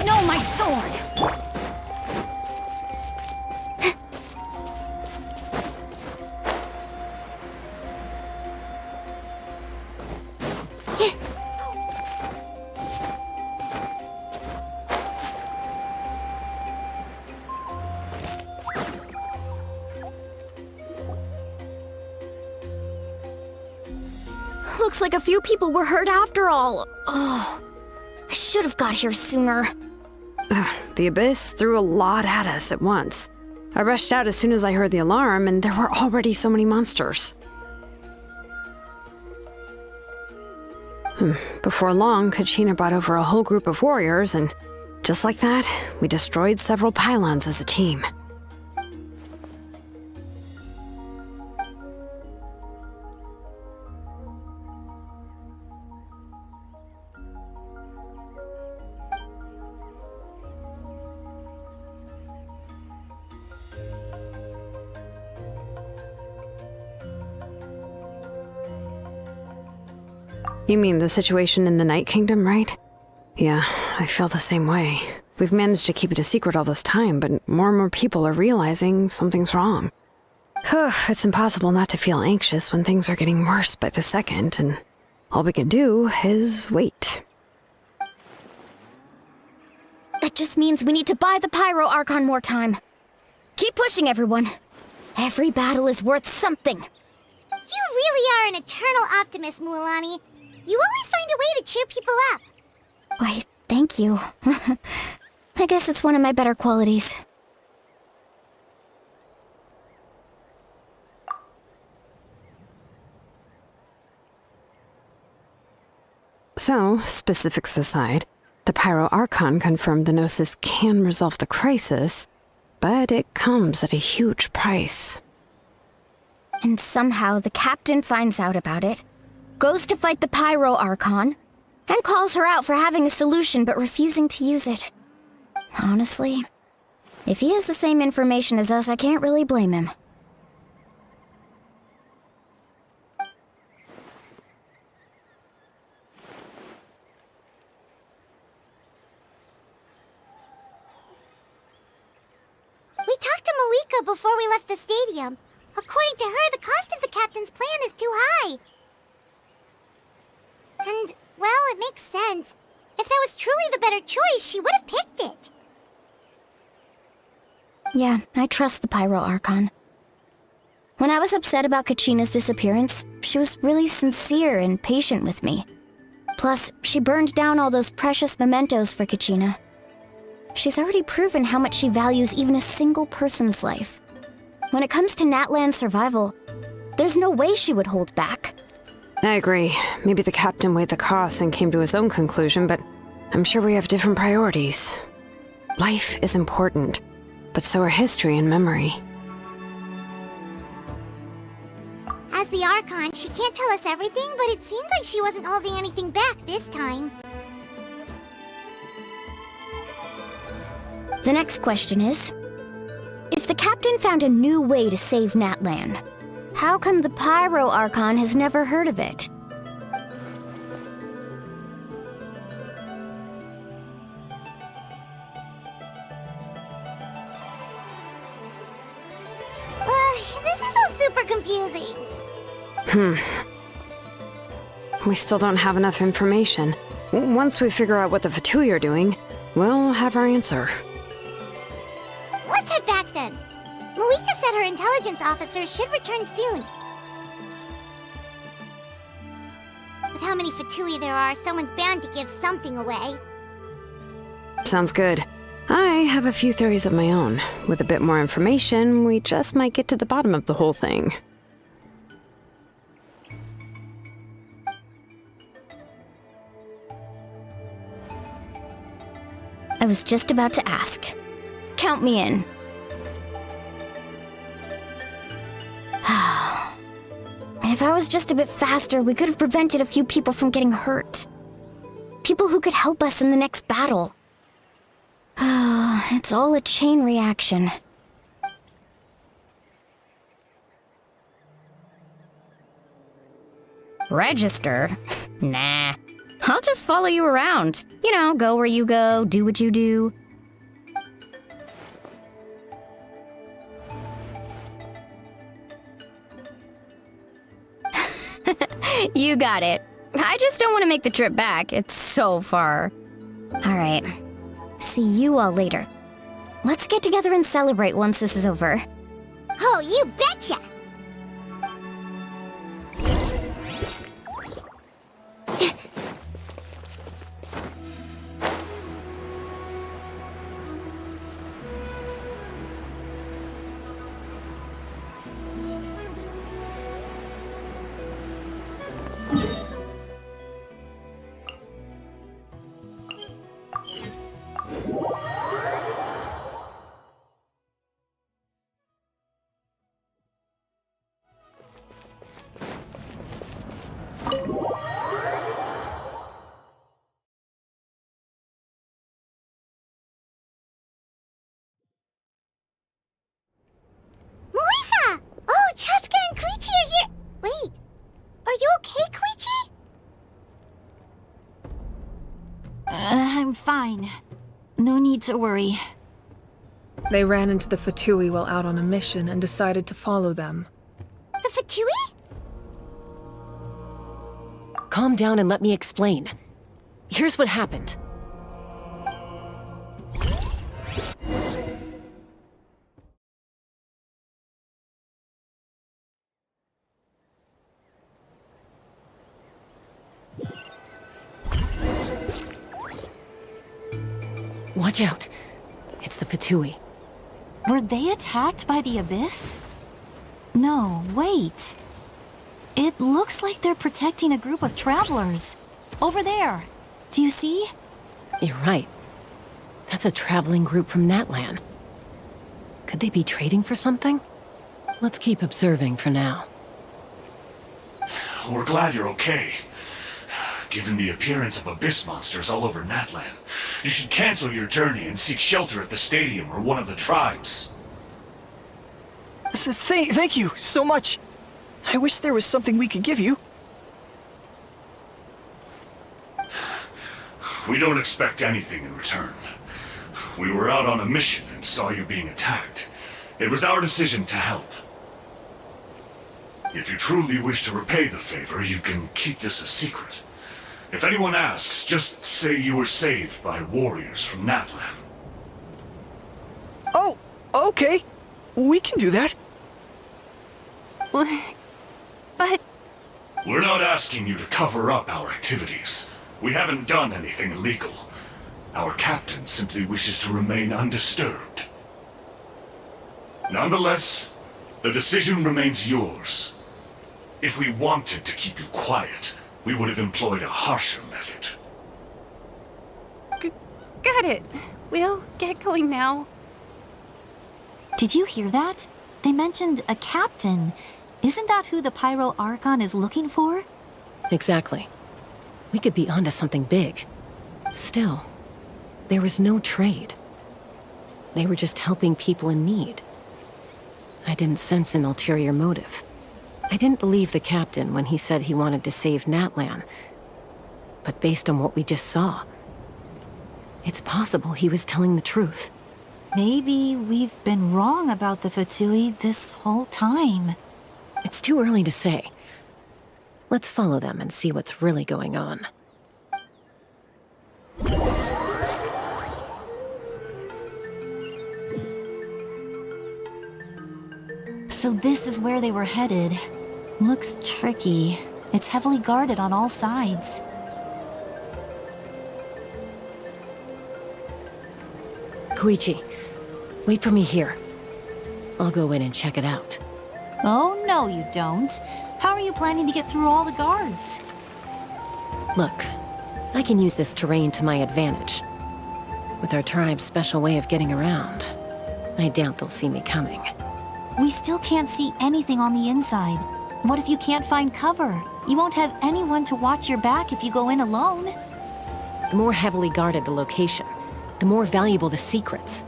No, my sword! Looks like a few people were hurt after all. Oh, I should have got here sooner. The Abyss threw a lot at us at once. I rushed out as soon as I heard the alarm, and there were already so many monsters. Before long, Kachina brought over a whole group of warriors, and just like that, we destroyed several pylons as a team. You mean the situation in the Night Kingdom, right? Yeah, I feel the same way. We've managed to keep it a secret all this time, but more and more people are realizing something's wrong. It's impossible not to feel anxious when things are getting worse by the second, and all we can do is wait. That just means we need to buy the Pyro Archon more time. Keep pushing, everyone. Every battle is worth something. You really are an eternal optimist, Mualani. You always find a way to cheer people up. Why, thank you. I guess it's one of my better qualities. So, specifics aside, the Pyro Archon confirmed the Gnosis can resolve the crisis, but it comes at a huge price. And somehow the captain finds out about it, goes to fight the Pyro Archon, and calls her out for having a solution but refusing to use it. Honestly, if he has the same information as us, I can't really blame him. We talked to Moika before we left the stadium. According to her, the cost of the captain's plan is too high. And, well, it makes sense. If that was truly the better choice, she would have picked it. Yeah, I trust the Pyro Archon. When I was upset about Kachina's disappearance, she was really sincere and patient with me. Plus, she burned down all those precious mementos for Kachina. She's already proven how much she values even a single person's life. When it comes to Natlan's survival, there's no way she would hold back. I agree. Maybe the captain weighed the costs and came to his own conclusion, but I'm sure we have different priorities. Life is important, but so are history and memory. As the Archon, she can't tell us everything, but it seemed like she wasn't holding anything back this time. The next question is, if the captain found a new way to save Natlan, how come the Pyro Archon has never heard of it? confusing. We still don't have enough information. Once we figure out what the Fatui are doing, we'll have our answer. Let's head back then. Malika said her intelligence officer should return soon. With how many Fatui there are, someone's bound to give something away. Sounds good. I have a few theories of my own. With a bit more information, we just might get to the bottom of the whole thing. I was just about to ask. Count me in. If I was just a bit faster, we could have prevented a few people from getting hurt. People who could help us in the next battle. It's all a chain reaction. Register? Nah. I'll just follow you around. You know, go where you go, do what you do. You got it. I just don't want to make the trip back. It's so far. Alright. See you all later. Let's get together and celebrate once this is over. Oh, you betcha! Malika! Oh, Chaska and Koichi are here! Wait, are you okay, Koichi? I'm fine. No need to worry. They ran into the Fatui while out on a mission and decided to follow them. The Fatui? Calm down and let me explain. Here's what happened. Watch out. It's the Fatui. Were they attacked by the Abyss? No, wait. It looks like they're protecting a group of travelers. Over there. Do you see? You're right. That's a traveling group from Natlan. Could they be trading for something? Let's keep observing for now. We're glad you're okay. Given the appearance of abyss monsters all over Natlan, you should cancel your journey and seek shelter at the stadium or one of the tribes. Thank you so much. I wish there was something we could give you. We don't expect anything in return. We were out on a mission and saw you being attacked. It was our decision to help. If you truly wish to repay the favor, you can keep this a secret. If anyone asks, just say you were saved by warriors from Natlan. Oh, okay. We can do that. But... We're not asking you to cover up our activities. We haven't done anything illegal. Our captain simply wishes to remain undisturbed. Nonetheless, the decision remains yours. If we wanted to keep you quiet, we would have employed a harsher method. Got it. We'll get going now. Did you hear that? They mentioned a captain. Isn't that who the Pyro Archon is looking for? Exactly. We could be onto something big. Still, there was no trade. They were just helping people in need. I didn't sense an ulterior motive. I didn't believe the captain when he said he wanted to save Natlan. But based on what we just saw, it's possible he was telling the truth. Maybe we've been wrong about the Fatui this whole time. It's too early to say. Let's follow them and see what's really going on. So this is where they were headed. Looks tricky. It's heavily guarded on all sides. Koichi, wait for me here. I'll go in and check it out. Oh, no you don't. How are you planning to get through all the guards? Look, I can use this terrain to my advantage. With our tribe's special way of getting around, I doubt they'll see me coming. We still can't see anything on the inside. What if you can't find cover? You won't have anyone to watch your back if you go in alone. The more heavily guarded the location, the more valuable the secrets.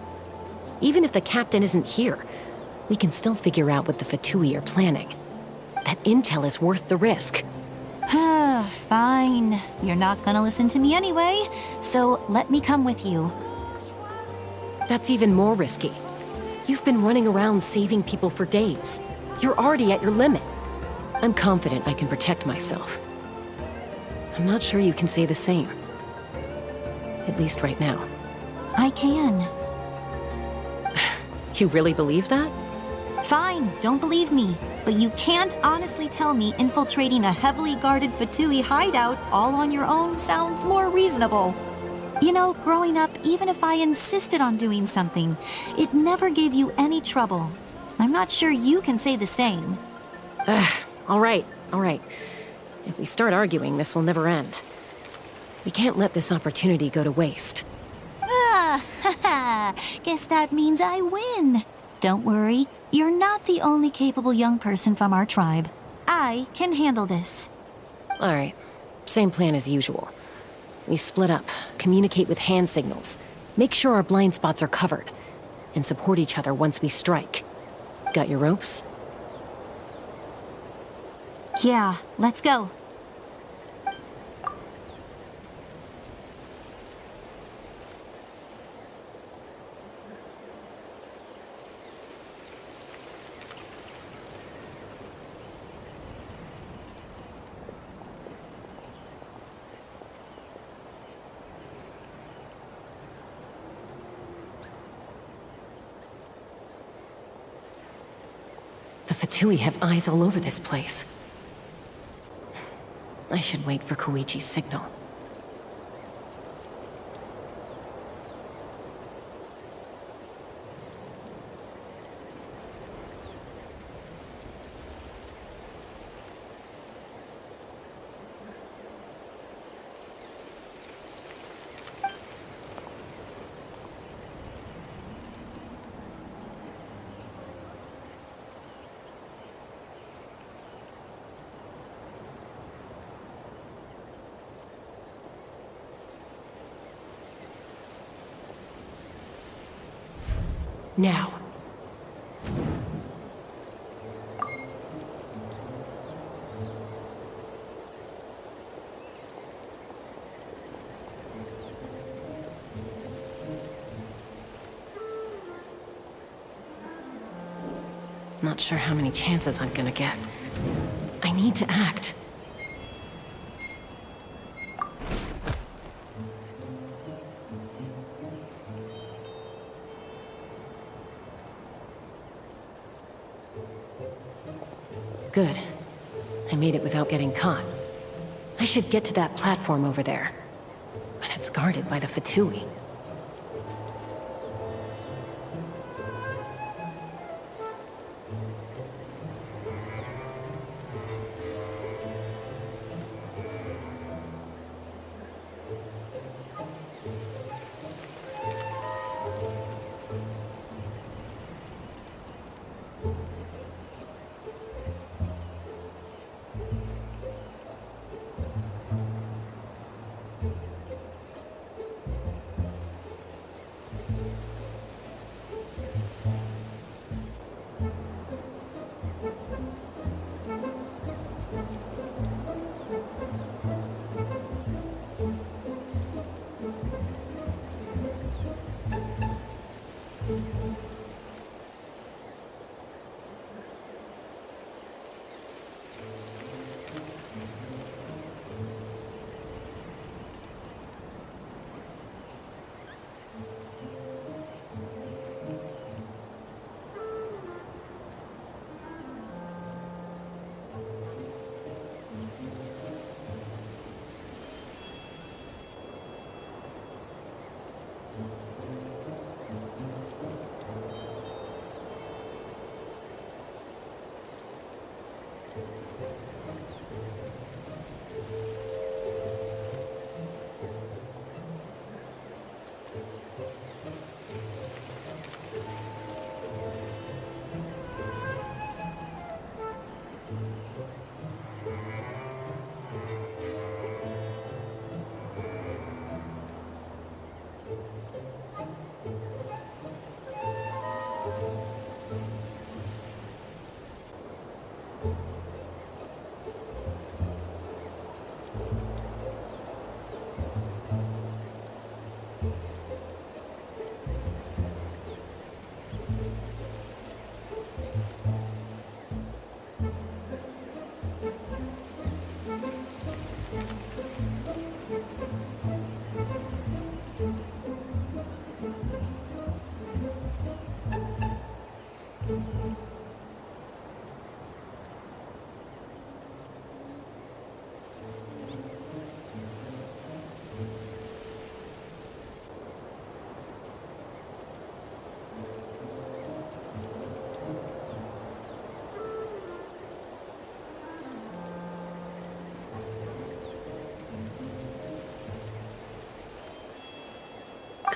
Even if the captain isn't here, we can still figure out what the Fatui are planning. That intel is worth the risk. Fine. You're not gonna listen to me anyway, so let me come with you. That's even more risky. You've been running around saving people for days. You're already at your limit. I'm confident I can protect myself. I'm not sure you can say the same. At least right now. I can. You really believe that? Fine, don't believe me. But you can't honestly tell me infiltrating a heavily guarded Fatui hideout all on your own sounds more reasonable. You know, growing up, even if I insisted on doing something, it never gave you any trouble. I'm not sure you can say the same. All right. If we start arguing, this will never end. We can't let this opportunity go to waste. Guess that means I win. Don't worry, you're not the only capable young person from our tribe. I can handle this. All right, same plan as usual. We split up, communicate with hand signals, make sure our blind spots are covered, and support each other once we strike. Got your ropes? Yeah, let's go. The Fatui have eyes all over this place. I should wait for Koichi's signal. Now. Not sure how many chances I'm gonna get. I need to act. Good. I made it without getting caught. I should get to that platform over there. But it's guarded by the Fatui.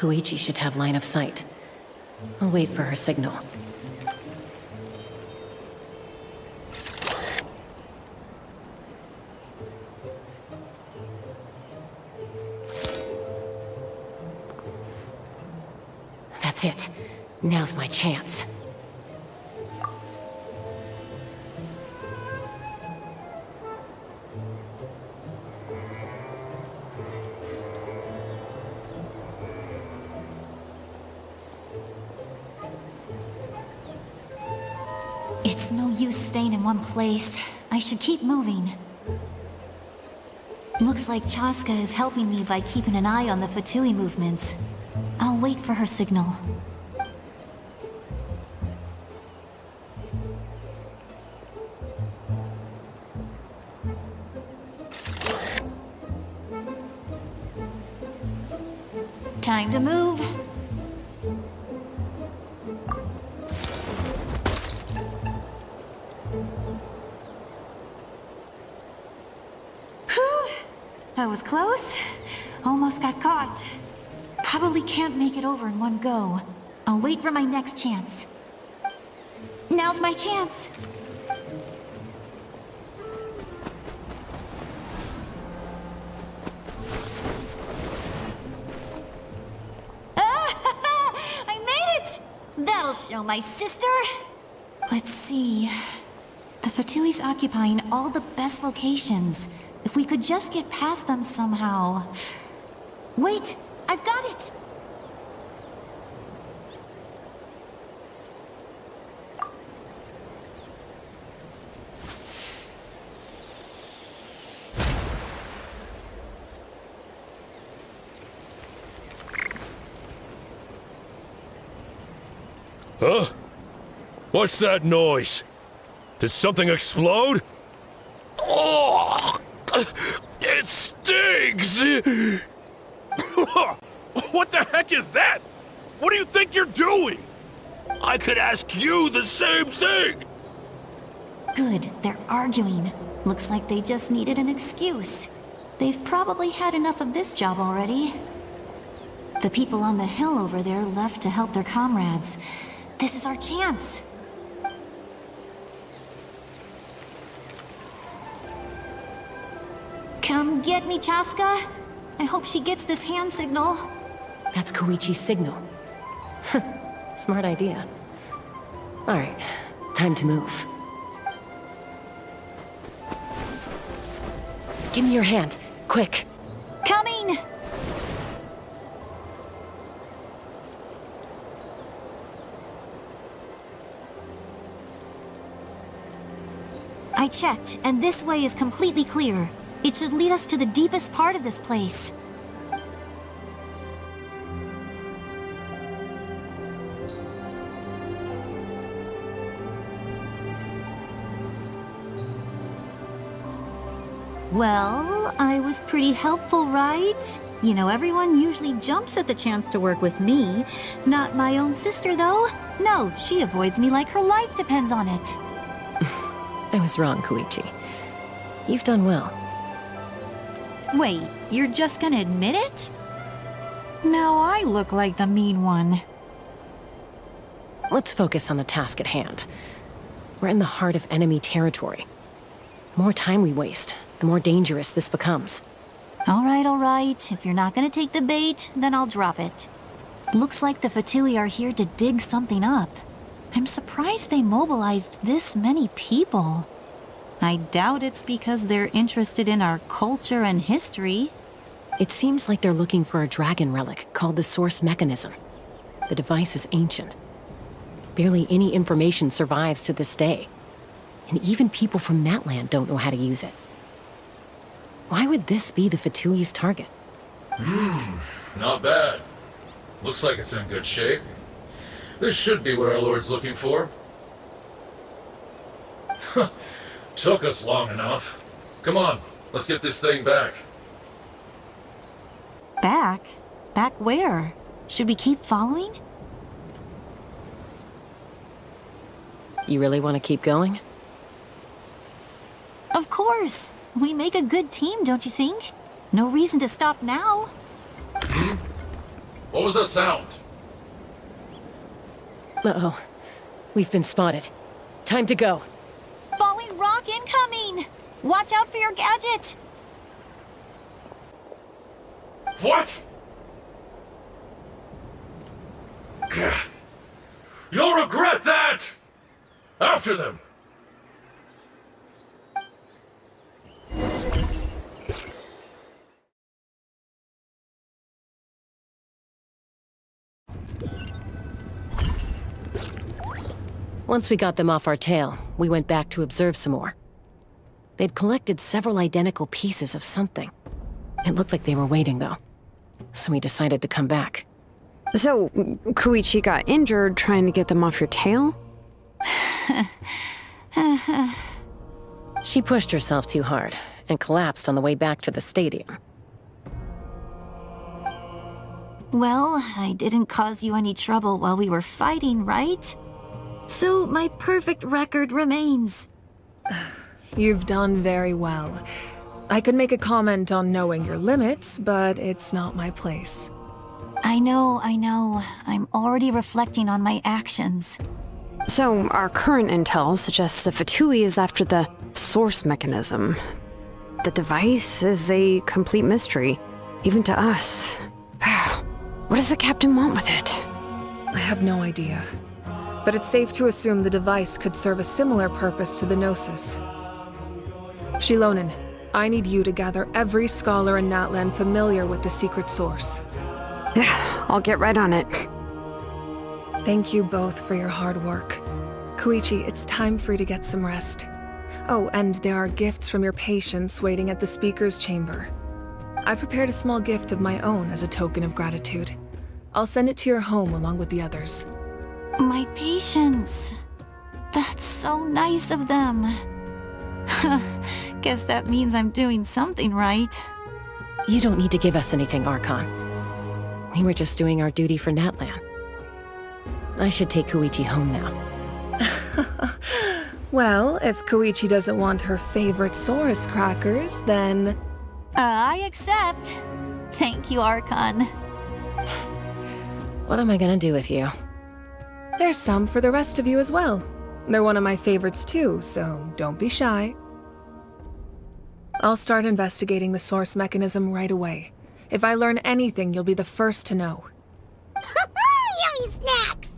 Koichi should have line of sight. I'll wait for her signal. That's it. Now's my chance. It's no use staying in one place. I should keep moving. Looks like Chaska is helping me by keeping an eye on the Fatui movements. I'll wait for her signal. Time to move. Whew! That was close. Almost got caught. Probably can't make it over in one go. I'll wait for my next chance. Now's my chance. I made it! That'll show my sister. Let's see. The Fatui's occupying all the best locations. If we could just get past them somehow. Wait! I've got it! Huh? What's that noise? Did something explode? Oh! It stings! What the heck is that? What do you think you're doing? I could ask you the same thing! Good, they're arguing. Looks like they just needed an excuse. They've probably had enough of this job already. The people on the hill over there left to help their comrades. This is our chance. Come get me, Chaska. I hope she gets this hand signal. That's Koichi's signal. Smart idea. Alright, time to move. Give me your hand, quick. Coming! I checked, and this way is completely clear. It should lead us to the deepest part of this place. Well, I was pretty helpful, right? You know, everyone usually jumps at the chance to work with me. Not my own sister, though. No, she avoids me like her life depends on it. I was wrong, Koichi. You've done well. Wait, you're just gonna admit it? Now I look like the mean one. Let's focus on the task at hand. We're in the heart of enemy territory. The more time we waste, the more dangerous this becomes. All right. If you're not gonna take the bait, then I'll drop it. Looks like the Fatui are here to dig something up. I'm surprised they mobilized this many people. I doubt it's because they're interested in our culture and history. It seems like they're looking for a dragon relic called the Source Mechanism. The device is ancient. Barely any information survives to this day. And even people from Natlan don't know how to use it. Why would this be the Fatui's target? Not bad. Looks like it's in good shape. This should be what our Lord's looking for. Took us long enough. Come on, let's get this thing back. Back? Back where? Should we keep following? You really want to keep going? Of course! We make a good team, don't you think? No reason to stop now. What was that sound? Uh-oh. We've been spotted. Time to go. Falling rock incoming! Watch out for your gadget! What? You'll regret that! After them! Once we got them off our tail, we went back to observe some more. They'd collected several identical pieces of something. It looked like they were waiting, though. So we decided to come back. So, Koichi got injured trying to get them off your tail? She pushed herself too hard and collapsed on the way back to the stadium. Well, I didn't cause you any trouble while we were fighting, right? So my perfect record remains. You've done very well. I could make a comment on knowing your limits, but it's not my place. I know. I'm already reflecting on my actions. So, our current intel suggests the Fatui is after the source mechanism. The device is a complete mystery, even to us. What does the captain want with it? I have no idea. But it's safe to assume the device could serve a similar purpose to the Gnosis. Shilonen, I need you to gather every scholar in Natlan familiar with the secret source. I'll get right on it. Thank you both for your hard work. Koichi, it's time for you to get some rest. Oh, and there are gifts from your patients waiting at the speaker's chamber. I've prepared a small gift of my own as a token of gratitude. I'll send it to your home along with the others. My patience. That's so nice of them. Guess that means I'm doing something right. You don't need to give us anything, Archon. We were just doing our duty for Natlan. I should take Koichi home now. Well, if Koichi doesn't want her favorite Saurus crackers, then... I accept. Thank you, Archon. What am I gonna do with you? There's some for the rest of you as well. They're one of my favorites too, so don't be shy. I'll start investigating the source mechanism right away. If I learn anything, you'll be the first to know. Yummy snacks!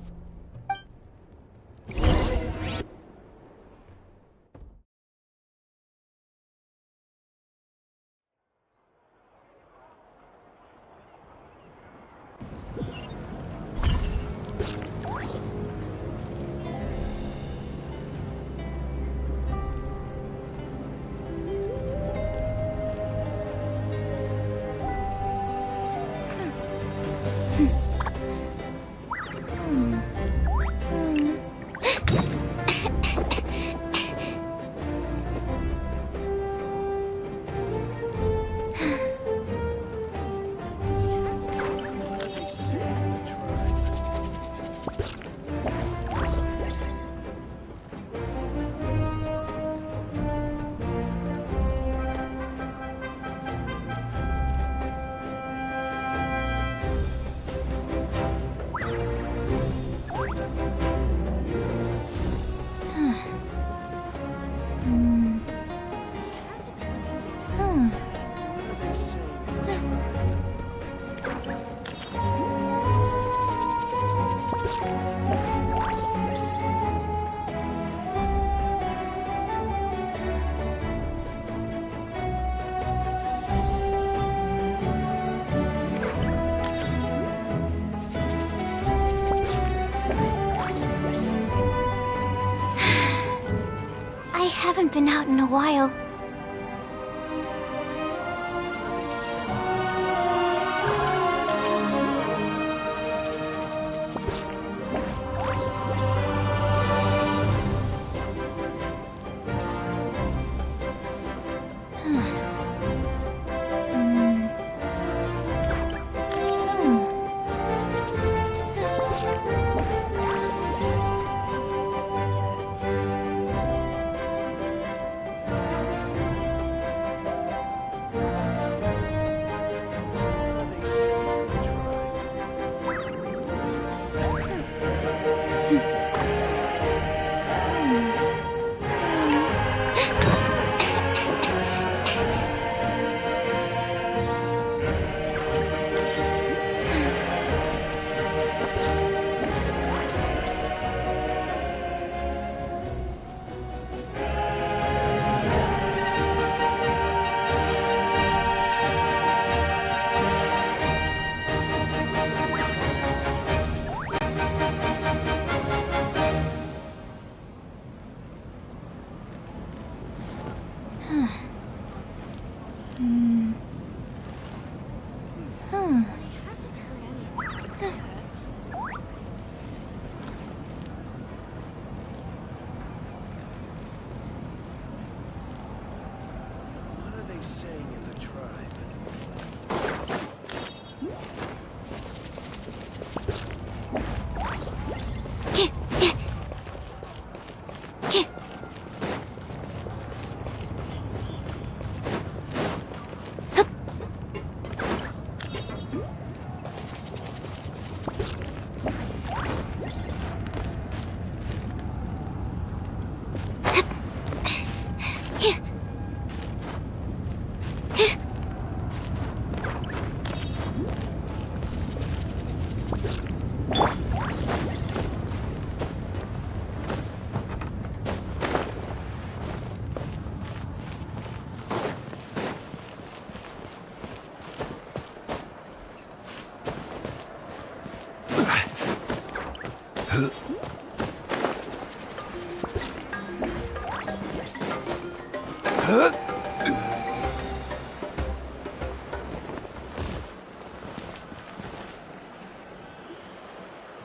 I haven't been out in a while.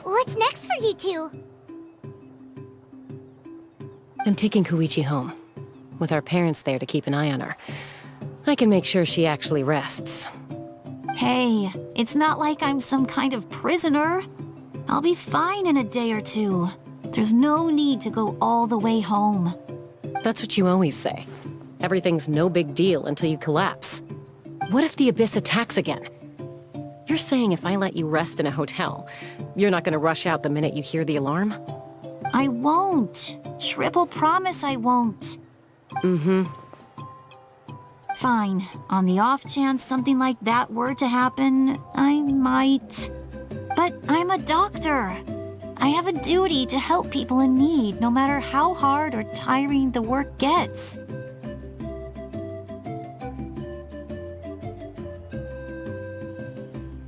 What's next for you two? I'm taking Koichi home. With our parents there to keep an eye on her. I can make sure she actually rests. Hey, it's not like I'm some kind of prisoner. I'll be fine in a day or two. There's no need to go all the way home. That's what you always say. Everything's no big deal until you collapse. What if the Abyss attacks again? You're saying if I let you rest in a hotel, you're not gonna rush out the minute you hear the alarm? I won't. Triple promise I won't. Mm-hmm. Fine. On the off chance something like that were to happen, I might. But I'm a doctor. I have a duty to help people in need, no matter how hard or tiring the work gets.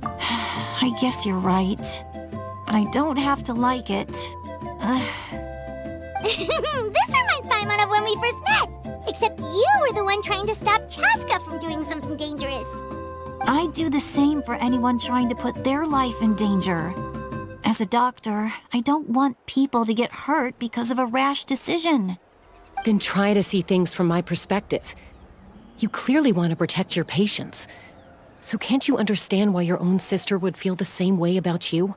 I guess you're right. But I don't have to like it. This reminds Paimon of when we first met! Except you were the one trying to stop Chaska from doing something dangerous. I'd do the same for anyone trying to put their life in danger. As a doctor, I don't want people to get hurt because of a rash decision. Then try to see things from my perspective. You clearly want to protect your patients. So can't you understand why your own sister would feel the same way about you?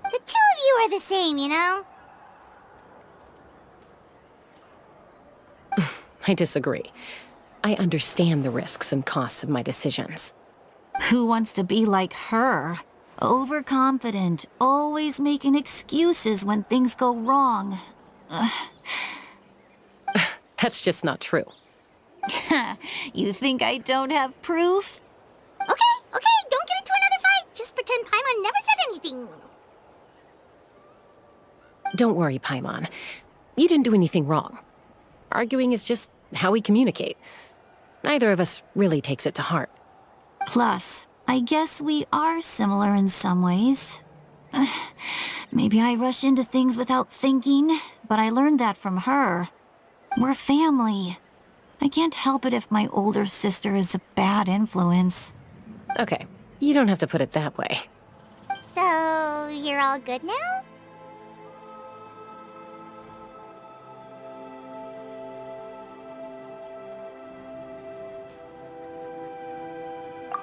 The two of you are the same, you know? I disagree. I understand the risks and costs of my decisions. Who wants to be like her? Overconfident, always making excuses when things go wrong. That's just not true. You think I don't have proof? Okay, don't get into another fight. Just pretend Paimon never said anything. Don't worry, Paimon. You didn't do anything wrong. Arguing is just how we communicate. Neither of us really takes it to heart. Plus, I guess we are similar in some ways. Maybe I rush into things without thinking, but I learned that from her. We're family. I can't help it if my older sister is a bad influence. Okay, you don't have to put it that way. So, you're all good now?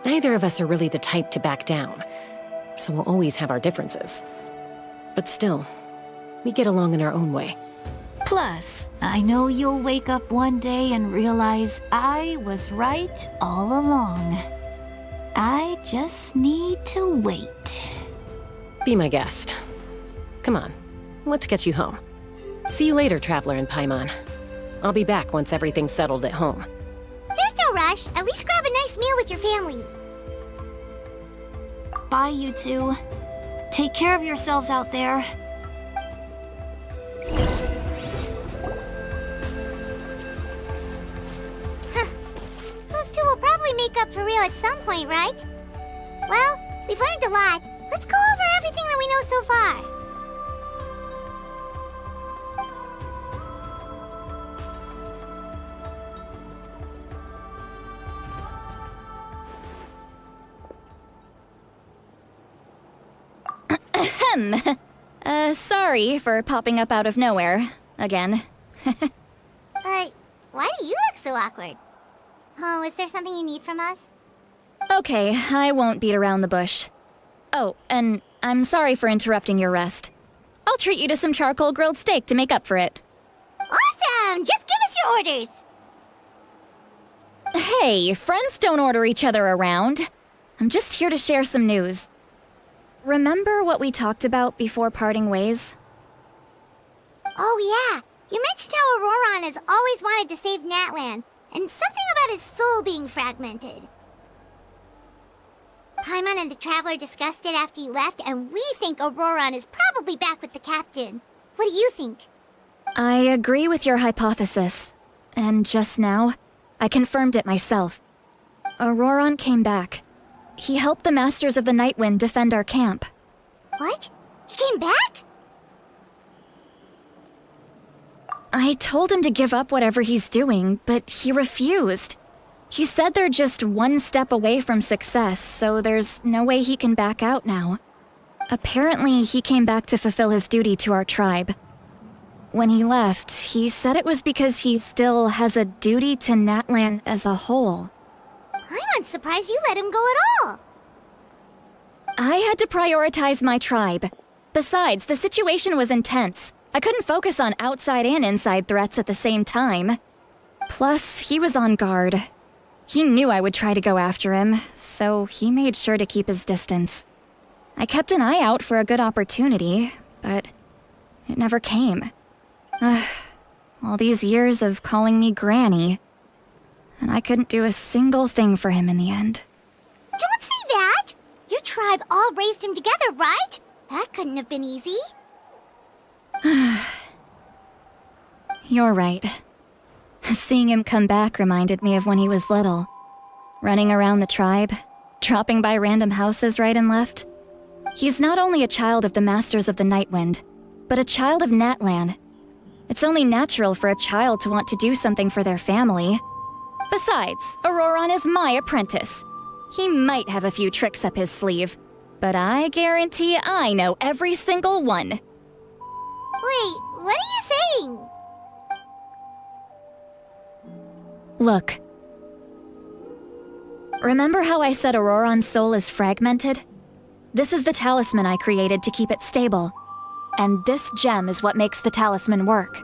Neither of us are really the type to back down, so we'll always have our differences. But still, we get along in our own way. Plus, I know you'll wake up one day and realize I was right all along. I just need to wait. Be my guest. Come on, let's get you home. See you later, Traveler and Paimon. I'll be back once everything's settled at home. There's no rush. At least grab a nice meal with your family. Bye, you two. Take care of yourselves out there. Those two will probably make up for real at some point, right? Well, we've learned a lot. Let's go over everything that we know so far. Sorry for popping up out of nowhere. Again. Why do you look so awkward? Oh, is there something you need from us? Okay, I won't beat around the bush. Oh, and I'm sorry for interrupting your rest. I'll treat you to some charcoal grilled steak to make up for it. Awesome! Just give us your orders! Hey, friends don't order each other around. I'm just here to share some news. Remember what we talked about before parting ways? Oh yeah, you mentioned how Auroron has always wanted to save Natlan, and something about his soul being fragmented. Paimon and the Traveler discussed it after you left, and we think Auroron is probably back with the captain. What do you think? I agree with your hypothesis. And just now, I confirmed it myself. Auroron came back. He helped the Masters of the Nightwind defend our camp. What? He came back? I told him to give up whatever he's doing, but he refused. He said they're just one step away from success, so there's no way he can back out now. Apparently, he came back to fulfill his duty to our tribe. When he left, he said it was because he still has a duty to Natlan as a whole. I'm not surprised you let him go at all. I had to prioritize my tribe. Besides, the situation was intense. I couldn't focus on outside and inside threats at the same time. Plus, he was on guard. He knew I would try to go after him, so he made sure to keep his distance. I kept an eye out for a good opportunity, but it never came. All these years of calling me Granny, and I couldn't do a single thing for him in the end. Don't say that! Your tribe all raised him together, right? That couldn't have been easy. You're right. Seeing him come back reminded me of when he was little. Running around the tribe, dropping by random houses right and left. He's not only a child of the Masters of the Nightwind, but a child of Natlan. It's only natural for a child to want to do something for their family. Besides, Auroron is my apprentice. He might have a few tricks up his sleeve, but I guarantee I know every single one. Wait, what are you saying? Look. Remember how I said Auroron's soul is fragmented? This is the talisman I created to keep it stable. And this gem is what makes the talisman work.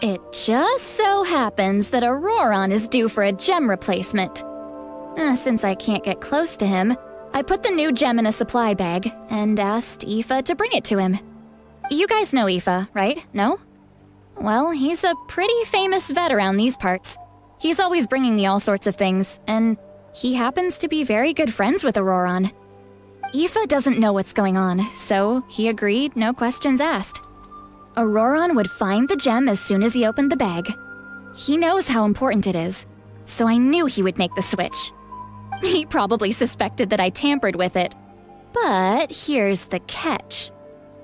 It just so happens that Auroron is due for a gem replacement. Since I can't get close to him, I put the new gem in a supply bag and asked Aoife to bring it to him. You guys know Aoife, right? No? Well, he's a pretty famous vet around these parts. He's always bringing me all sorts of things, and he happens to be very good friends with Auroron. Aoife doesn't know what's going on, so he agreed, no questions asked. Auroron would find the gem as soon as he opened the bag. He knows how important it is, so I knew he would make the switch. He probably suspected that I tampered with it. But here's the catch.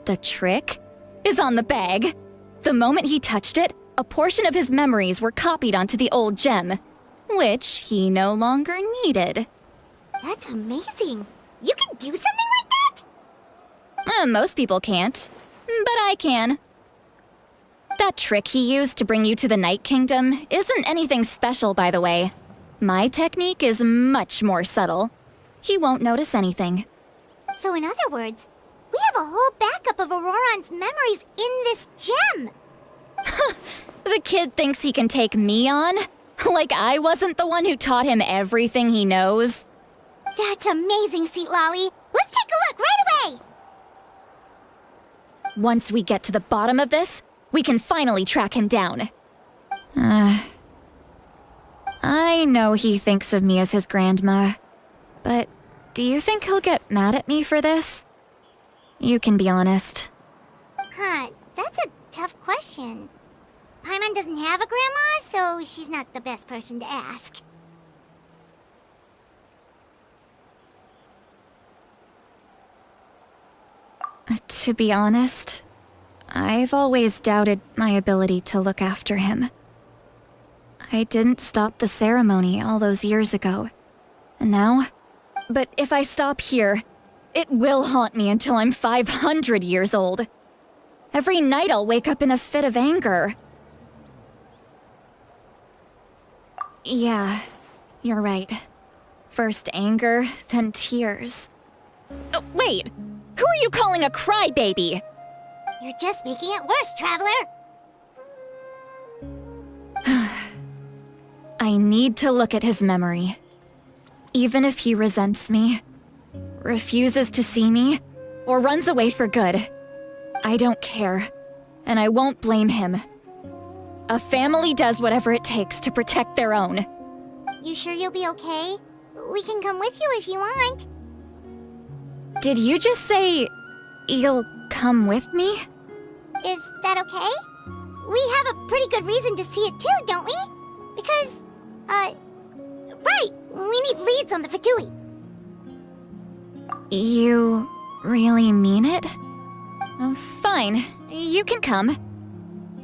The trick is on the bag. The moment he touched it, a portion of his memories were copied onto the old gem, which he no longer needed. That's amazing. You can do something like that? Most people can't, but I can. That trick he used to bring you to the Night Kingdom isn't anything special, by the way. My technique is much more subtle. He won't notice anything. So in other words, we have a whole backup of Auroron's memories in this gem. The kid thinks he can take me on? Like I wasn't the one who taught him everything he knows? That's amazing, Seat Lolly. Let's take a look right away! Once we get to the bottom of this, we can finally track him down. I know he thinks of me as his grandma, but do you think he'll get mad at me for this? You can be honest. That's a tough question. Paimon doesn't have a grandma, so she's not the best person to ask. To be honest, I've always doubted my ability to look after him. I didn't stop the ceremony all those years ago. And now? But if I stop here, it will haunt me until I'm 500 years old. Every night I'll wake up in a fit of anger. Yeah, you're right. First anger, then tears. Oh, wait! Who are you calling a crybaby? You're just making it worse, Traveler! I need to look at his memory. Even if he resents me, refuses to see me, or runs away for good, I don't care, and I won't blame him. A family does whatever it takes to protect their own. You sure you'll be okay? We can come with you if you want. Did you just say you'll come with me? Is that okay? We have a pretty good reason to see it too, don't we? Because, right, we need leads on the Fatui. You really mean it? Fine. You can come.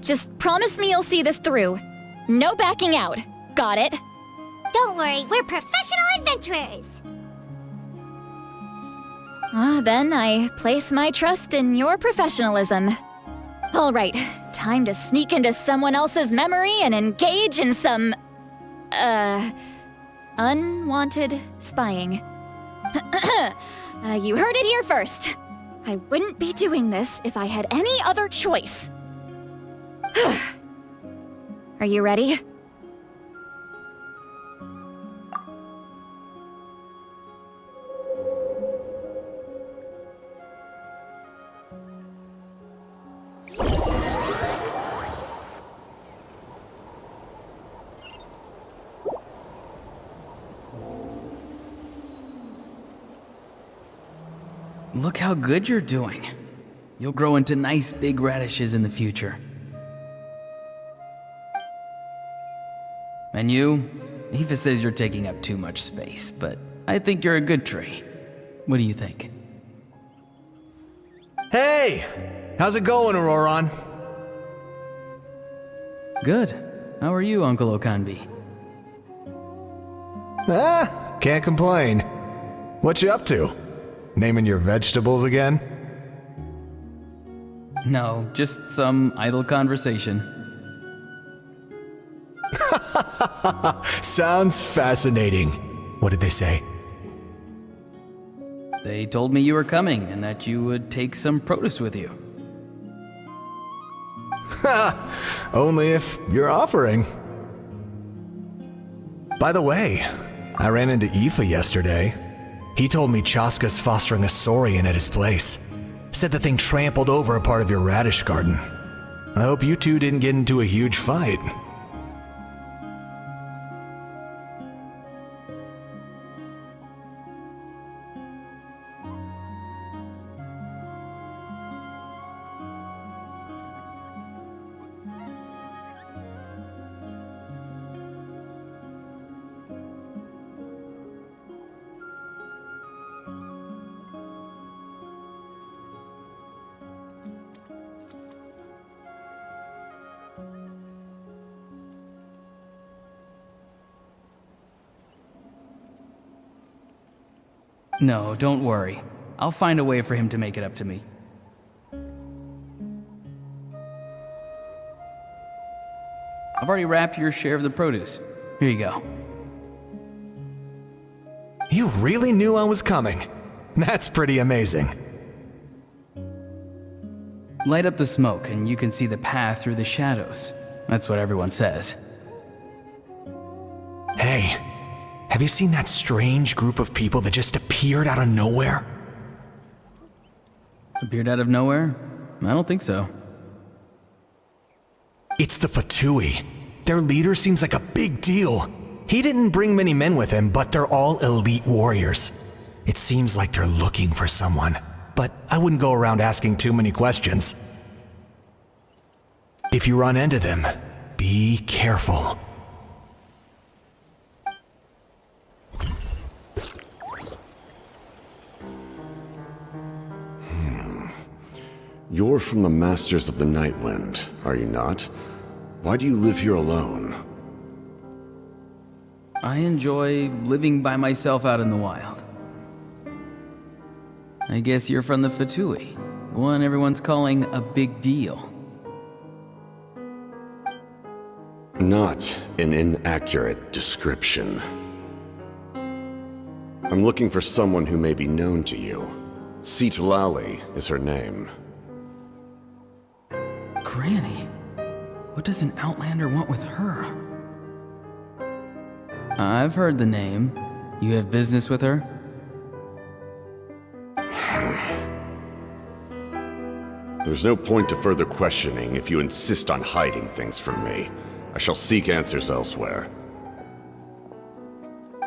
Just promise me you'll see this through. No backing out. Got it? Don't worry, we're professional adventurers. Then I place my trust in your professionalism. All right, time to sneak into someone else's memory and engage in some... unwanted spying. You heard it here first. I wouldn't be doing this if I had any other choice. Are you ready? Look how good you're doing. You'll grow into nice big radishes in the future. And you? Aoife says you're taking up too much space, but I think you're a good tree. What do you think? Hey! How's it going, Auroron? Good. How are you, Uncle Okanbi? Can't complain. What you up to? Naming your vegetables again? No, just some idle conversation. Sounds fascinating. What did they say? They told me you were coming and that you would take some produce with you. Only if you're offering. By the way, I ran into Aoife yesterday. He told me Chaska's fostering a saurian at his place. Said the thing trampled over a part of your radish garden. I hope you two didn't get into a huge fight. No, don't worry. I'll find a way for him to make it up to me. I've already wrapped your share of the produce. Here you go. You really knew I was coming. That's pretty amazing. Light up the smoke and you can see the path through the shadows. That's what everyone says. Hey, have you seen that strange group of people that just appeared out of nowhere? Appeared out of nowhere? I don't think so. It's the Fatui. Their leader seems like a big deal. He didn't bring many men with him, but they're all elite warriors. It seems like they're looking for someone, but I wouldn't go around asking too many questions. If you run into them, be careful. You're from the Masters of the Nightwind, are you not? Why do you live here alone? I enjoy living by myself out in the wild. I guess you're from the Fatui, the one everyone's calling a big deal. Not an inaccurate description. I'm looking for someone who may be known to you. Citlali is her name. Granny? What does an Outlander want with her? I've heard the name. You have business with her? There's no point to further questioning if you insist on hiding things from me. I shall seek answers elsewhere.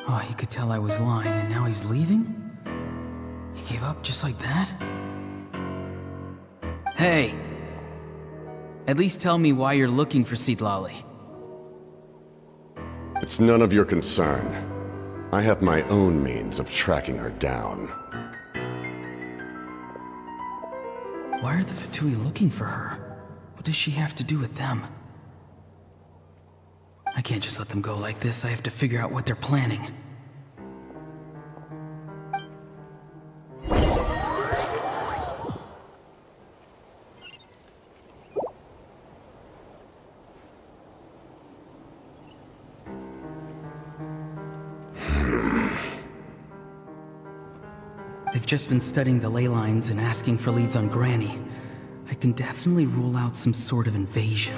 Oh, he could tell I was lying and now he's leaving? He gave up just like that? Hey! At least tell me why you're looking for Citlali. It's none of your concern. I have my own means of tracking her down. Why are the Fatui looking for her? What does she have to do with them? I can't just let them go like this. I have to figure out what they're planning. They've just been studying the ley lines and asking for leads on Granny. I can definitely rule out some sort of invasion.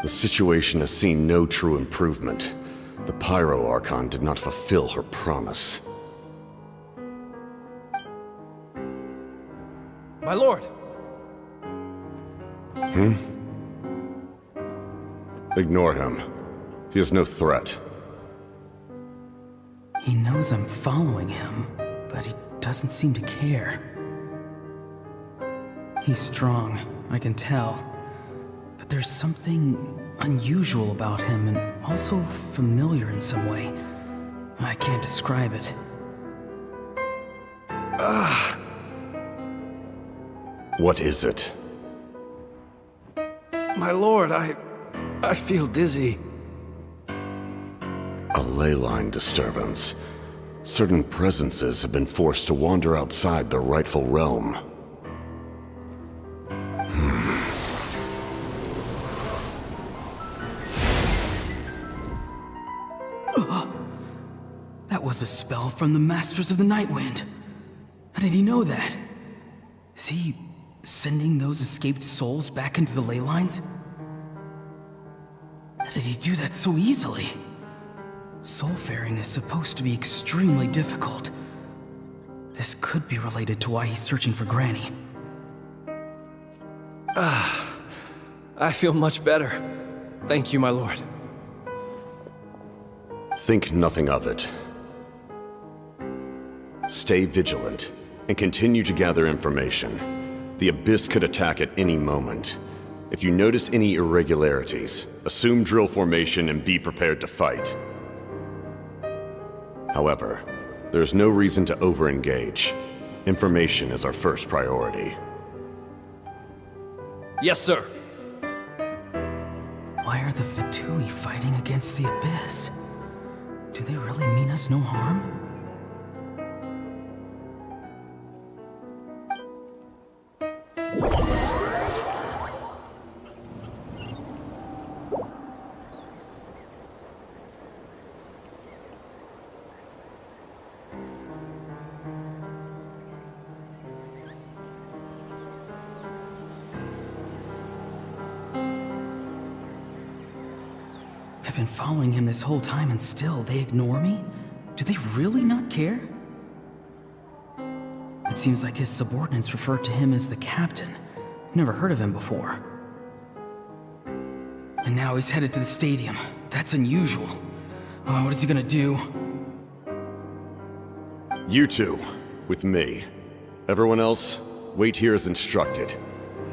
The situation has seen no true improvement. The Pyro Archon did not fulfill her promise. My lord! Ignore him. He is no threat. He knows I'm following him, but he doesn't seem to care. He's strong, I can tell. But there's something unusual about him and also familiar in some way. I can't describe it. What is it? My lord, I feel dizzy. A ley line disturbance. Certain presences have been forced to wander outside their rightful realm. That was a spell from the Masters of the Nightwind. How did he know that? Is he sending those escaped souls back into the ley lines? How did he do that so easily? Soulfaring is supposed to be extremely difficult. This could be related to why he's searching for Granny. I feel much better. Thank you, my lord. Think nothing of it. Stay vigilant, and continue to gather information. The Abyss could attack at any moment. If you notice any irregularities, assume drill formation and be prepared to fight. However, there's no reason to over-engage. Information is our first priority. Yes, sir. Why are the Fatui fighting against the Abyss? Do they really mean us no harm? I've been following him this whole time and still they ignore me? Do they really not care? It seems like his subordinates refer to him as the captain. Never heard of him before. And now he's headed to the stadium. That's unusual. What is he gonna do? You two, with me. Everyone else, wait here as instructed.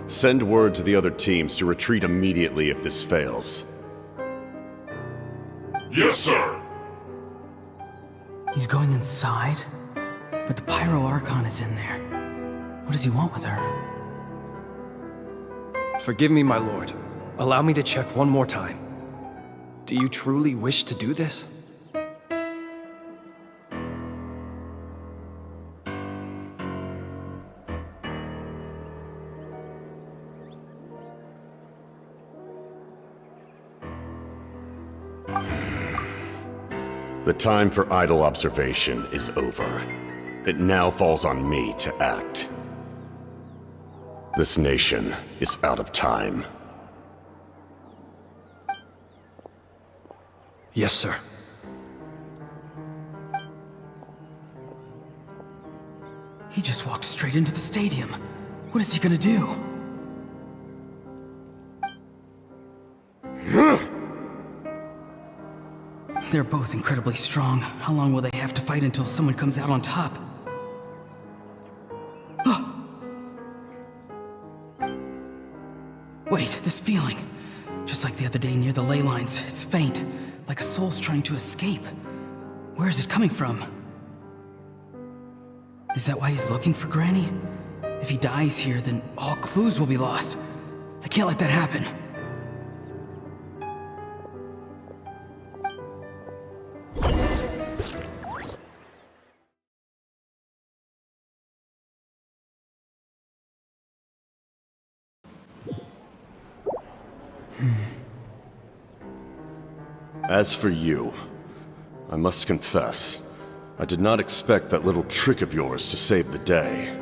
Send word to the other teams to retreat immediately if this fails. Yes, sir! He's going inside? But the Pyro Archon is in there. What does he want with her? Forgive me, my lord. Allow me to check one more time. Do you truly wish to do this? The time for idle observation is over. It now falls on me to act. This nation is out of time. Yes, sir. He just walked straight into the stadium. What is he gonna do? They're both incredibly strong. How long will they have to fight until someone comes out on top? Wait, this feeling. Just like the other day near the ley lines, it's faint, like a soul's trying to escape. Where is it coming from? Is that why he's looking for Granny? If he dies here, then all clues will be lost. I can't let that happen. As for you, I must confess, I did not expect that little trick of yours to save the day.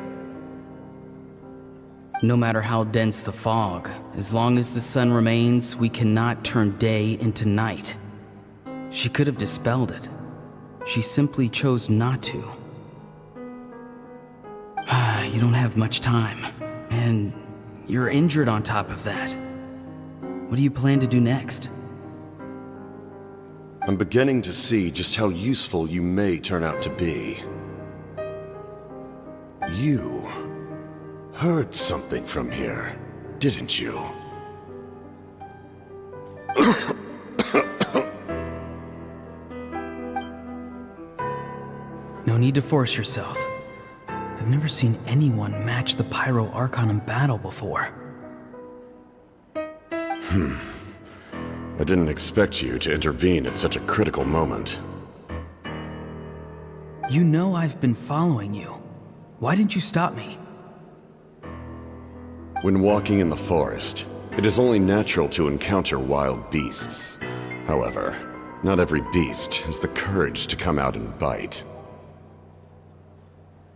No matter how dense the fog, as long as the sun remains, we cannot turn day into night. She could have dispelled it. She simply chose not to. You don't have much time, and you're injured on top of that. What do you plan to do next? I'm beginning to see just how useful you may turn out to be. You heard something from here, didn't you? No need to force yourself. I've never seen anyone match the Pyro Archon in battle before. I didn't expect you to intervene at such a critical moment. You know I've been following you. Why didn't you stop me? When walking in the forest, it is only natural to encounter wild beasts. However, not every beast has the courage to come out and bite.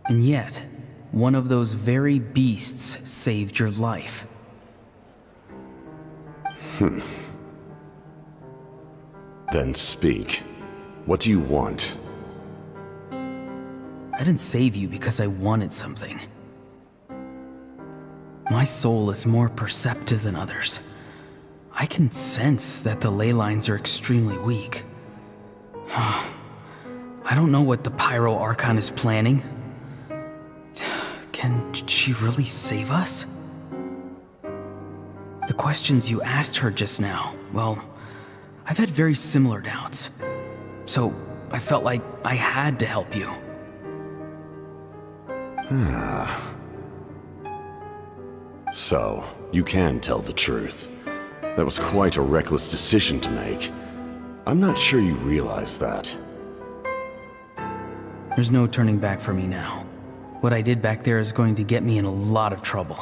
And yet, one of those very beasts saved your life. Then speak. What do you want? I didn't save you because I wanted something. My soul is more perceptive than others. I can sense that the ley lines are extremely weak. I don't know what the Pyro Archon is planning. Can she really save us? The questions you asked her just now, well, I've had very similar doubts. So I felt like I had to help you. So, you can tell the truth. That was quite a reckless decision to make. I'm not sure you realize that. There's no turning back for me now. What I did back there is going to get me in a lot of trouble.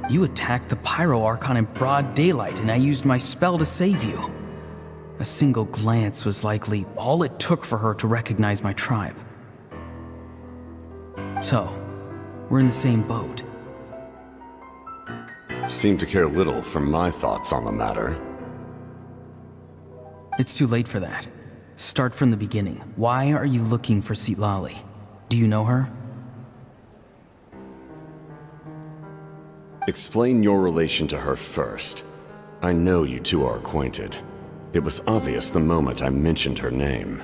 You attacked the Pyro Archon in broad daylight, and I used my spell to save you. A single glance was likely all it took for her to recognize my tribe. So, we're in the same boat. You seem to care little for my thoughts on the matter. It's too late for that. Start from the beginning. Why are you looking for Citlali? Do you know her? Explain your relation to her first. I know you two are acquainted. It was obvious the moment I mentioned her name.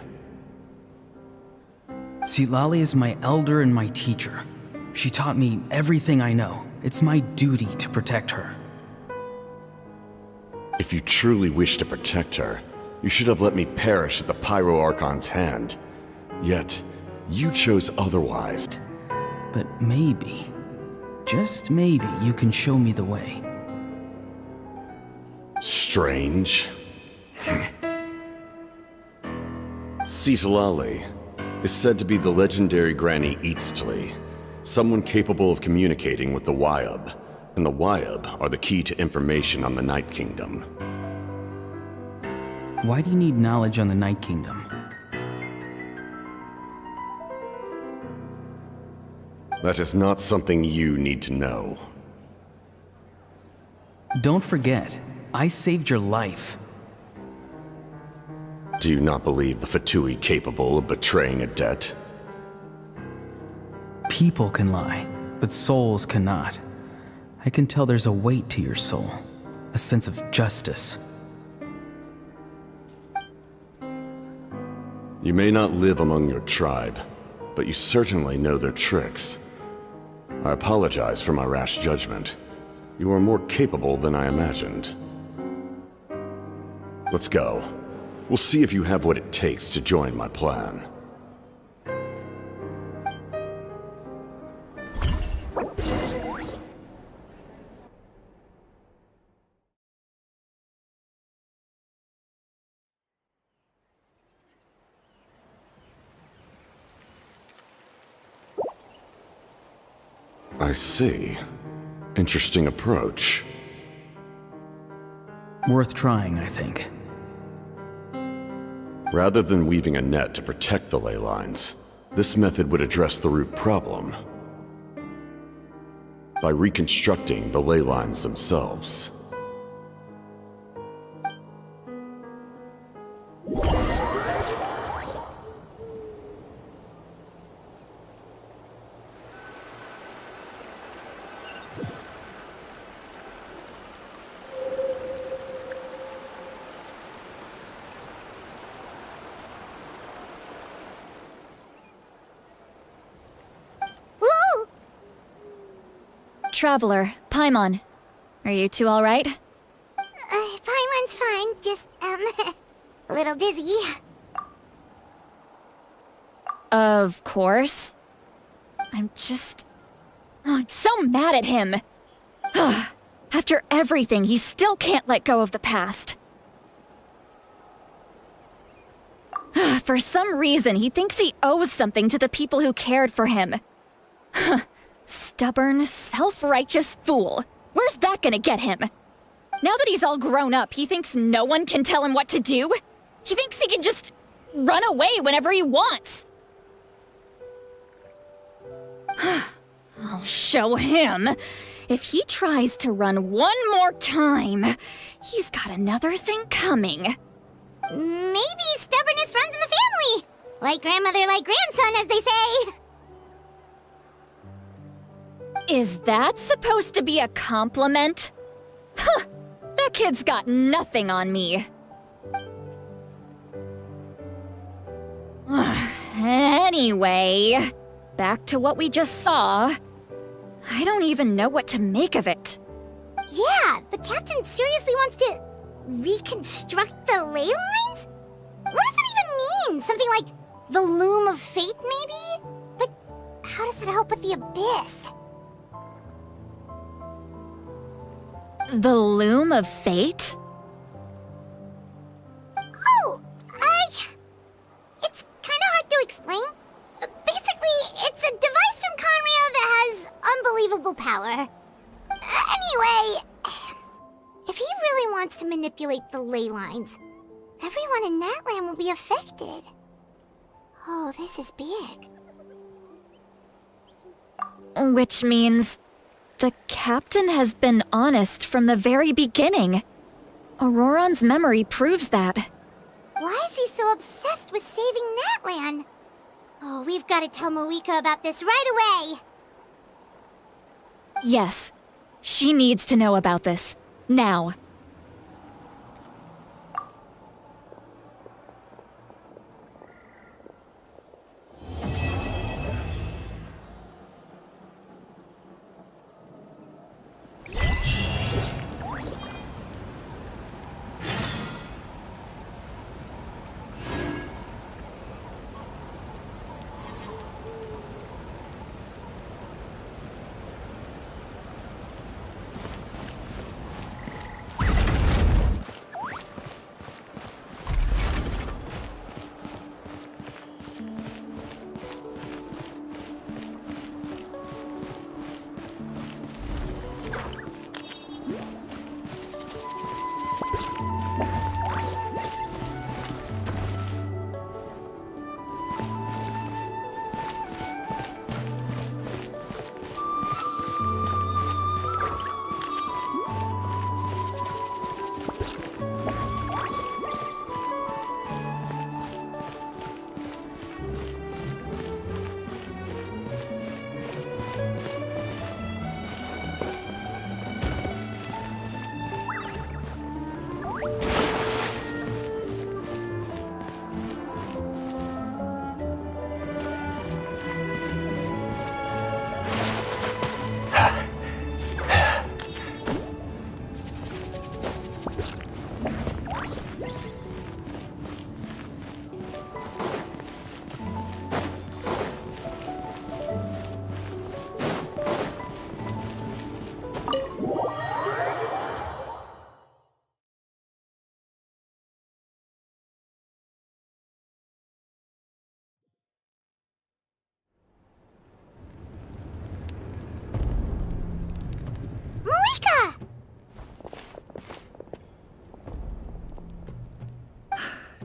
Citlali is my elder and my teacher. She taught me everything I know. It's my duty to protect her. If you truly wish to protect her, you should have let me perish at the Pyro Archon's hand. Yet, you chose otherwise. But maybe, just maybe, you can show me the way. Strange. Citlali is said to be the legendary Granny Eastli, someone capable of communicating with the Wyab, and the Wyab are the key to information on the Night Kingdom. Why do you need knowledge on the Night Kingdom? That is not something you need to know. Don't forget, I saved your life. Do you not believe the Fatui capable of betraying a debt? People can lie, but souls cannot. I can tell there's a weight to your soul, a sense of justice. You may not live among your tribe, but you certainly know their tricks. I apologize for my rash judgment. You are more capable than I imagined. Let's go. We'll see if you have what it takes to join my plan. I see. Interesting approach. Worth trying, I think. Rather than weaving a net to protect the ley lines, this method would address the root problem by reconstructing the ley lines themselves. Traveler, Paimon. Are you two alright? Paimon's fine, just, a little dizzy. Of course. I'm so mad at him. After everything, he still can't let go of the past. For some reason, he thinks he owes something to the people who cared for him. Stubborn, self-righteous fool. Where's that gonna get him? Now that he's all grown up, he thinks no one can tell him what to do? He thinks he can just run away whenever he wants. I'll show him. If he tries to run one more time, he's got another thing coming. Maybe stubbornness runs in the family. Like grandmother, like grandson, as they say. Is that supposed to be a compliment? Huh! That kid's got nothing on me. Anyway, back to what we just saw. I don't even know what to make of it. Yeah, the captain seriously wants to reconstruct the ley lines? What does that even mean? Something like the loom of fate, maybe? But how does that help with the abyss? The loom of fate? Oh, it's kinda hard to explain. Basically, it's a device from Conrio that has unbelievable power. Anyway, if he really wants to manipulate the ley lines, everyone in Natlan will be affected. Oh, this is big. Which means the captain has been honest from the very beginning. Auroron's memory proves that. Why is he so obsessed with saving Natlan? Oh, we've got to tell Moika about this right away. Yes, she needs to know about this. Now.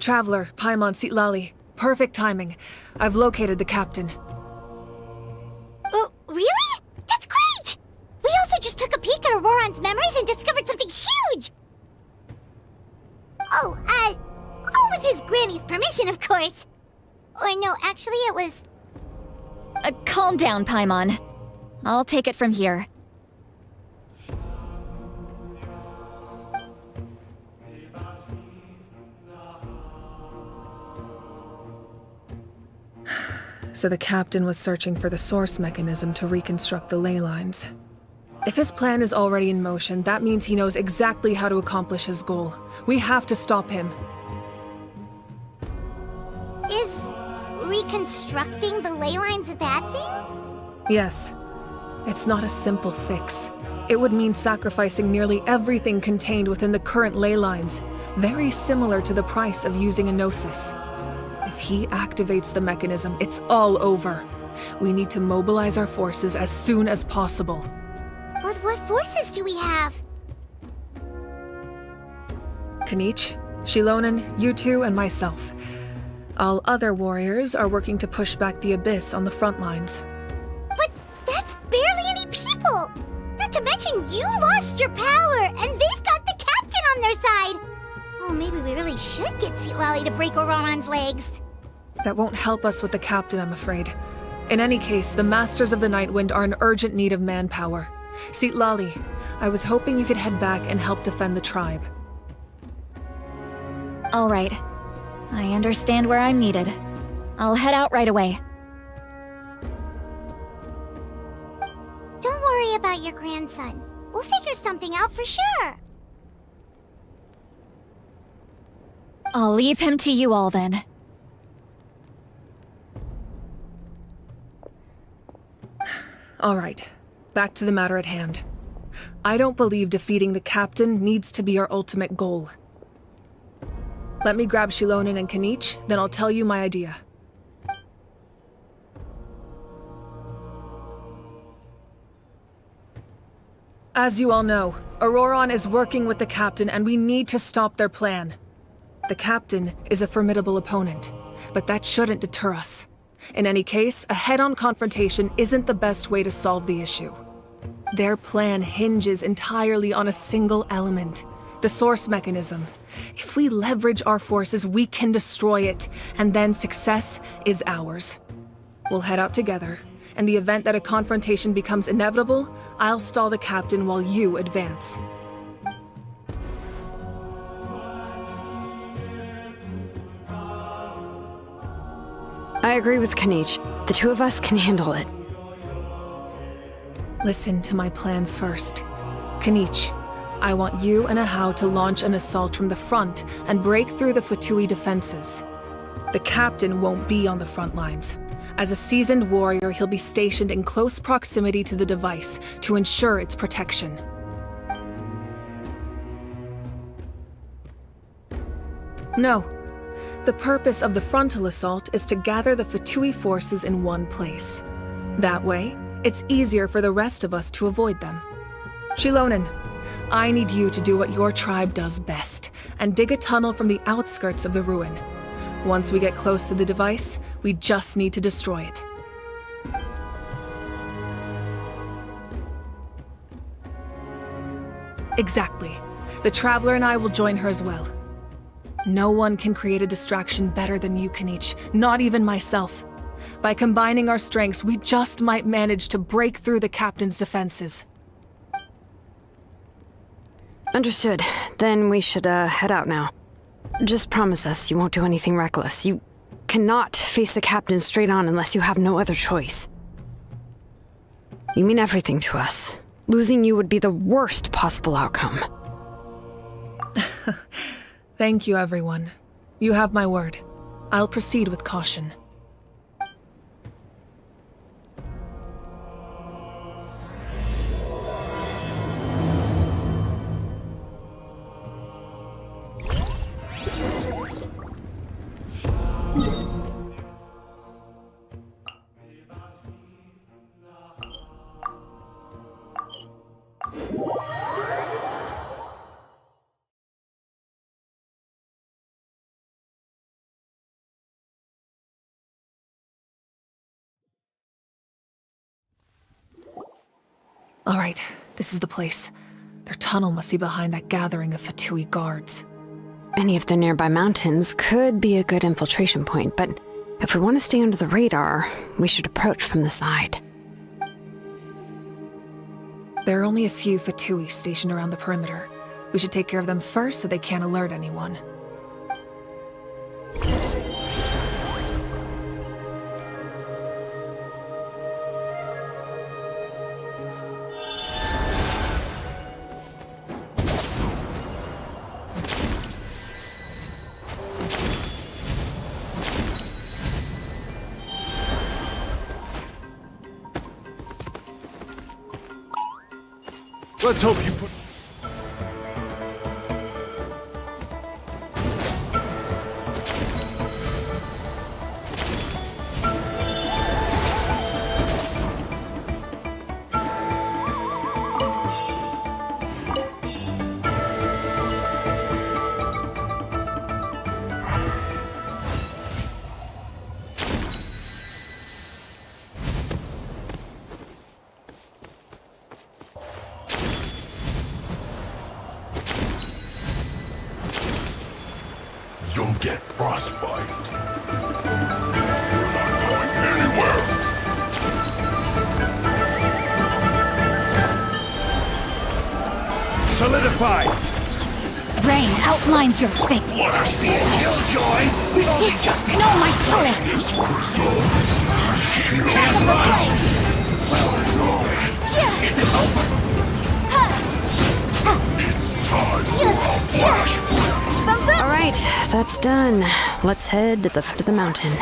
Traveler, Paimon Sitlali. Perfect timing. I've located the captain. Oh, really? That's great! We also just took a peek at Auroron's memories and discovered something huge! Oh, all with his granny's permission, of course. Or no, actually it was... Calm down, Paimon. I'll take it from here. So the captain was searching for the source mechanism to reconstruct the ley lines. If his plan is already in motion, that means he knows exactly how to accomplish his goal. We have to stop him. Is reconstructing the ley lines a bad thing? Yes. It's not a simple fix. It would mean sacrificing nearly everything contained within the current ley lines, very similar to the price of using a Gnosis. If he activates the mechanism, it's all over. We need to mobilize our forces as soon as possible. But what forces do we have? Kanich, Shilonen, you two, and myself. All other warriors are working to push back the Abyss on the front lines. But that's barely any people! Not to mention you lost your power, and they've got the captain on their side! Oh, maybe we really should get Sitlali to break Auroron's legs. That won't help us with the captain, I'm afraid. In any case, the Masters of the Nightwind are in urgent need of manpower. Sitlali, I was hoping you could head back and help defend the tribe. All right. I understand where I'm needed. I'll head out right away. Don't worry about your grandson. We'll figure something out for sure. I'll leave him to you all then. All right, back to the matter at hand. I don't believe defeating the captain needs to be our ultimate goal. Let me grab Shilonen and Kanich, then I'll tell you my idea. As you all know, Auroron is working with the captain and we need to stop their plan. The captain is a formidable opponent, but that shouldn't deter us. In any case, a head-on confrontation isn't the best way to solve the issue. Their plan hinges entirely on a single element, the source mechanism. If we leverage our forces, we can destroy it, and then success is ours. We'll head out together. In the event that a confrontation becomes inevitable, I'll stall the captain while you advance. I agree with Kanich. The two of us can handle it. Listen to my plan first. Kanich, I want you and Ahau to launch an assault from the front and break through the Fatui defenses. The captain won't be on the front lines. As a seasoned warrior, he'll be stationed in close proximity to the device to ensure its protection. No. The purpose of the frontal assault is to gather the Fatui forces in one place. That way, it's easier for the rest of us to avoid them. Shilonen, I need you to do what your tribe does best, and dig a tunnel from the outskirts of the ruin. Once we get close to the device, we just need to destroy it. Exactly. The Traveler and I will join her as well. No one can create a distraction better than you, Kanich, not even myself. By combining our strengths, we just might manage to break through the captain's defenses. Understood. Then we should head out now. Just promise us you won't do anything reckless. You cannot face the captain straight on unless you have no other choice. You mean everything to us. Losing you would be the worst possible outcome. Thank you, everyone. You have my word. I'll proceed with caution. All right, this is the place. Their tunnel must be behind that gathering of Fatui guards. Any of the nearby mountains could be a good infiltration point, but if we want to stay under the radar, we should approach from the side. There are only a few Fatui stationed around the perimeter. We should take care of them first so they can't alert anyone. Let's hope you put... You'll get frostbite. We're not going anywhere. Solidify! Rain outlines your fate. Killjoy! We've only just been... No, my sword! This can't run! This isn't over! It's time for a flash flip! All right, that's done. Let's head to the foot of the mountain.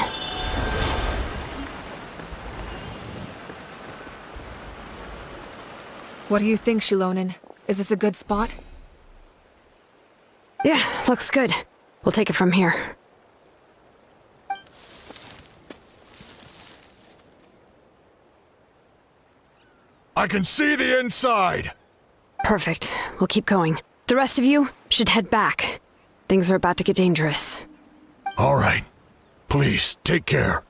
What do you think, Shilonin? Is this a good spot? Yeah, looks good. We'll take it from here. I can see the inside! Perfect. We'll keep going. The rest of you should head back. Things are about to get dangerous. All right. Please, take care.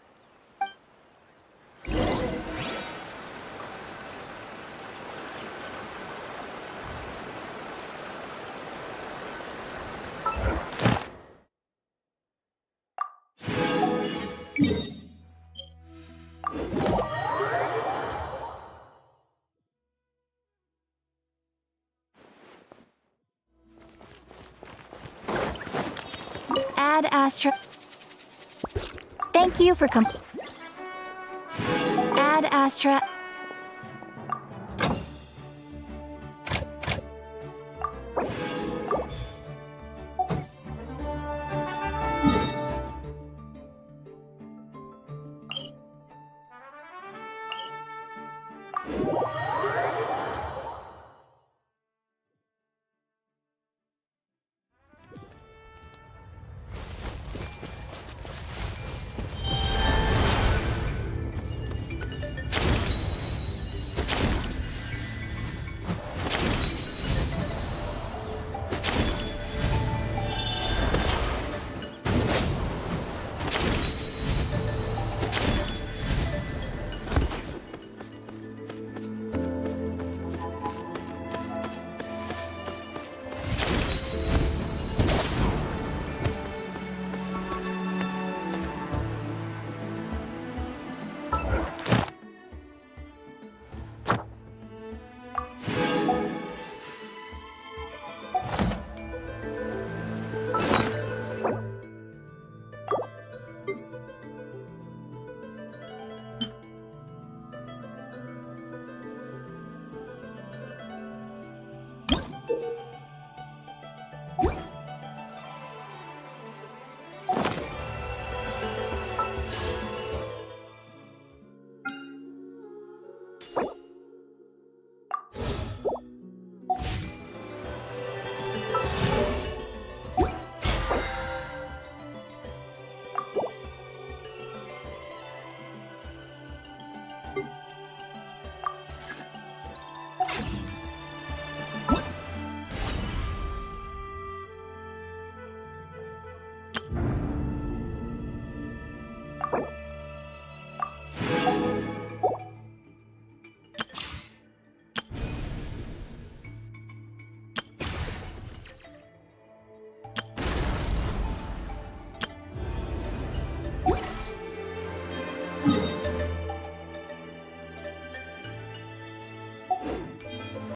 Ad Astra. Thank you for Ad Astra.